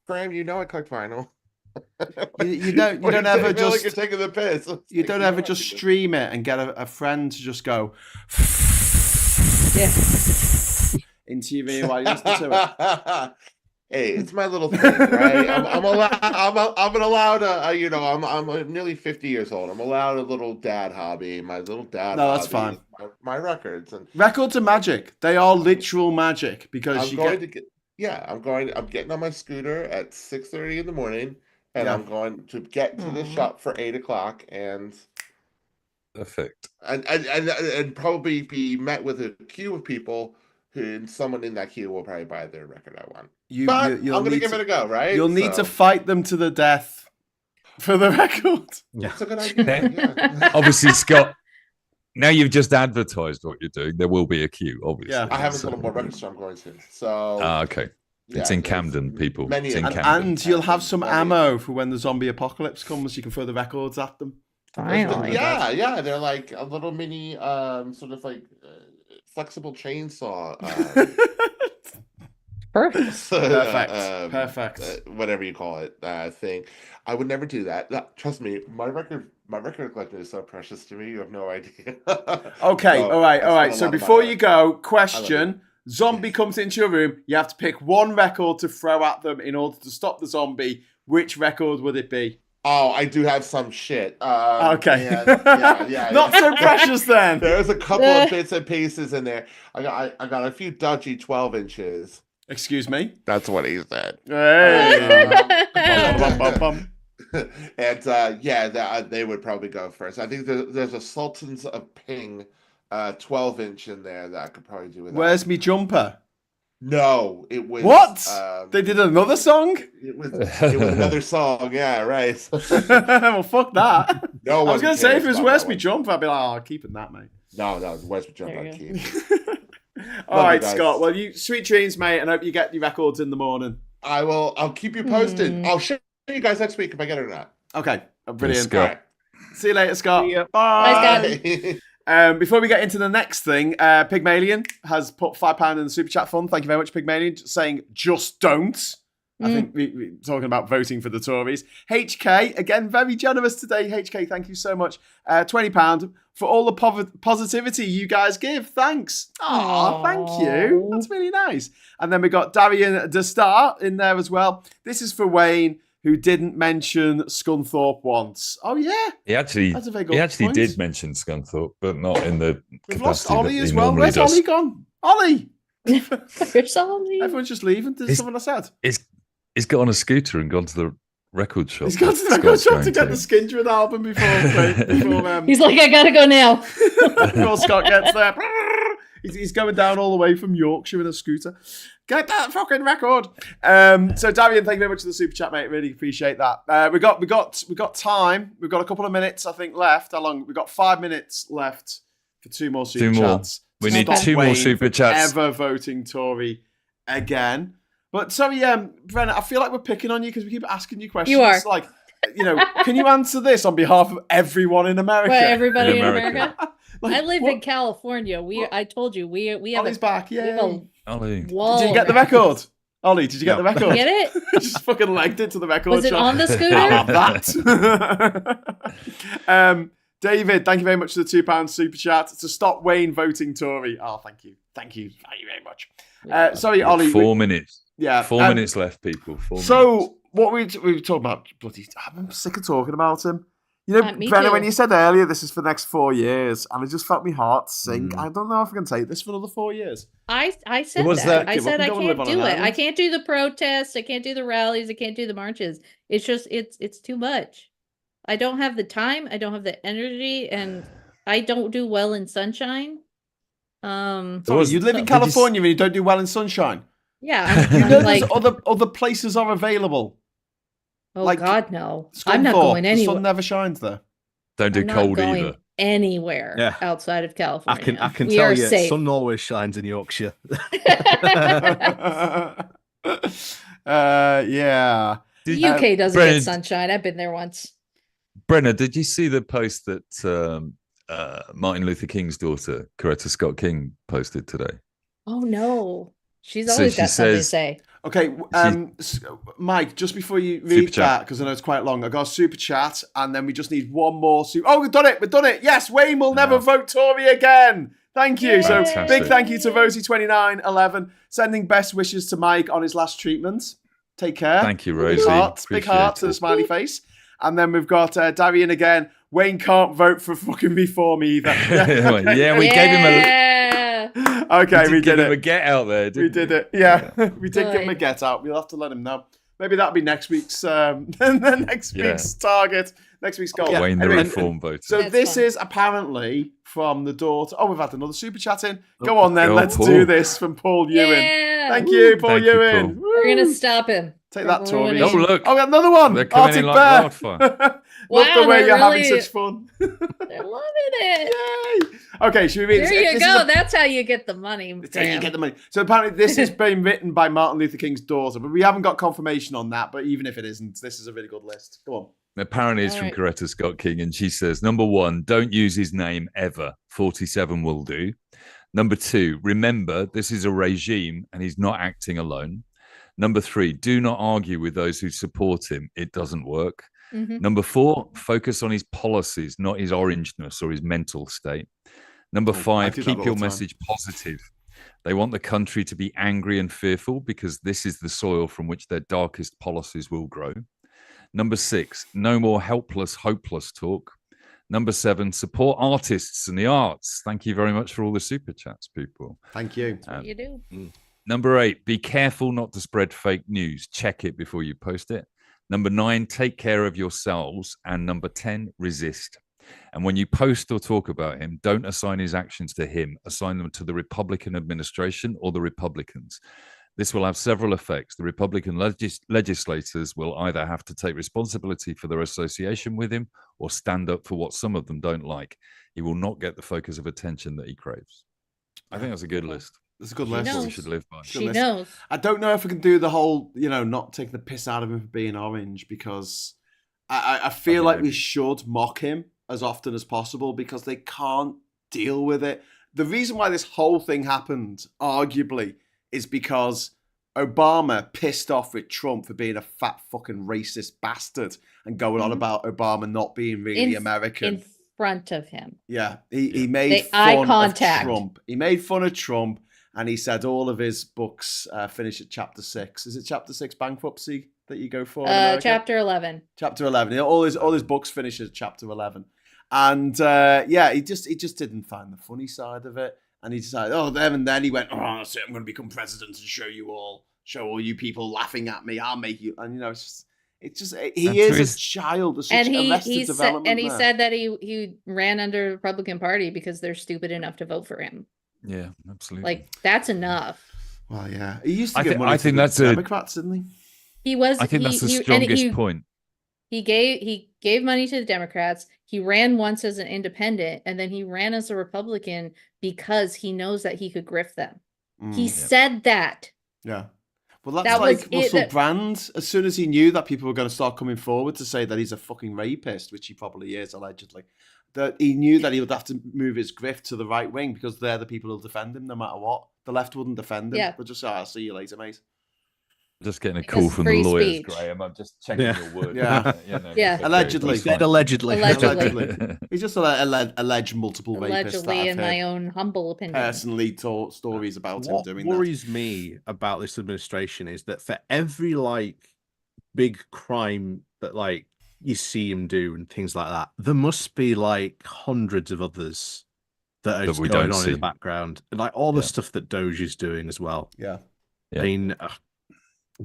Graham, I collect vinyl. You don't ever just like you're taking the piss. You don't ever just stream it and get a friend to just go into your ear while you listen to it. Hey, it's my little thing, right? I'm allowed I'm nearly 50 years old. I'm allowed a little dad hobby. My little dad. No, that's fine. My records and records are magic. They are literal magic because I'm getting on my scooter at 6:30 in the morning. And I'm going to get to the shop for 8 o'clock and perfect. And probably be met with a queue of people and someone in that queue will probably buy their record I want. I'm going to give it a go, right? You'll need to fight them to the death for the record. That's a good idea. Obviously, Scott, now you've just advertised what you're doing. There will be a queue, obviously. Yeah, I haven't told them what record store I'm going to. So okay. It's in Camden, people. And you'll have some ammo for when the zombie apocalypse comes. You can throw the records at them. Finally. Yeah. They're like a little mini, sort of like flexible chainsaw. Perfect. Perfect. Whatever you call it, thing. I would never do that. Trust me, my record collection is so precious to me. You have no idea. Okay. All right. So before you go, question. Zombie comes into your room. You have to pick one record to throw at them in order to stop the zombie. Which record would it be? Oh, I do have some shit. Okay. Yeah. Not so precious then. There's a couple of bits and pieces in there. I got a few dodgy 12 inches. Excuse me? That's what he said. Hey. And they would probably go first. I think there's a Sultans of Ping 12-inch in there that I could probably do with. Where's me jumper? No, it was What? They did another song? It was another song. Yeah, right. Well, fuck that. No, I was going to say, if it was Where's Me Jump, I'd be like, oh, keeping that, mate. No, Where's Me Jump, I'd keep. All right, Scott. Well, you sweet dreams, mate, and I hope you get your records in the morning. I'll keep you posted. I'll show you guys next week if I get it or not. Okay, brilliant. All right. See you later, Scott. See ya. Bye. Before we get into the next thing, Pygmalion has put £5 in the Super Chat fund. Thank you very much, Pygmalion, saying just don't. I think we're talking about voting for the Tories. HK, again, very generous today. HK, thank you so much. £20 for all the positivity you guys give. Thanks. Oh, thank you. That's really nice. And then we got Darian De Star in there as well. This is for Wayne, who didn't mention Scunthorpe once. Oh, yeah. He actually did mention Scunthorpe, but not in the We've lost capacity Ollie that as he well. normally Where's does. Ollie gone? Ollie! Where's Ollie? Everyone's just leaving. Did someone I said? He's got on a scooter and gone to the record shop. He's gone to the record shop to get the Skindred album before He's like, I gotta go now. before Scott gets there. He's going down all the way from Yorkshire in a scooter. Get that fucking record. So Darian, thank you very much for the super chat, mate. Really appreciate that. We got time. We've got a couple of minutes, I think, left. How long? We've got 5 minutes left for two more super chats. We need two more super chats. Ever voting Tory again. But sorry, Brenna, I feel like we're picking on you because we keep asking you questions. You are. Like, can you answer this on behalf of everyone in America? Well, everybody in America? Like, I live in California. I told you we have Ollie's back. Yeah. Ollie. Did you get the record? Ollie, did you get the record? Get it? Just fucking legged it to the record Was it shop. on the scooter? I'll have that. David, thank you very much for the £2 super chat to stop Wayne voting Tory. Oh, thank you very much. Sorry, Ollie. 4 minutes. Yeah, 4 minutes left, people. 4 minutes. So what we were talking about? Bloody, I'm sick of talking about him. Brenna, when you said earlier this is for the next 4 years, and it just felt my heart sink. I don't know if I can take this for another 4 years. I said that. I said I can't do it. I can't do the protests. I can't do the rallies. I can't do the marches. It's just it's too much. I don't have the time. I don't have the energy, and I don't do well in sunshine. You live in California and you don't do well in sunshine. Yeah, there's other places are available. Oh, like, God, no! I'm not going anywhere. The sun never shines there. Don't do cold either. Anywhere outside of California. I can tell you, sun always shines in Yorkshire. Yeah. The UK doesn't get sunshine. I've been there once. Brenna, did you see the post that Martin Luther King's daughter, Coretta Scott King, posted today? Oh, no. She's always got something to say. Okay, Mike, just before you read that, because I know it's quite long, I got a super chat, and then we just need one more Oh, we've done it! Yes, Wayne will never vote Tory again! Thank you. Yay. So big thank you to Rosie2911, sending best wishes to Mike on his last treatment. Take care. Thank you, Rosie. Big heart to the smiley face. And then we've got Darian again. Wayne can't vote for fucking Reform either. Yeah, we gave him a... Okay, we did it. A get out there. We did it. Yeah, we did give him a get out. We'll have to let him know. Maybe that'll be next week's week's target. Next week's goal. Wayne the Reform voter. So this is apparently from the daughter. Oh, we've had another super chat in. Go on then, let's do this from Paul Ewan. Thank you, Paul Ewan. We're gonna stop him. Take that, Tory. Oh, look. Oh, another one. They're coming in like wildfire. Love the way you're having such fun. They're loving it. Yay. Okay, should we read this? There you go. That's how you get the money. That's how you get the money. So apparently this has been written by Martin Luther King's daughter, but we haven't got confirmation on that. But even if it isn't, this is a really good list. Go on. Apparently it's from Coretta Scott King, and she says, number 1, don't use his name ever. 47 will do. Number 2, remember, this is a regime and he's not acting alone. Number 3, do not argue with those who support him. It doesn't work. Number 4, focus on his policies, not his orangeness or his mental state. Number 5, keep your message positive. They want the country to be angry and fearful because this is the soil from which their darkest policies will grow. Number 6, no more helpless, hopeless talk. Number 7, support artists and the arts. Thank you very much for all the super chats, people. Thank you. You do. Number 8, be careful not to spread fake news. Check it before you post it. Number 9, take care of yourselves. And number 10, resist. And when you post or talk about him, don't assign his actions to him, assign them to the Republican administration or the Republicans. This will have several effects. The Republican legislators will either have to take responsibility for their association with him or stand up for what some of them don't like. He will not get the focus of attention that he craves. I think that's a good list. That's a good list. list. Knows. We should live by. She knows. I don't know if I can do the whole, not taking the piss out of him for being orange, because I feel like we should mock him as often as possible because they can't deal with it. The reason why this whole thing happened, arguably, is because Obama pissed off with Trump for being a fat fucking racist bastard and going on about Obama not being really American. In front of him. Yeah, he made fun of Trump. He made fun of Trump, and he said all of his books finish at chapter 6. Is it chapter 6 bankruptcy that you go for? Chapter 11. Chapter 11. All his books finish at chapter 11. And he just didn't find the funny side of it. And he decided, and then he went, that's it, I'm going to become president and show all you people laughing at me. I'll make you. And he is a child. There's such arrested development and he said that he ran under the Republican Party because they're stupid enough to vote for him. Yeah, absolutely. Like, that's enough. Well, yeah, he used to give money to the Democrats, didn't he? He was. I think that's the strongest point. He gave money to the Democrats. He ran once as an independent, and then he ran as a Republican because he knows that he could grift them. He said that. Yeah. Well, that's like Russell Brand. As soon as he knew that people were going to start coming forward to say that he's a fucking rapist, which he probably is, allegedly, that he knew that he would have to move his grift to the right wing because they're the people who'll defend him no matter what. The left wouldn't defend him. Yeah. They'll just say, I'll see you later, mate. Just getting a call from the lawyers, Graham. I'm just checking your word. Yeah. Allegedly. He said allegedly. He's just alleged multiple rapists. Allegedly, in my own humble opinion. Personally told stories about him doing that. What worries me about this administration is that for every big crime that you see him do and things like that, there must be hundreds of others that are just going on in the background. And all the stuff that Doge is doing as well. Yeah. I mean,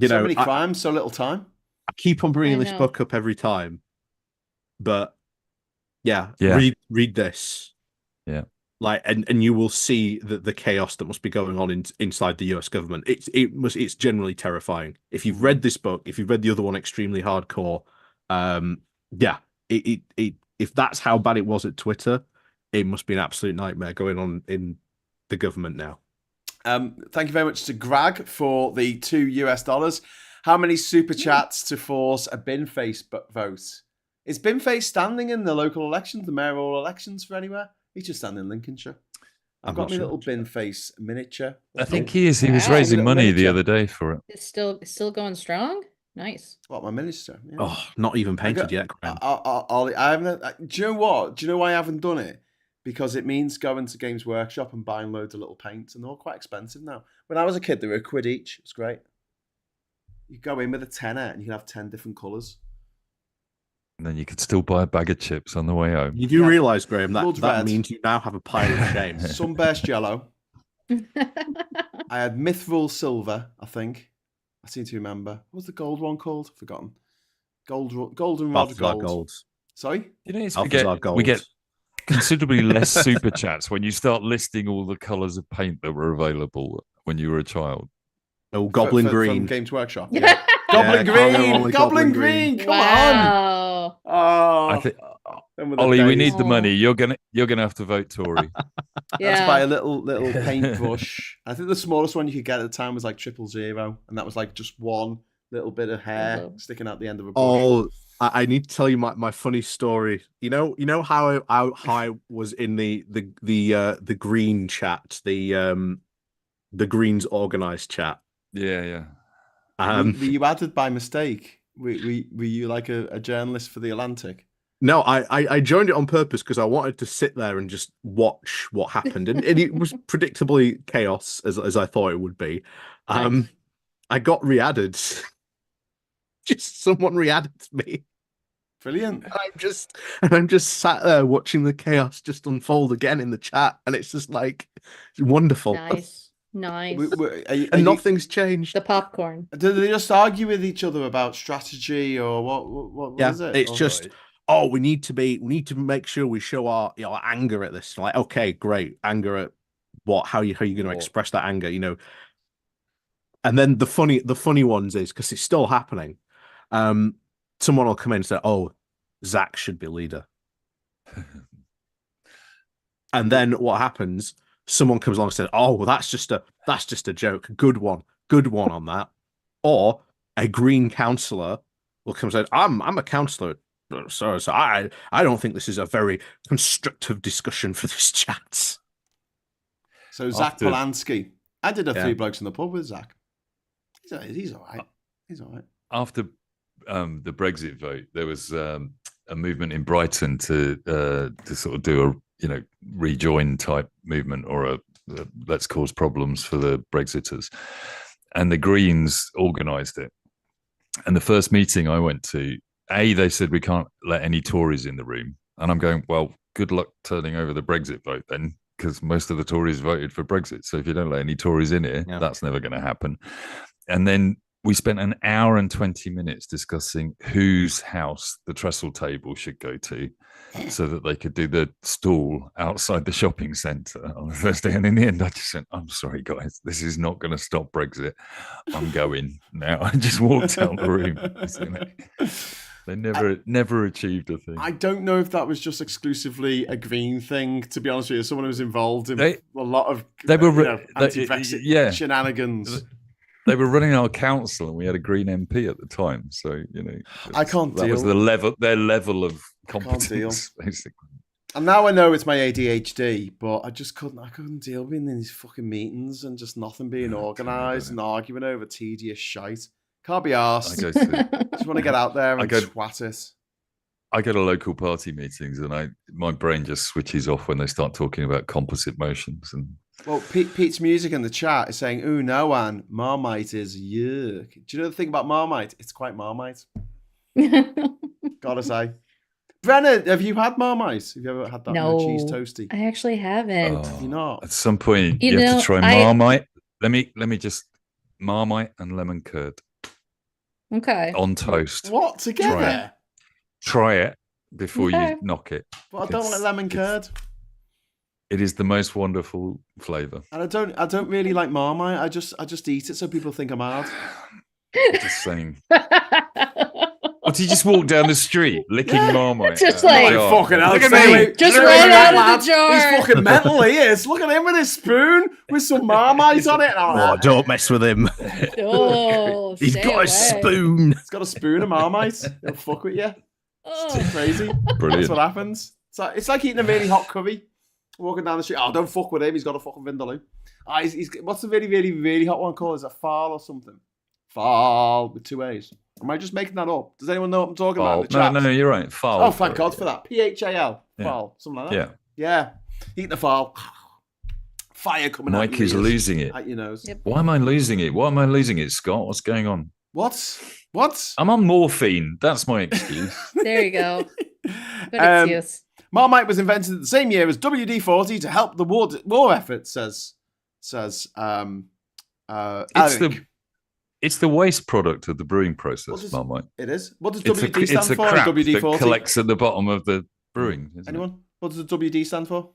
so many crimes, so little time. I keep on bringing this book up every time, but read this. Yeah, and you will see the chaos that must be going on inside the US government. It's generally terrifying. If you've read this book, if you've read the other one, Extremely Hardcore, if that's how bad it was at Twitter, it must be an absolute nightmare going on in the government now. Thank you very much to Greg for the $2. How many super chats to force a bin-face vote? Is bin-face standing in the local elections, the mayoral elections for anywhere? He's just standing in Lincolnshire. I've got my little bin-face miniature. I think he is. He was raising money the other day for it. It's still going strong. Nice. What, my miniature? Yeah. Oh, not even painted yet. I haven't. Do you know what? Do you know why I haven't done it? Because it means going to Games Workshop and buying loads of little paints, and they're all quite expensive now. When I was a kid, they were £1 each. It's great. You go in with a tenner and you can have 10 different colours. And then you could still buy a bag of chips on the way home. You do realise, Graham, that means you now have a pile of shame. Sunburst yellow. I had Mithril silver, I think. I seem to remember. What was the gold one called? Forgotten. Golden rod gold. Sorry? You know, we get considerably less super chats when you start listing all the colours of paint that were available when you were a child. Oh, Goblin Green. From Games Workshop. Yeah. Goblin Green. Come on. I think, Ollie, we need the money. You're gonna have to vote Tory. Let's buy a little paintbrush. I think the smallest one you could get at the time was 000, and that was just one little bit of hair sticking out the end of a bush. Oh, I need to tell you my funny story. You know how I was in the green chat, the Greens organised chat. Yeah. Were you added by mistake? Were you like a journalist for The Atlantic? No, I joined it on purpose because I wanted to sit there and just watch what happened, and it was predictably chaos as I thought it would be. I got re-added. Just someone re-added me. Brilliant. I'm just sat there watching the chaos just unfold again in the chat, and it's just wonderful. Nice. And nothing's changed. The popcorn. Do they just argue with each other about strategy or what is it? It's just oh, we need to make sure we show our anger at this. Like, okay, great, anger at what? How are you going to express that anger? And then the funny ones is, because it's still happening. Someone will come in and say, "Oh, Zach should be leader," and then what happens? Someone comes along and says, "Oh, well, that's just a joke. Good one on that." Or a green councillor will come and say, "I'm a councillor, so I don't think this is a very constructive discussion for this chat." So Zach Polanski, I did a Three Blokes in the Pub with Zach. He's all right. He's all right. After the Brexit vote, there was a movement in Brighton to sort of do a rejoin type movement, or a let's cause problems for the Brexiters, and the Greens organised it. And the first meeting I went to, they said we can't let any Tories in the room, and I'm going, well, good luck turning over the Brexit vote then, because most of the Tories voted for Brexit. So if you don't let any Tories in here, that's never going to happen. And then we spent an hour and 20 minutes discussing whose house the trestle table should go to, so that they could do the stall outside the shopping centre on Thursday. And in the end, I just said, I'm sorry, guys, this is not going to stop Brexit. I'm going now. I just walked out the room. They never achieved a thing. I don't know if that was just exclusively a Green thing, to be honest with you. Someone who was involved in a lot of anti-Brexit shenanigans. They were running our council, and we had a Green MP at the time. So I can't deal. That was their level of competence, basically. And now I know it's my ADHD, but I just couldn't deal with being in these fucking meetings and just nothing being organised and arguing over tedious shite. Can't be arsed. Just want to get out there and twat it. I go to local party meetings, and my brain just switches off when they start talking about composite motions. And well, Pete's music in the chat is saying, "Ooh, no one, Marmite is yuck." Do you know the thing about Marmite? It's quite Marmite. Gotta say. Brenna, have you had Marmite? Have you ever had that cheese toasty? I actually haven't. Have you not? At some point, you have to try Marmite. Let me just Marmite and lemon curd. Okay. On toast. What, together? Try it before you knock it. But I don't want lemon curd. It is the most wonderful flavour. And I don't really like Marmite. I just eat it so people think I'm hard. Just saying. Or do you just walk down the street licking Marmite? Just like, fucking hell, look at me. Just right out of the jar. He's fucking mental, he is. Look at him with his spoon with some Marmite on it. Oh, don't mess with him. Oh, he's got a spoon. He's got a spoon of Marmite. He'll fuck with you. It's crazy. Brilliant. That's what happens. It's like eating a really hot curry. Walking down the street. Oh, don't fuck with him. He's got a fucking vindaloo. What's the really, really, really hot one called? Is it fall or something? Fall with 2 A's. Am I just making that up? Does anyone know what I'm talking about? No, you're right. Fall. Oh, thank God for that. PHAL. Fall. Something like that. Yeah. Eating the fall. Fire coming out. Mike is losing it. At your nose. Yep. Why am I losing it? Scott? What's going on? What? I'm on morphine. That's my excuse. There you go. Good excuse. Marmite was invented the same year as WD-40 to help the war effort, says It's the waste product of the brewing process, Marmite. It is. What does WD stand for? Crap WD-40 that collects at the bottom of the brewing. Anyone? What does the WD stand for?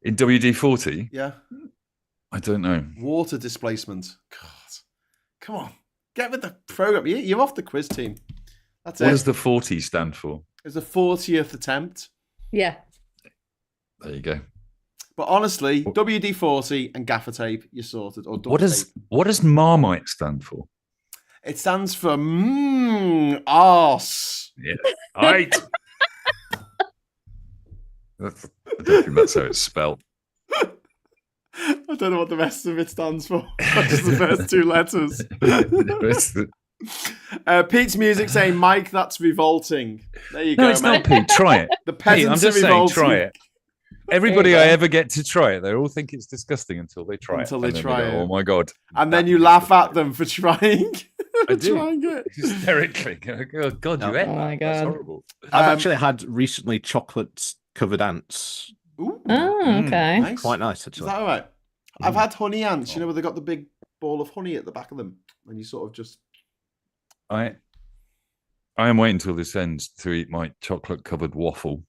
In WD-40? Yeah. I don't know. Water displacement. God, come on, get with the program. You're off the quiz team. That's What does the 40 stand for? It's the 40th attempt. Yeah. There you go. But honestly, WD-40 and gaffer tape, you're sorted. Or what does Marmite stand for? It stands for arse. Yeah. Right. I don't think that's how it's spelled. I don't know what the rest of it stands for. Just the first 2 letters. Pete's music saying, Mike, that's revolting. There you go. No, it's not, Pete. Try it. The peasants Pete, I'm just are revolting. saying, try it. Everybody I ever get to try it, they all think it's disgusting until they try it. They try it. Oh my God. And then you laugh at them for trying. I do. Trying it. Hysterically. Oh God, you ate. Oh my God. That's horrible. I've actually had recently chocolate covered ants. Ooh. Oh, okay. Nice. Quite nice, actually. Is that all right? I've had honey ants, where they got the big ball of honey at the back of them. And you sort of just... I am waiting until this ends to eat my chocolate-covered waffle.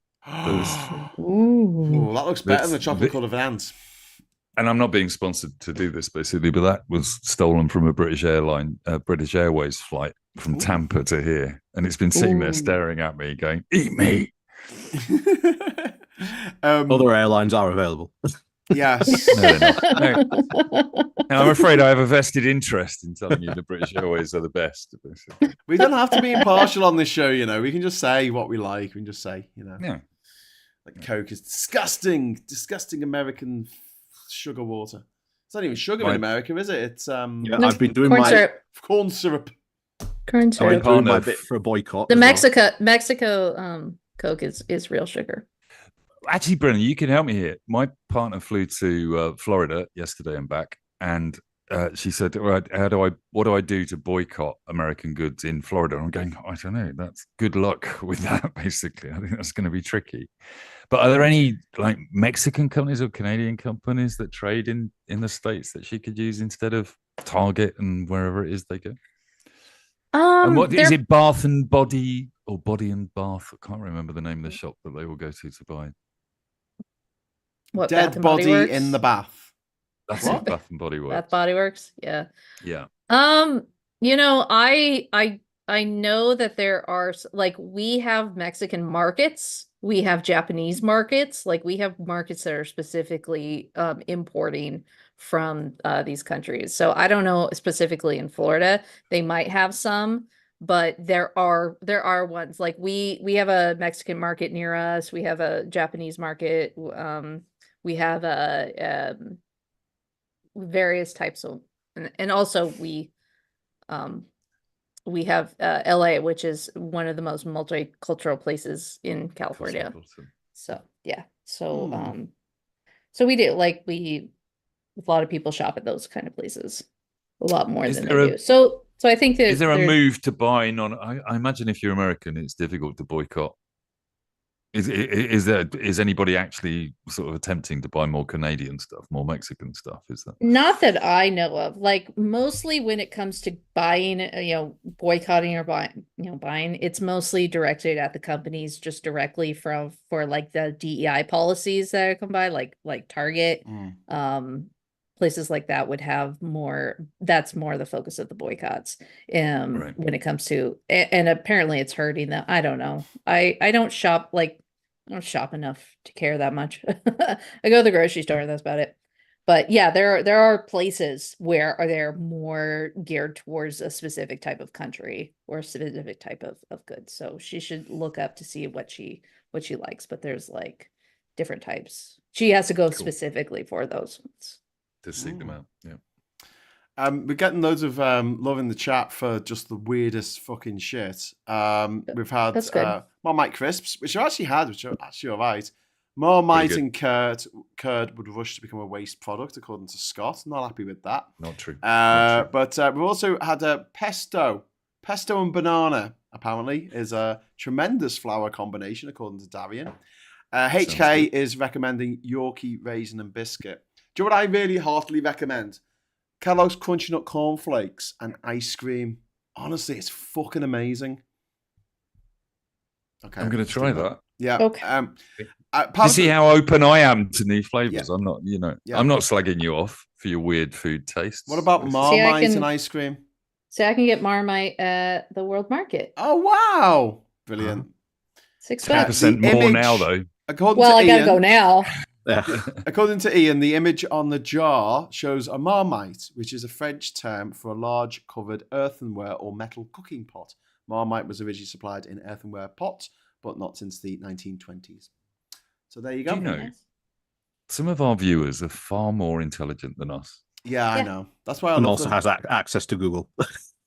Ooh, that looks better than the chocolate-covered ants. And I'm not being sponsored to do this, basically, but that was stolen from a British Airways flight from Tampa to here, and it's been sitting there staring at me, going, "Eat me." Other airlines are available. Yes. No, they're not. No, I'm afraid I have a vested interest in telling you the British Airways are the best. Basically. We don't have to be impartial on this show, We can just say what we like. We can just say, Yeah. Like Coke is disgusting American sugar water. It's not even sugar in America, is it? It's I've been doing corn my syrup. Corn syrup. Corn syrup. I've been doing my bit for a boycott. The Mexico Coke is real sugar. Actually, Brennan, you can help me here. My partner flew to Florida yesterday and back, and she said, "Right, what do I do to boycott American goods in Florida?" And I'm going, I don't know. That's good luck with that. Basically, I think that's going to be tricky. But are there any like Mexican companies or Canadian companies that trade in the States that she could use instead of Target and wherever it is they go? And what is it? Bath and Body or Body and Bath? I can't remember the name of the shop that they will go to buy. What, Dead body in the bath. That's what? Bath and Body Works. Bath Body Works, yeah. Yeah. I know that there are we have Mexican markets, we have Japanese markets, we have markets that are specifically importing from these countries. So I don't know specifically in Florida, they might have some, but there are ones we have a Mexican market near us, we have a Japanese market, we have various types of, and also we have LA, which is one of the most multicultural places in California. So yeah, so we do a lot of people shop at those kind of places a lot more than they do. So I think that is there a move to buy I imagine if you're American, it's difficult to boycott. Is anybody actually sort of attempting to buy more Canadian stuff, more Mexican stuff? Is that not that I know of? Mostly when it comes to buying, boycotting or buying, it's mostly directed at the companies just directly for the DEI policies that come by, like Target, places like that would have more. That's more the focus of the boycotts. Right. When it comes to, and apparently it's hurting them. I don't know. I don't shop I don't shop enough to care that much. I go to the grocery store and that's about it. But yeah, there are places where they're more geared towards a specific type of country or a specific type of goods. So she should look up to see what she likes. But there's different types. She has to go specifically for those ones. To seek them out. Yeah. We're getting loads of love in the chat for just the weirdest fucking shit. We've had Marmite crisps, which I actually had, which are actually all right. Marmite and curd would rush to become a waste product, according to Scott. Not happy with that. Not true. But we've also had a pesto. Pesto and banana, apparently, is a tremendous flour combination, according to Darian. HK is recommending Yorkie raisin and biscuit. Do you know what I really heartily recommend? Kellogg's Crunchy Nut cornflakes and ice cream. Honestly, it's fucking amazing. Okay, I'm going to try that. Yeah. Okay. You see how open I am to new flavors. Yeah. I'm not, I'm not slagging you off for your weird food tastes. What about Marmite and ice cream? So I can get Marmite at the World Market. Oh wow! Brilliant. $6. 10% more now, though. I gotta go now. According to Ian, the image on the jar shows a marmite, which is a French term for a large covered earthenware or metal cooking pot. Marmite was originally supplied in earthenware pots, but not since the 1920s. So there you go. Do you know, some of our viewers are far more intelligent than us. Yeah, I know. That's why I also has access to Google.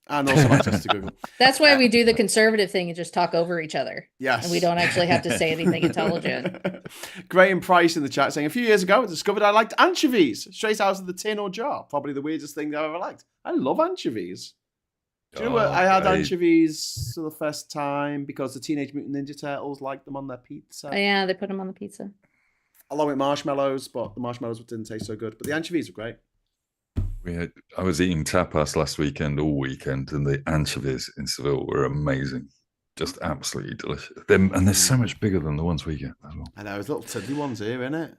And also access to Google. That's why we do the conservative thing and just talk over each other. Yes. And we don't actually have to say anything intelligent. Graham Price in the chat saying, a few years ago, I discovered I liked anchovies straight out of the tin or jar. Probably the weirdest thing I've ever liked. I love anchovies. Do you know what? I had anchovies for the first time because the Teenage Mutant Ninja Turtles liked them on their pizza. Oh, yeah, they put them on the pizza. Along with marshmallows, but the marshmallows didn't taste so good. But the anchovies were great. I was eating tapas last weekend, all weekend, and the anchovies in Seville were amazing. Just absolutely delicious. And they're so much bigger than the ones we get as well. I know, there's little tiddly ones here, innit?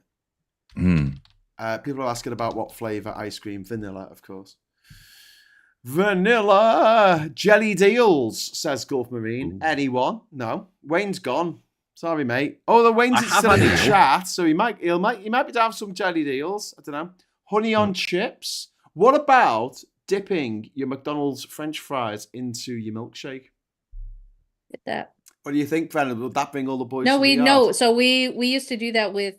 People are asking about what flavour ice cream. Vanilla, of course. Vanilla jelly deals, says Gulf Marine. Anyone? No. Wayne's gone. Sorry, mate. Oh, the Wayne's still in the chat, so he might be down for some jelly deals. I don't know. Honey on chips. What about dipping your McDonald's French fries into your milkshake? Get that. What do you think, Brennan? Would that bring all the boys? No, to we the no. yard? So we used to do that with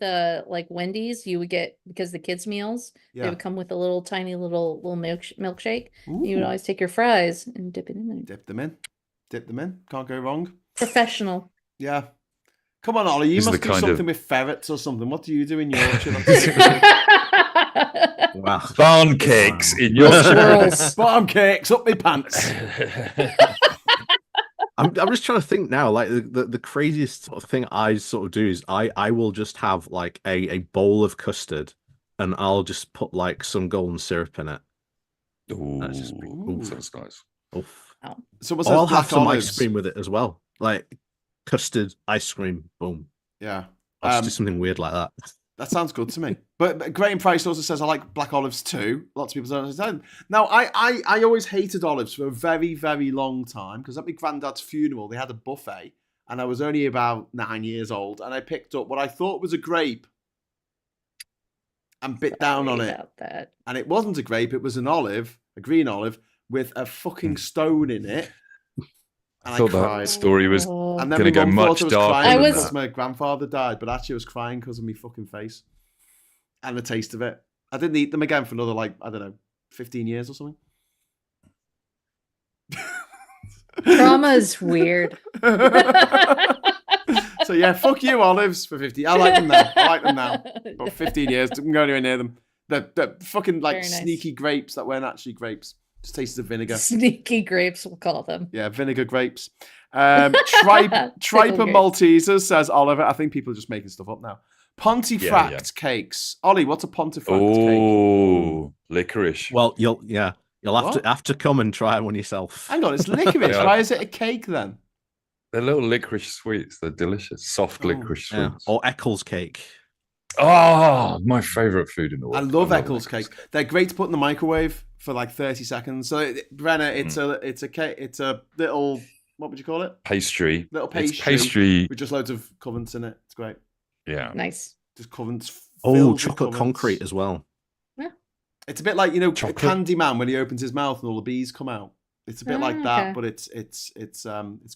like Wendy's. You would get, because the kids' meals, they would come with a little tiny little milkshake. You would always take your fries and dip it in there. Dip them in. Can't go wrong. Professional. Yeah. Come on, Ollie. You must do something with ferrets or something. What do you do in Yorkshire? Wow. Barn cakes in Yorkshire. Barn cakes up my pants. I'm just trying to think now. Like the craziest sort of thing I sort of do is I will just have like a bowl of custard, and I'll just put like some golden syrup in it. Ooh, that's just that's nice. Oof. Oh. So I'll have some ice cream with it as well, like custard ice cream. Boom. Yeah, I'll just do something weird like that. That sounds good to me. But Graham Price also says I like black olives too. Lots of people don't understand. Now, I always hated olives for a very, very long time, because at my granddad's funeral, they had a buffet, and I was only about 9 years old, and I picked up what I thought was a grape and bit down on it. And it wasn't a grape, it was an olive, a green olive, with a fucking stone in it. And I thought cried. That story was going to go much darker. Because my grandfather died, but actually I was crying because of my fucking face and the taste of it. I didn't eat them again for another, 15 years or something. Trauma's weird. So yeah, fuck you, olives, for 50. I like them now. But 15 years, didn't go anywhere near them. They're fucking sneaky grapes that weren't actually grapes. Just tastes of vinegar. Sneaky grapes, we'll call them. Yeah, vinegar grapes. Tripe Maltesers, says Oliver. I think people are just making stuff up now. Pontefract cakes. Ollie, what's a Pontefract cake? Oh, licorice. Well, you'll have to come and try one yourself. Hang on, it's licorice. Why is it a cake then? They're little licorice sweets. They're delicious. Soft licorice sweets. Or Eccles cake. Oh, my favourite food in the world. I love Eccles cakes. They're great to put in the microwave for 30 seconds. So, Brenna, it's a cake. It's a little, what would you call it? Pastry. Little pastry. It's pastry with just loads of covents in it. It's great. Yeah. Nice. Just covents. Chocolate concrete as well. Yeah. It's a bit like, Candyman when he opens his mouth and all the bees come out. It's a bit like that, but it's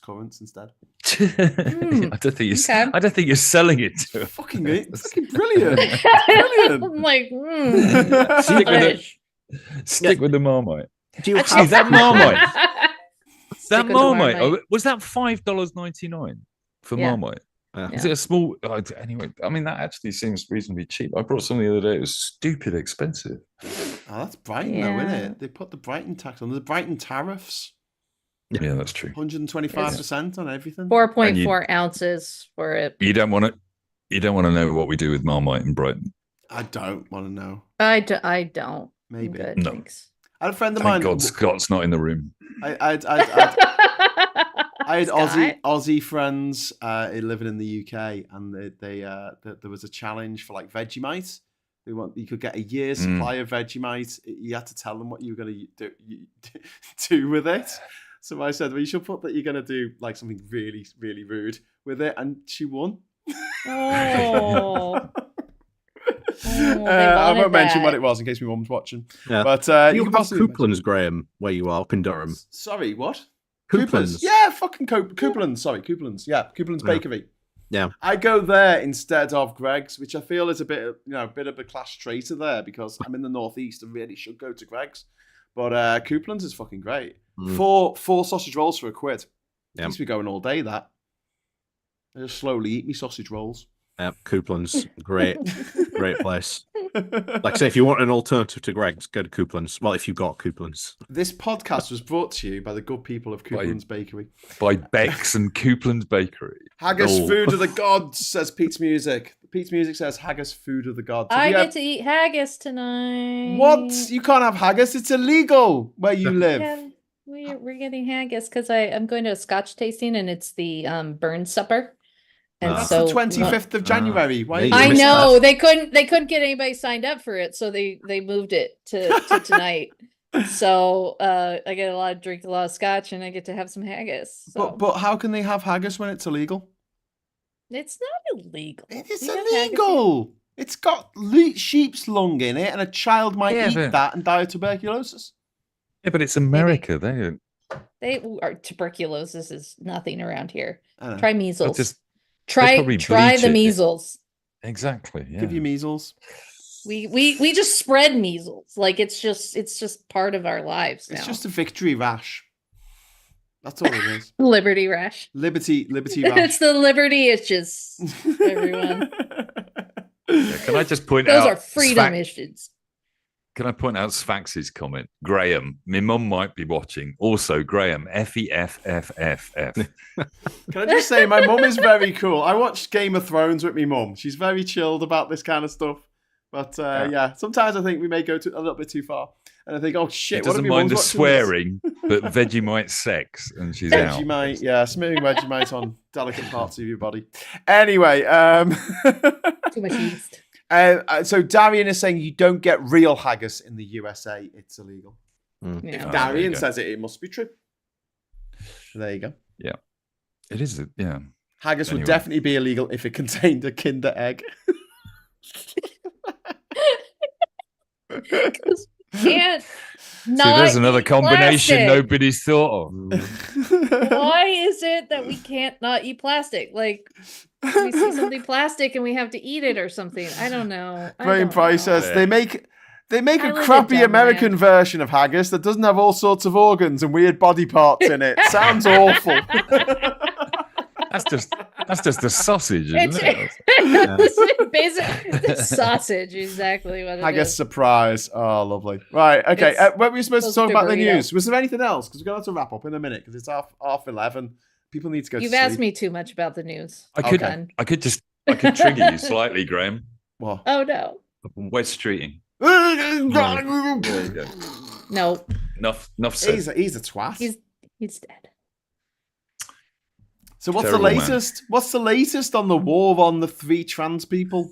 currants instead. I don't think you're selling it to it's fucking brilliant. It's brilliant. I'm like, stick with the Marmite. Do you Actually, that Marmite? That Marmite, was that $5.99 for Marmite? Yeah. Is it a small? Anyway, I mean, that actually seems reasonably cheap. I brought some the other day. It was stupid expensive. Oh, that's Brighton, though, isn't it? They put the Brighton tax on the Brighton tariffs. Yeah, that's true. 125% on everything. 4.4 ounces for it. You don't want to know what we do with Marmite in Brighton. I don't want to know. I don't. Maybe. Good, no. thanks. I had a friend of mine. God, Scott's not in the room. I had Aussie friends living in the UK, and there was a challenge for Vegemite. You could get a year's supply of Vegemite. You had to tell them what you were going to do with it. So I said, well, you should put that you're going to do something really, really rude with it, and she won. Oh. I won't mention what it was in case my mum's watching. Yeah. But you can possibly Couplands, Graham, where you are up in Durham. Sorry, what? Couplands. Yeah, fucking Couplands. Sorry, Couplands. Yeah, Couplands Bakery. Yeah. I go there instead of Greg's, which I feel is a bit of a class traitor there, because I'm in the northeast and really should go to Greg's. But Couplands is fucking great. Four sausage rolls for £1. Keeps me going all day, that. I just slowly eat me sausage rolls. Yep, Couplands, great place. Like I say, if you want an alternative to Greg's, go to Couplands. Well, if you've got Couplands. This podcast was brought to you by the good people of Couplands Bakery. By Beck's and Couplands Bakery. Haggis food of the gods, says Pete's Music. Pete's Music says haggis food of the gods. I get to eat haggis tonight. What? You can't have haggis. It's illegal where you live. We're getting haggis because I'm going to a Scotch tasting and it's the burn supper. And That's so the 25th of January. Why? Yeah, I missed know that. they couldn't get anybody signed up for it, so they moved it to tonight. So I get drink a lot of scotch, and I get to have some haggis. So. But how can they have haggis when it's illegal? It's not illegal. It's We have haggis illegal. It's got sheep's lung in it, and a child might eat that and die of tuberculosis. Yeah, but it's America. They are tuberculosis is nothing around here. I know. Try measles. Try Try the measles. Exactly. Yeah. Give you measles. We just spread measles. Like it's just part of our lives now. It's just a victory rash. That's all it is. Liberty rash. Liberty rash. It's the liberty itches, everyone. Yeah, can I just point Those out? are freedom issues. Can I point out Sfax's comment? Graham, my mum might be watching. Also, Graham, F-E-F-F-F-F. Can I just say, my mum is very cool. I watched Game of Thrones with my mum. She's very chilled about this kind of stuff. But yeah, sometimes I think we may go a little bit too far. And I think, oh shit, She doesn't mind the swearing, but Vegemite sex, and she's out. Vegemite, yeah, smearing Vegemite on delicate parts of your body. Anyway, Too much yeast. So Darian is saying you don't get real haggis in the USA. It's illegal. Yeah. If Darian says it, it must be true. So there you go. Yeah, it is. Yeah, haggis would definitely be illegal if it contained a Kinder egg. Can't. See, there's another combination nobody's thought of. Why is it that we can't not eat plastic? Like we see something plastic and we have to eat it or something. I don't know. Brain Price says they make a live crappy in American version of haggis that doesn't have all sorts of organs and weird body parts in it. Sounds awful. That's just a sausage, isn't it? Basically, sausage, exactly what it haggis is. surprise. Oh, lovely. Right, okay. What were we supposed to talk about the news? Was there anything else? Because we're going to have to wrap up in a minute because it's half 11. People need to go to sleep. You've asked me too much about the news. I could trigger you slightly, Graham. What? Oh no. West Streeting. No. Enough said. He's a twat. He's dead. So what's the latest? Man. What's the latest on the war on the 3 trans people?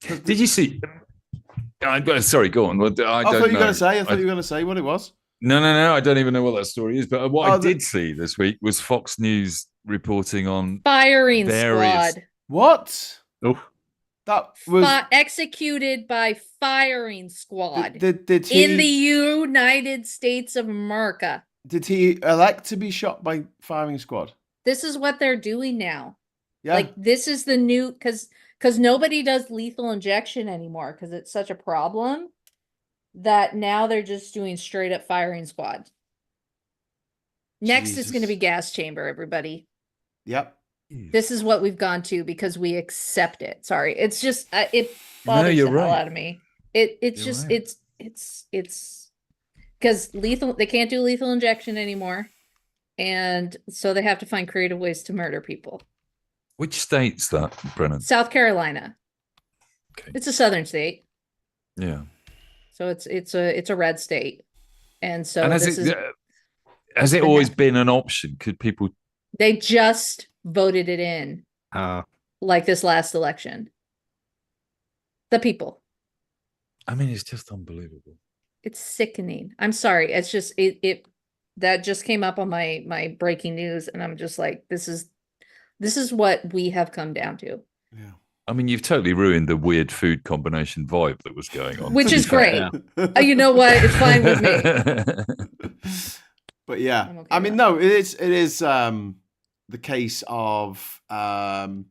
Did you see? Sorry, go on. I thought you were going to say. I thought you were going to say what it was. No. I don't even know what that story is. But what I did see this week was Fox News reporting on firing squad. What? Oh, that was executed by firing squad. Did he, in the United States of America? Did he elect to be shot by firing squad? This is what they're doing now. Yeah. Like this is the new because nobody does lethal injection anymore because it's such a problem that now they're just doing straight up firing squad. Next is going to be gas chamber, everybody. Yep. This is what we've gone to because we accept it. Sorry. It's just it bothers the hell out of me. It's because they can't do lethal injection anymore. And so they have to find creative ways to murder people. Which state's that, Brennan? South Carolina. Okay. It's a southern state. Yeah. So it's a red state. And so has it always been an option? Could people They just voted it in. Like this last election. The people. I mean, it's just unbelievable. It's sickening. I'm sorry. It's just it that just came up on my breaking news, and I'm just like, this is what we have come down to. Yeah. I mean, you've totally ruined the weird food combination vibe that was going on. Which is great. You know what? It's fine with me. But yeah, okay, I mean, no, it is the case of the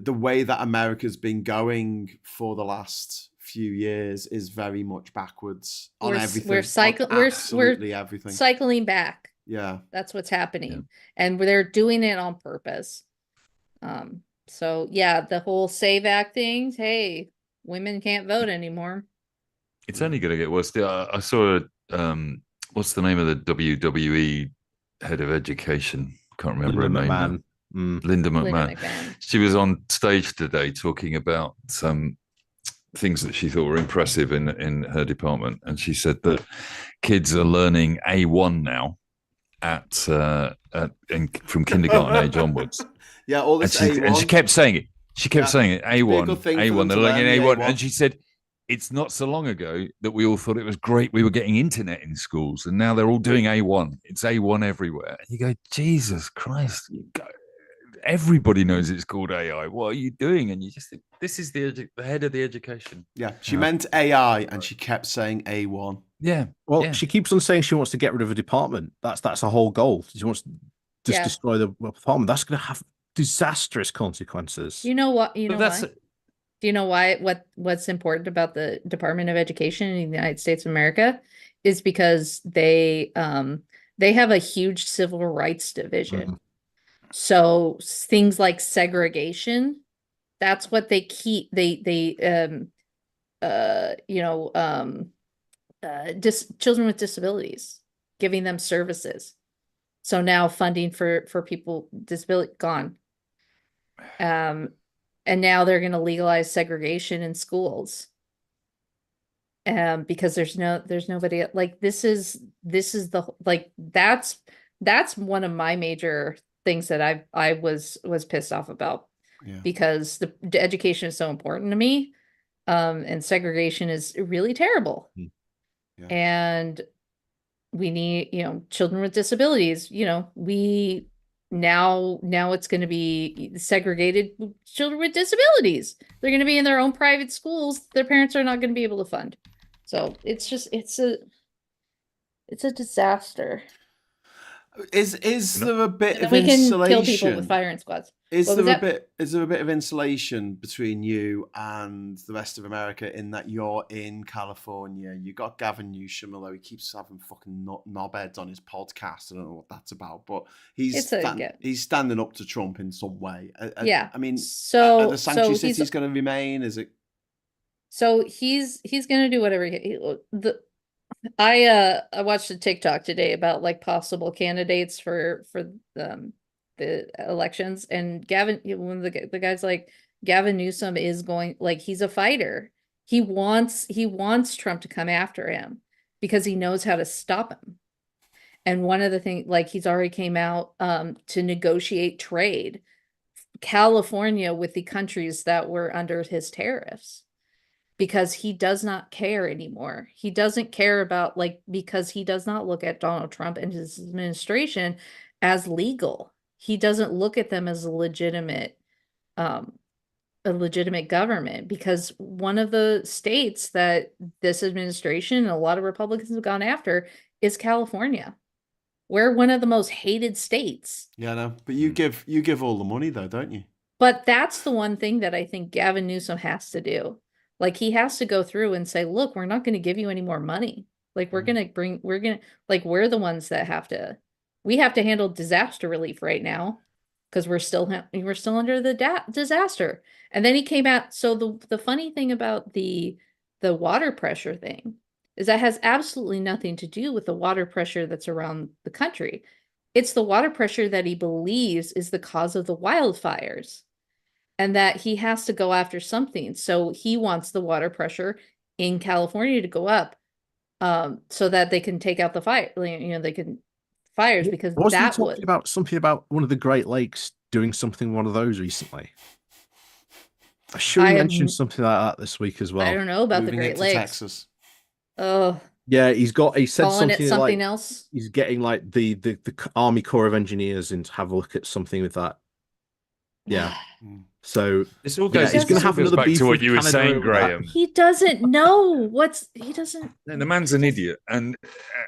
way that America's been going for the last few years is very much backwards on everything. We're everything. Cycling back. Yeah, that's what's happening, and they're doing it on purpose. So yeah, the whole SAVE Act things. Hey, women can't vote anymore. It's only going to get worse. I saw what's the name of the WWE head of education? Can't remember her name. Linda McMahon. She was on stage today talking about things that she thought were impressive in her department, and she said that kids are learning A1 now from kindergarten age onwards. Yeah, all this A1. And she kept saying it. She kept saying it. A1, A1. They're learning A1. And she said, it's not so long ago that we all thought it was great. We were getting internet in schools, and now they're all doing A1. It's A1 everywhere. And you go, Jesus Christ. Everybody knows it's called AI. What are you doing? And you just think, this is the head of the education. Yeah, she meant AI, and she kept saying A1. Yeah. Well, she keeps on saying she wants to get rid of a department. That's a whole goal. She wants to just destroy the department. That's going to have disastrous consequences. You know what? You know why? Do you know why? What's important about the Department of Education in the United States of America is because they have a huge civil rights division. Mm-hmm. So things like segregation, that's what they keep. Children with disabilities, giving them services. So now funding for people with disability gone. And now they're going to legalize segregation in schools. Because there's nobody like this is the like that's one of my major things that I was pissed off about, because the education is so important to me, and segregation is really terrible. And we need children with disabilities. We now it's going to be segregated children with disabilities. They're going to be in their own private schools. Their parents are not going to be able to fund. So it's a disaster. Is there a bit of we insulation? We can kill people with firing squads. Is there a bit of insulation between you and the rest of America in that you're in California? You got Gavin Newsom, although he keeps having fucking knobheads on his podcast. I don't know what that's about, but he's standing up to Trump in some way. I mean, so are the sanctuary cities going to remain? Is it? So he's going to do whatever. I watched a TikTok today about like possible candidates for the elections, and Gavin, one of the guys, like, Gavin Newsom is going, like, he's a fighter. He wants Trump to come after him because he knows how to stop him. And one of the things, like, he's already came out to negotiate trade California with the countries that were under his tariffs, because he does not care anymore. He doesn't care about, like, because he does not look at Donald Trump and his administration as legal. He doesn't look at them as a legitimate government, because one of the states that this administration and a lot of Republicans have gone after is California. We're one of the most hated states. Yeah, no, but you give all the money though, don't you? But that's the one thing that I think Gavin Newsom has to do. Like, he has to go through and say, look, we're not going to give you any more money. Like, we're the ones that we have to handle disaster relief right now, because we're still under the disaster. And then he came out. So the funny thing about the water pressure thing is that has absolutely nothing to do with the water pressure that's around the country. It's the water pressure that he believes is the cause of the wildfires, and that he has to go after something. So he wants the water pressure in California to go up, so that they can take out the fire. They can fires, because that was about something about one of the Great Lakes doing something, one of those recently. I'm sure he mentioned something like that this week as well. I don't know about the Great Lakes. Texas. Oh. Yeah, he said something like else. He's getting like the Army Corps of Engineers in to have a look at something with that. Yeah. So this all goes. He's going to have another back beef to what with you were Canada saying, over Graham. He doesn't know he doesn't. And the man's an idiot, and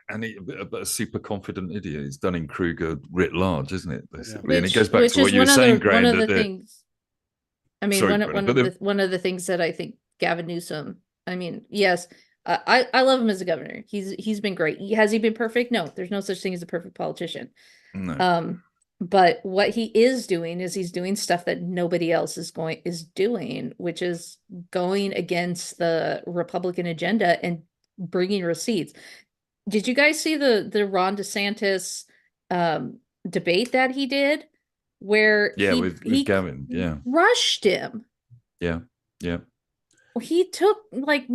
a super confident idiot. He's Dunning-Kruger writ large, isn't it? Basically, and it goes back to what you were saying, Graham. One of the things. I mean, one of the things that I think Gavin Newsom. I mean, yes, I love him as a governor. He's been great. Has he been perfect? No, there's no such thing as a perfect politician. No. But what he is doing is he's doing stuff that nobody else is doing, which is going against the Republican agenda and bringing receipts. Did you guys see the Ron DeSantis debate that he did, where with Gavin, rushed him? Yeah. he took like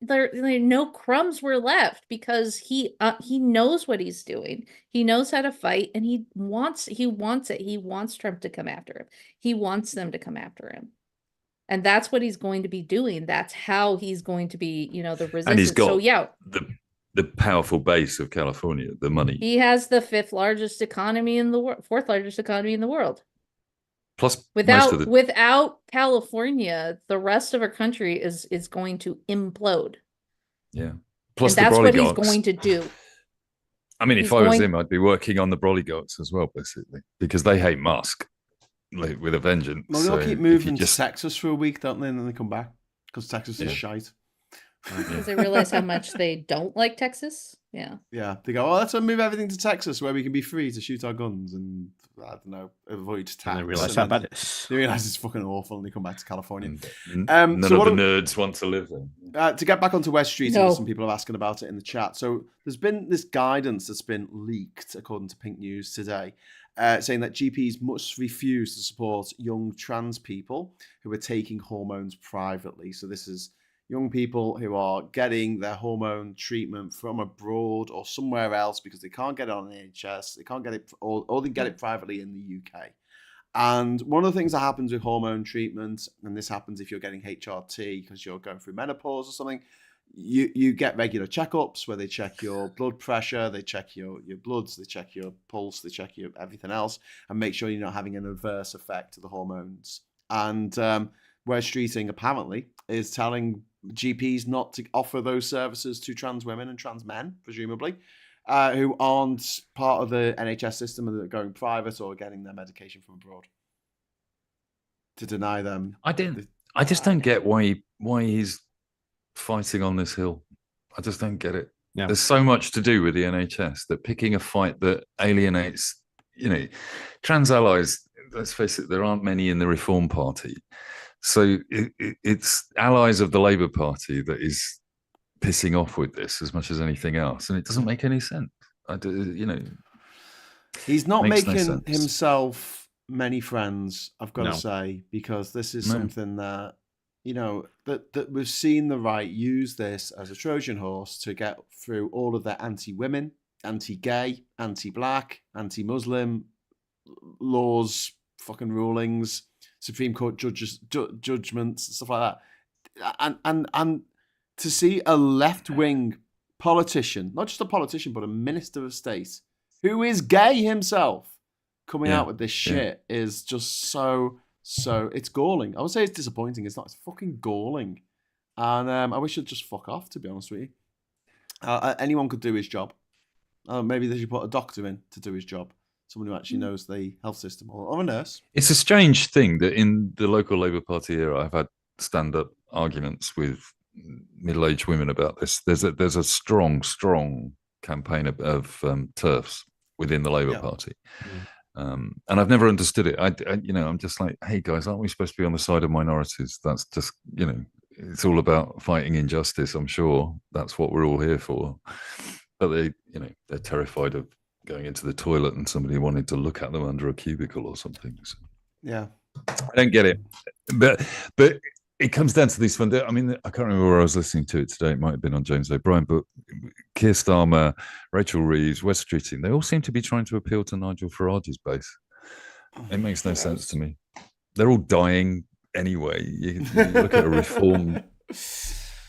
there no crumbs were left because he knows what he's doing. He knows how to fight, and he wants it. He wants Trump to come after him. He wants them to come after him. And that's what he's going to be doing. That's how he's going to be, the resistance. And he's got so yeah, the powerful base of California, the money. He has the fourth largest economy in the world. Plus, without California, the rest of our country is going to implode. Yeah. Plus, and that's what he's going to do. I mean, if I was him, I'd be working on the Broligarchs as well, basically, because they hate Musk with a vengeance. Well, they'll keep moving to Texas for a week, don't they? And then they come back because Texas is shite. Because they realize how much they don't like Texas. Yeah. Yeah. They go, let's move everything to Texas where we can be free to shoot our guns and, I don't know, avoid tax. And they realize how bad it is. They realize it's fucking awful and they come back to California. None of the nerds want to live there. To get back onto West Street, some people are asking about it in the chat. So there's been this guidance that's been leaked, according to Pink News today, saying that GPs must refuse to support young trans people who are taking hormones privately. So this is young people who are getting their hormone treatment from abroad or somewhere else because they can't get it on the NHS, they can't get it, or they get it privately in the UK. And one of the things that happens with hormone treatment, and this happens if you're getting HRT because you're going through menopause or something, you get regular checkups where they check your blood pressure, they check your bloods, they check your pulse, they check your everything else, and make sure you're not having an adverse effect to the hormones. And where Streeting apparently is telling GPs not to offer those services to trans women and trans men, presumably, who aren't part of the NHS system and are going private or getting their medication from abroad, to deny them. I just don't get why he's fighting on this hill. I just don't get it. Yeah. There's so much to do with the NHS that picking a fight that alienates, trans allies, let's face it, there aren't many in the Reform Party. So it's allies of the Labour Party that is pissing off with this as much as anything else. And it doesn't make any sense. He's not making himself many friends, I've got to say, because this is something that, that we've seen the right use this as a Trojan horse to get through all of their anti-women, anti-gay, anti-black, anti-Muslim laws, fucking rulings, Supreme Court judgments, stuff like that, and to see a left-wing politician, not just a politician, but a minister of state who is gay himself, coming out with this shit is just so it's galling. I would say it's disappointing. It's not. It's fucking galling, and I wish it'd just fuck off. To be honest with you, anyone could do his job. Maybe they should put a doctor in to do his job. Someone who actually knows the health system, or a nurse. It's a strange thing that in the local Labour Party era, I've had stand-up arguments with middle-aged women about this. There's a strong campaign of TERFs within the Labour Party, and I've never understood it. I'm just like, hey guys, aren't we supposed to be on the side of minorities? That's just, it's all about fighting injustice. I'm sure that's what we're all here for. But they're terrified of going into the toilet and somebody wanted to look at them under a cubicle or something. So, yeah, I don't get it, but it comes down to these fund. I mean, I can't remember where I was listening to it today. It might have been on James O'Brien, but Keir Starmer, Rachel Reeves, West Streeting, they all seem to be trying to appeal to Nigel Farage's base. It makes no sense to me. They're all dying anyway. You look at a reform.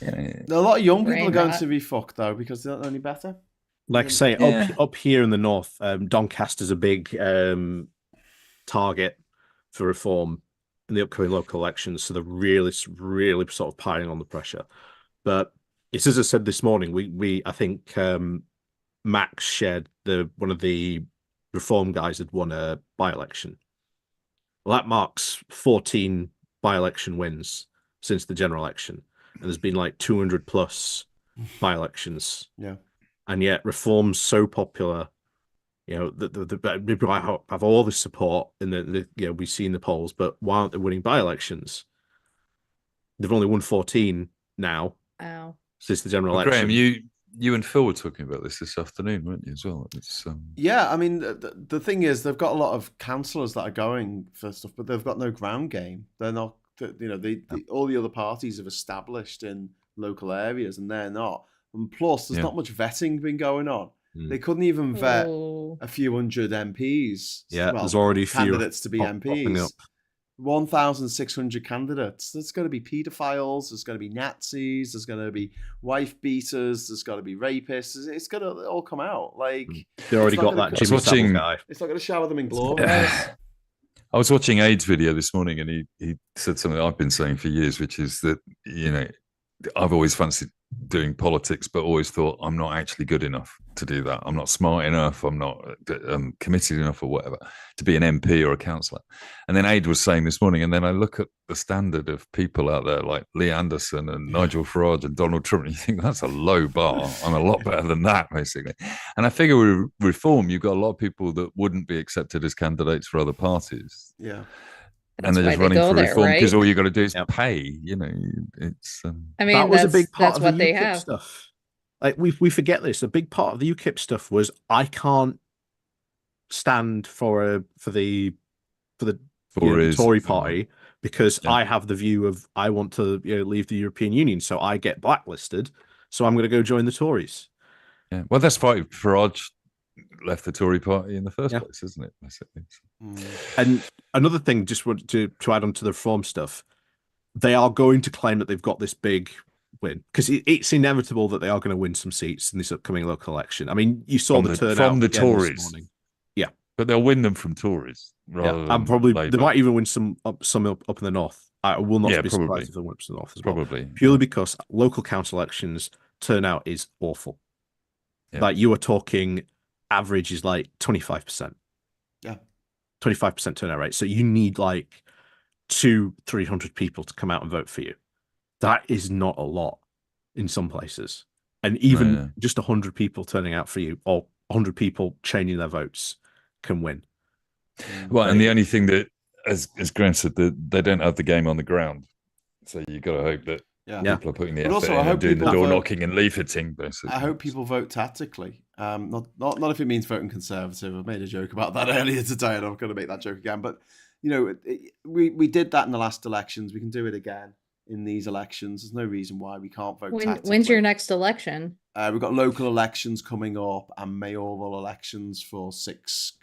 A lot of young people are going to be fucked though because they don't know any better. Like say up here in the north, Doncaster's a big target for reform in the upcoming local elections. So they're really sort of piling on the pressure. But it's as I said this morning, I think Max shared one of the reform guys had won a by-election. Well, that marks 14 by-election wins since the general election. And there's been like 200 plus by-elections. Yeah. And yet reform's so popular, the people have all this support and we see in the polls, but why aren't they winning by-elections? They've only won 14 now. Wow. Since the general election. Graham, you and Phil were talking about this afternoon, weren't you, as well? Yeah, I mean, the thing is, they've got a lot of councillors that are going for stuff, but they've got no ground game. They're not that all the other parties have established in local areas, and they're not. And plus, there's not much vetting been going on. They couldn't even vet a few hundred MPs. Yeah, there's already a few candidates to be MPs. 1,600 candidates. There's going to be paedophiles. There's going to be Nazis. There's going to be wife beaters. There's going to be rapists. It's going to all come out. Like they already got that Jimmy Savile guy. It's not going to shower them in glory. I was watching Aids video this morning, and he said something I've been saying for years, which is that I've always fancied doing politics, but always thought I'm not actually good enough to do that. I'm not smart enough. I'm not committed enough, or whatever, to be an MP or a councillor. And then Aid was saying this morning, and then I look at the standard of people out there like Lee Anderson and Nigel Farage and Donald Trump, and you think that's a low bar. I'm a lot better than that, basically. And I figure with Reform, you've got a lot of people that wouldn't be accepted as candidates for other parties. Yeah. And they're just running for Reform because all you got to do is pay. It's. I mean, that was a big part that's of what the they UKIP have. stuff. Like we forget this. A big part of the UKIP stuff was I can't stand for the Tory party because I have the view of I want to leave the European Union, so I get blacklisted. So I'm going to go join the Tories. Yeah, well, that's why Farage left the Tory party in the first place, isn't it? Basically. And another thing, just want to add on to the Reform stuff, they are going to claim that they've got this big win because it's inevitable that they are going to win some seats in this upcoming local election. I mean, you saw the turnout from the again Tories. this morning. Yeah, but they'll win them from Tories rather than probably Labour. they might even win some up in the north. I will not be probably. surprised if they win up to the north as well. Probably Purely because local council elections turnout is awful. Like you are talking average is like 25%. Yeah. 25% turnout rate. So you need like 200-300 people to come out and vote for you. That is not a lot in some places. And even just 100 people turning out for you or 100 people changing their votes can win. Well, and the only thing that, as Graham said, that they don't have the game on the ground. So you've got to hope that people are putting the effort in and doing the door knocking and leafleting, basically. I hope people vote tactically. Not if it means voting Conservative. I made a joke about that earlier today, and I'm going to make that joke again. But we did that in the last elections. We can do it again in these elections. There's no reason why we can't vote tactically. When's your next election? We've got local elections coming up and mayoral elections for six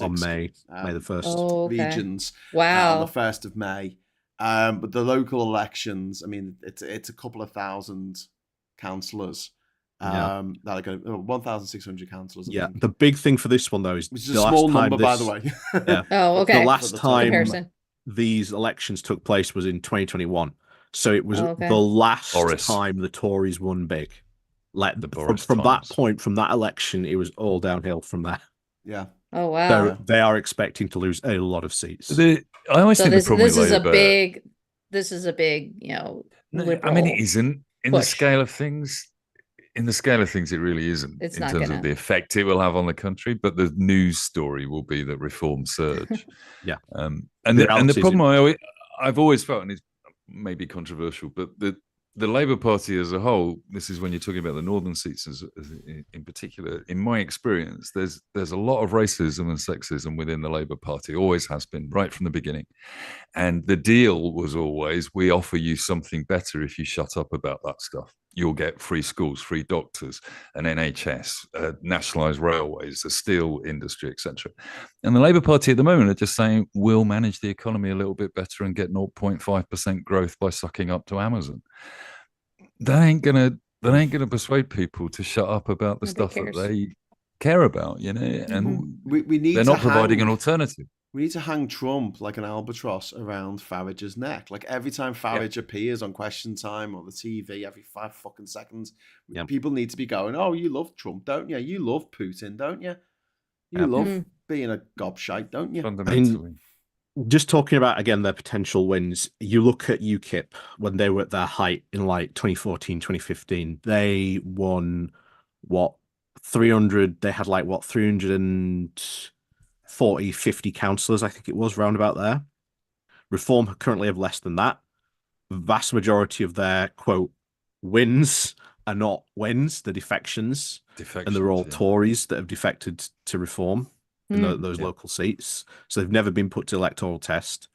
on May the 1st. Regions. Wow. On the 1st of May. But the local elections, I mean, it's a couple of thousand councillors. That are going 1,600 councillors. The big thing for this one though is which is a small number, by the way. The last time these elections took place was in 2021, so it was the last time the Tories won big. Like from that point, from that election, it was all downhill from there. Yeah. Oh wow. So they are expecting to lose a lot of seats. I always think the problem this is a big. This is a big, I mean, it isn't in the scale of things. In the scale of things, it really isn't in terms of the effect it will have on the country. But the news story will be that reform surge. And the problem I've always felt, and it's maybe controversial, but the Labour Party as a whole, this is when you're talking about the northern seats in particular, in my experience, there's a lot of racism and sexism within the Labour Party, always has been, right from the beginning. And the deal was always, we offer you something better if you shut up about that stuff. You'll get free schools, free doctors, an NHS, nationalised railways, the steel industry, etc. And the Labour Party at the moment are just saying, we'll manage the economy a little bit better and get 0.5% growth by sucking up to Amazon. That ain't gonna persuade people to shut up about the stuff that they care about, and we need they're not providing an alternative. We need to hang Trump like an albatross around Farage's neck. Like every time Farage appears on Question Time or the TV, every 5 fucking seconds, people need to be going, "Oh, you love Trump, don't you? You love Putin, don't you? You love being a gobshite, don't you?" Fundamentally. Just talking about, again, their potential wins, you look at UKIP when they were at their height in like 2014, 2015, they won 300, they had 340, 50 councillors, I think it was, round about there. Reform currently have less than that. The vast majority of their, quote, wins are not wins, they're defections. And they're all Tories that have defected to Reform in those local seats. So they've never been put to electoral test.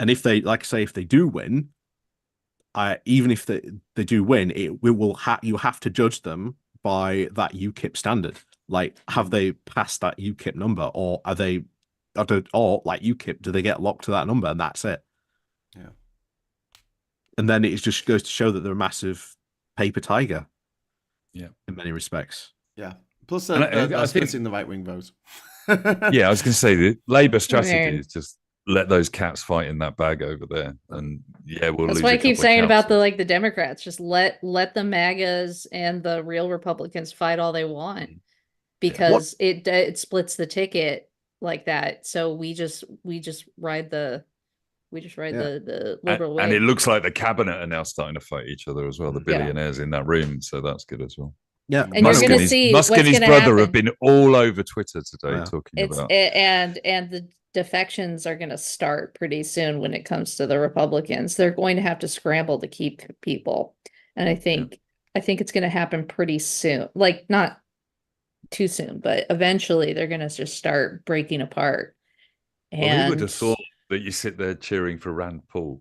And if they, like I say, if they do win, even if they do win, you have to judge them by that UKIP standard. Like, have they passed that UKIP number, or are they, or like UKIP, do they get locked to that number and that's it? Yeah. And then it just goes to show that they're a massive paper tiger. Yeah. In many respects. Yeah. Plus, they're splitting the right-wing vote. Yeah, I was going to say the Labour strategy is just let those cats fight in that bag over there, and we'll lose. That's what I keep saying about the Democrats. Just let the MAGAs and the real Republicans fight all they want, because it splits the ticket like that. So we just ride the liberal way. And it looks like the cabinet are now starting to fight each other as well. The billionaires in that room, so that's good as well. Yeah, and Musk you're going to see Musk and his brother have been all over Twitter today talking about and the defections are going to start pretty soon when it comes to the Republicans. They're going to have to scramble to keep people, and I think it's going to happen pretty soon. Like, not too soon, but eventually they're going to just start breaking apart. And who would have thought that you sit there cheering for Rand Paul?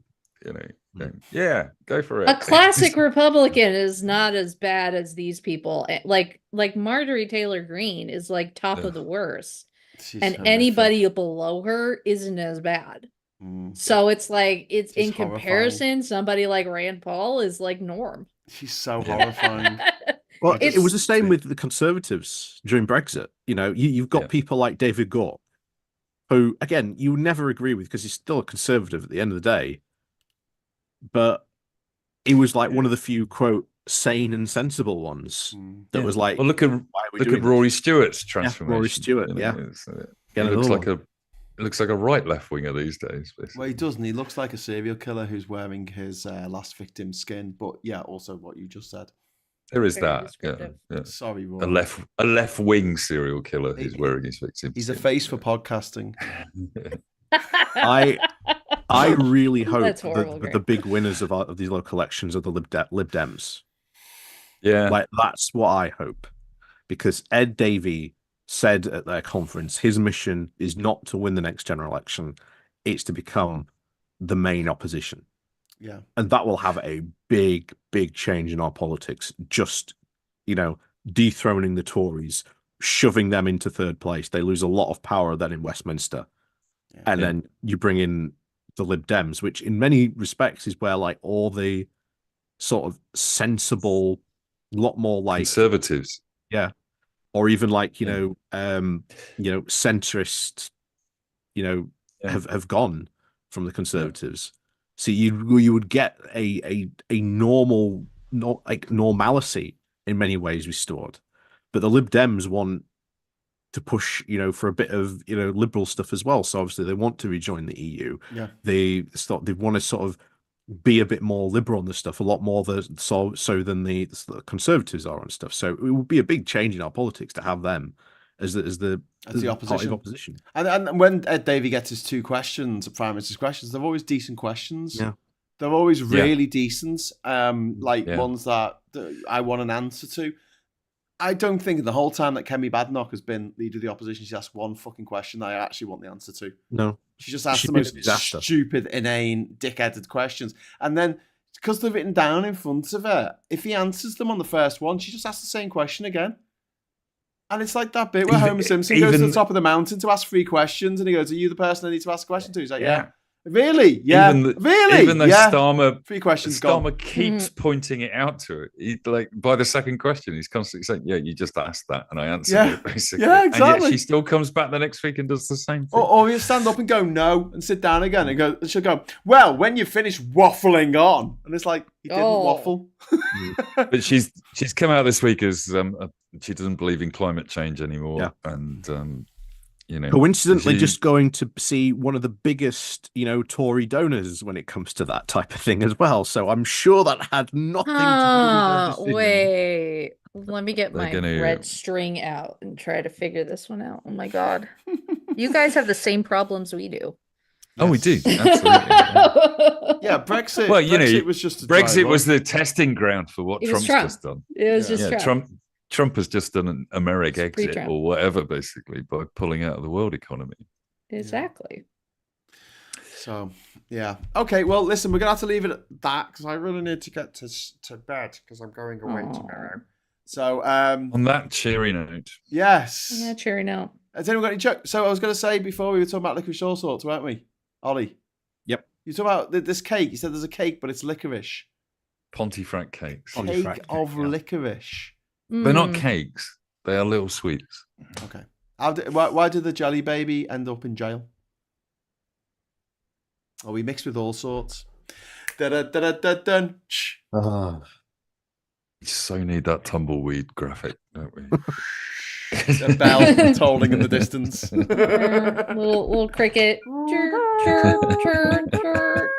Yeah, go for it. A classic Republican is not as bad as these people. Like Marjorie Taylor Greene is like top of the worst. And anybody below her isn't as bad. So it's like, it's in comparison, somebody like Rand Paul is like norm. She's so horrifying. Well, it was the same with the Conservatives during Brexit. You've got people like David Gore, who, again, you would never agree with because he's still a Conservative at the end of the day. But he was like one of the few, quote, sane and sensible ones that was like, well, look at Rory Stewart's transformation. Rory Stewart, It looks like a right left winger these days. Basically. Well, he doesn't. He looks like a serial killer who's wearing his last victim's skin. But yeah, also what you just said. There is that. Yeah. Sorry, Rory. A left wing serial killer who's wearing his victim's He's skin. a face for podcasting. I really hope that the big winners of these local elections are the Lib Dems. Yeah. Like, that's what I hope. Because Ed Davey said at their conference, his mission is not to win the next general election, it's to become the main opposition. Yeah. And that will have a big, big change in our politics. Just, dethroning the Tories, shoving them into third place. They lose a lot of power then in Westminster. Yeah. And then you bring in the Lib Dems, which in many respects is where like all the sort of sensible, lot more like conservatives, or even like centrist, have gone from the Conservatives. So you would get a normal, not like normalcy in many ways restored, but the Lib Dems want to push, for a bit of, liberal stuff as well. So obviously they want to rejoin the EU. Yeah. They want to sort of be a bit more liberal on this stuff, a lot more so than the Conservatives are on stuff. So it would be a big change in our politics to have them as the opposition. And when Ed Davey gets his two questions, Prime Minister's questions, they're always decent questions. Yeah. They're always really decent, ones that I want an answer to. I don't think the whole time that Kemi Badenoch has been leader of the opposition, she's asked one fucking question that I actually want the answer to. No. She just asked the most stupid, inane, dick-headed questions. And then, because they're written down in front of her, if he answers them on the first one, she just asks the same question again. And it's like that bit where Homer Simpson goes to the top of the mountain to ask 3 questions, and he goes, "Are you the person I need to ask a question to?" He's like, yeah. Really? Yeah. Really? Even though Starmer, 3 questions Starmer keeps pointing it out to her. He, like, by the second question, he's constantly saying, "Yeah, you just asked that, and I answered it." Basically, yeah, exactly. And yet she still comes back the next week and does the same thing. Or he'll stand up and go no, and sit down again, and she'll go, "Well, when you finish waffling on," and it's like, he didn't waffle. But she's come out this week as she doesn't believe in climate change anymore, and. Coincidentally, just going to see one of the biggest, Tory donors when it comes to that type of thing as well. So I'm sure that had nothing to do with her decision. Wait, let me get my red string out and try to figure this one out. Oh my God. You guys have the same problems we do. Oh, we do. Absolutely. Yeah, Brexit. Well, Brexit was just Brexit was the testing ground for what Trump's just done. It was just Trump has just done an American exit pre-Trump. or whatever, basically, by pulling out of the world economy. Exactly. So, yeah. Okay, well, listen, we're going to have to leave it at that because I really need to get to bed because I'm going away tomorrow. So, on that cheery note. Yes. Yeah, cheery note. Has anyone got any joke? So I was going to say before we were talking about licorice all sorts, weren't we? Ollie? Yep. You talk about this cake. You said there's a cake, but it's licorice. Pontefract cakes. Cake of licorice. They're not cakes. They are little sweets. Okay. Why did the jelly baby end up in jail? Oh, we mixed with all sorts. Da-da-da-da-da-dun. We so need that tumbleweed graphic, don't we? A bell tolling in the distance. little cricket. Chirp, chirp, chirp.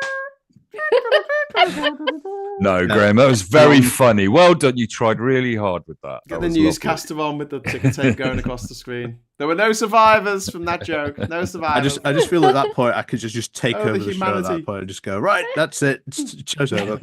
No, Graham, that was very funny. Well done. You tried really hard with that. Get the newscaster on with the ticker tape going across the screen. There were no survivors from that joke. No survivors. I just feel at that point I could just take over the show humanity. at that point and just go, right, that's it. Show's over.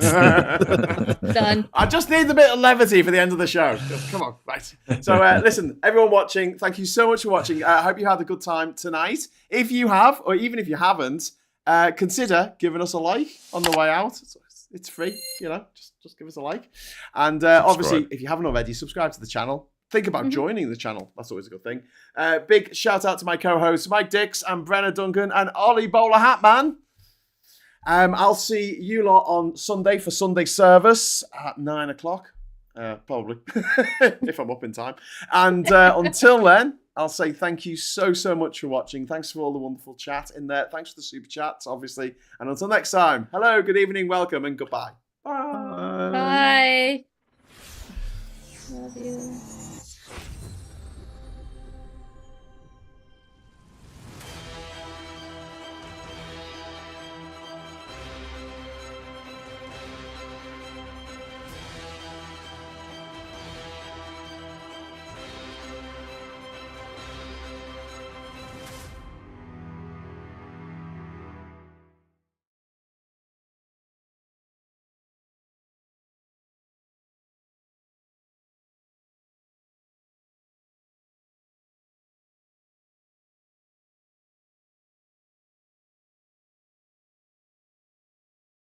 Done. I just need a bit of levity for the end of the show. Come on, right. So listen, everyone watching, thank you so much for watching. I hope you had a good time tonight. If you have, or even if you haven't, consider giving us a like on the way out. It's free, just give us a like. And obviously, if you haven't already, subscribe to the channel. Think about joining the channel. That's always a good thing. Big shout out to my co-hosts, Mike Dix and Brenna Duncan and Ollie Bowler Hatman. I'll see you lot on Sunday for Sunday service at 9 o'clock. Probably, if I'm up in time. And until then, I'll say thank you so much for watching. Thanks for all the wonderful chat in there. Thanks for the super chats, obviously. And until next time, hello, good evening, welcome, and goodbye. Bye. Bye. Love you.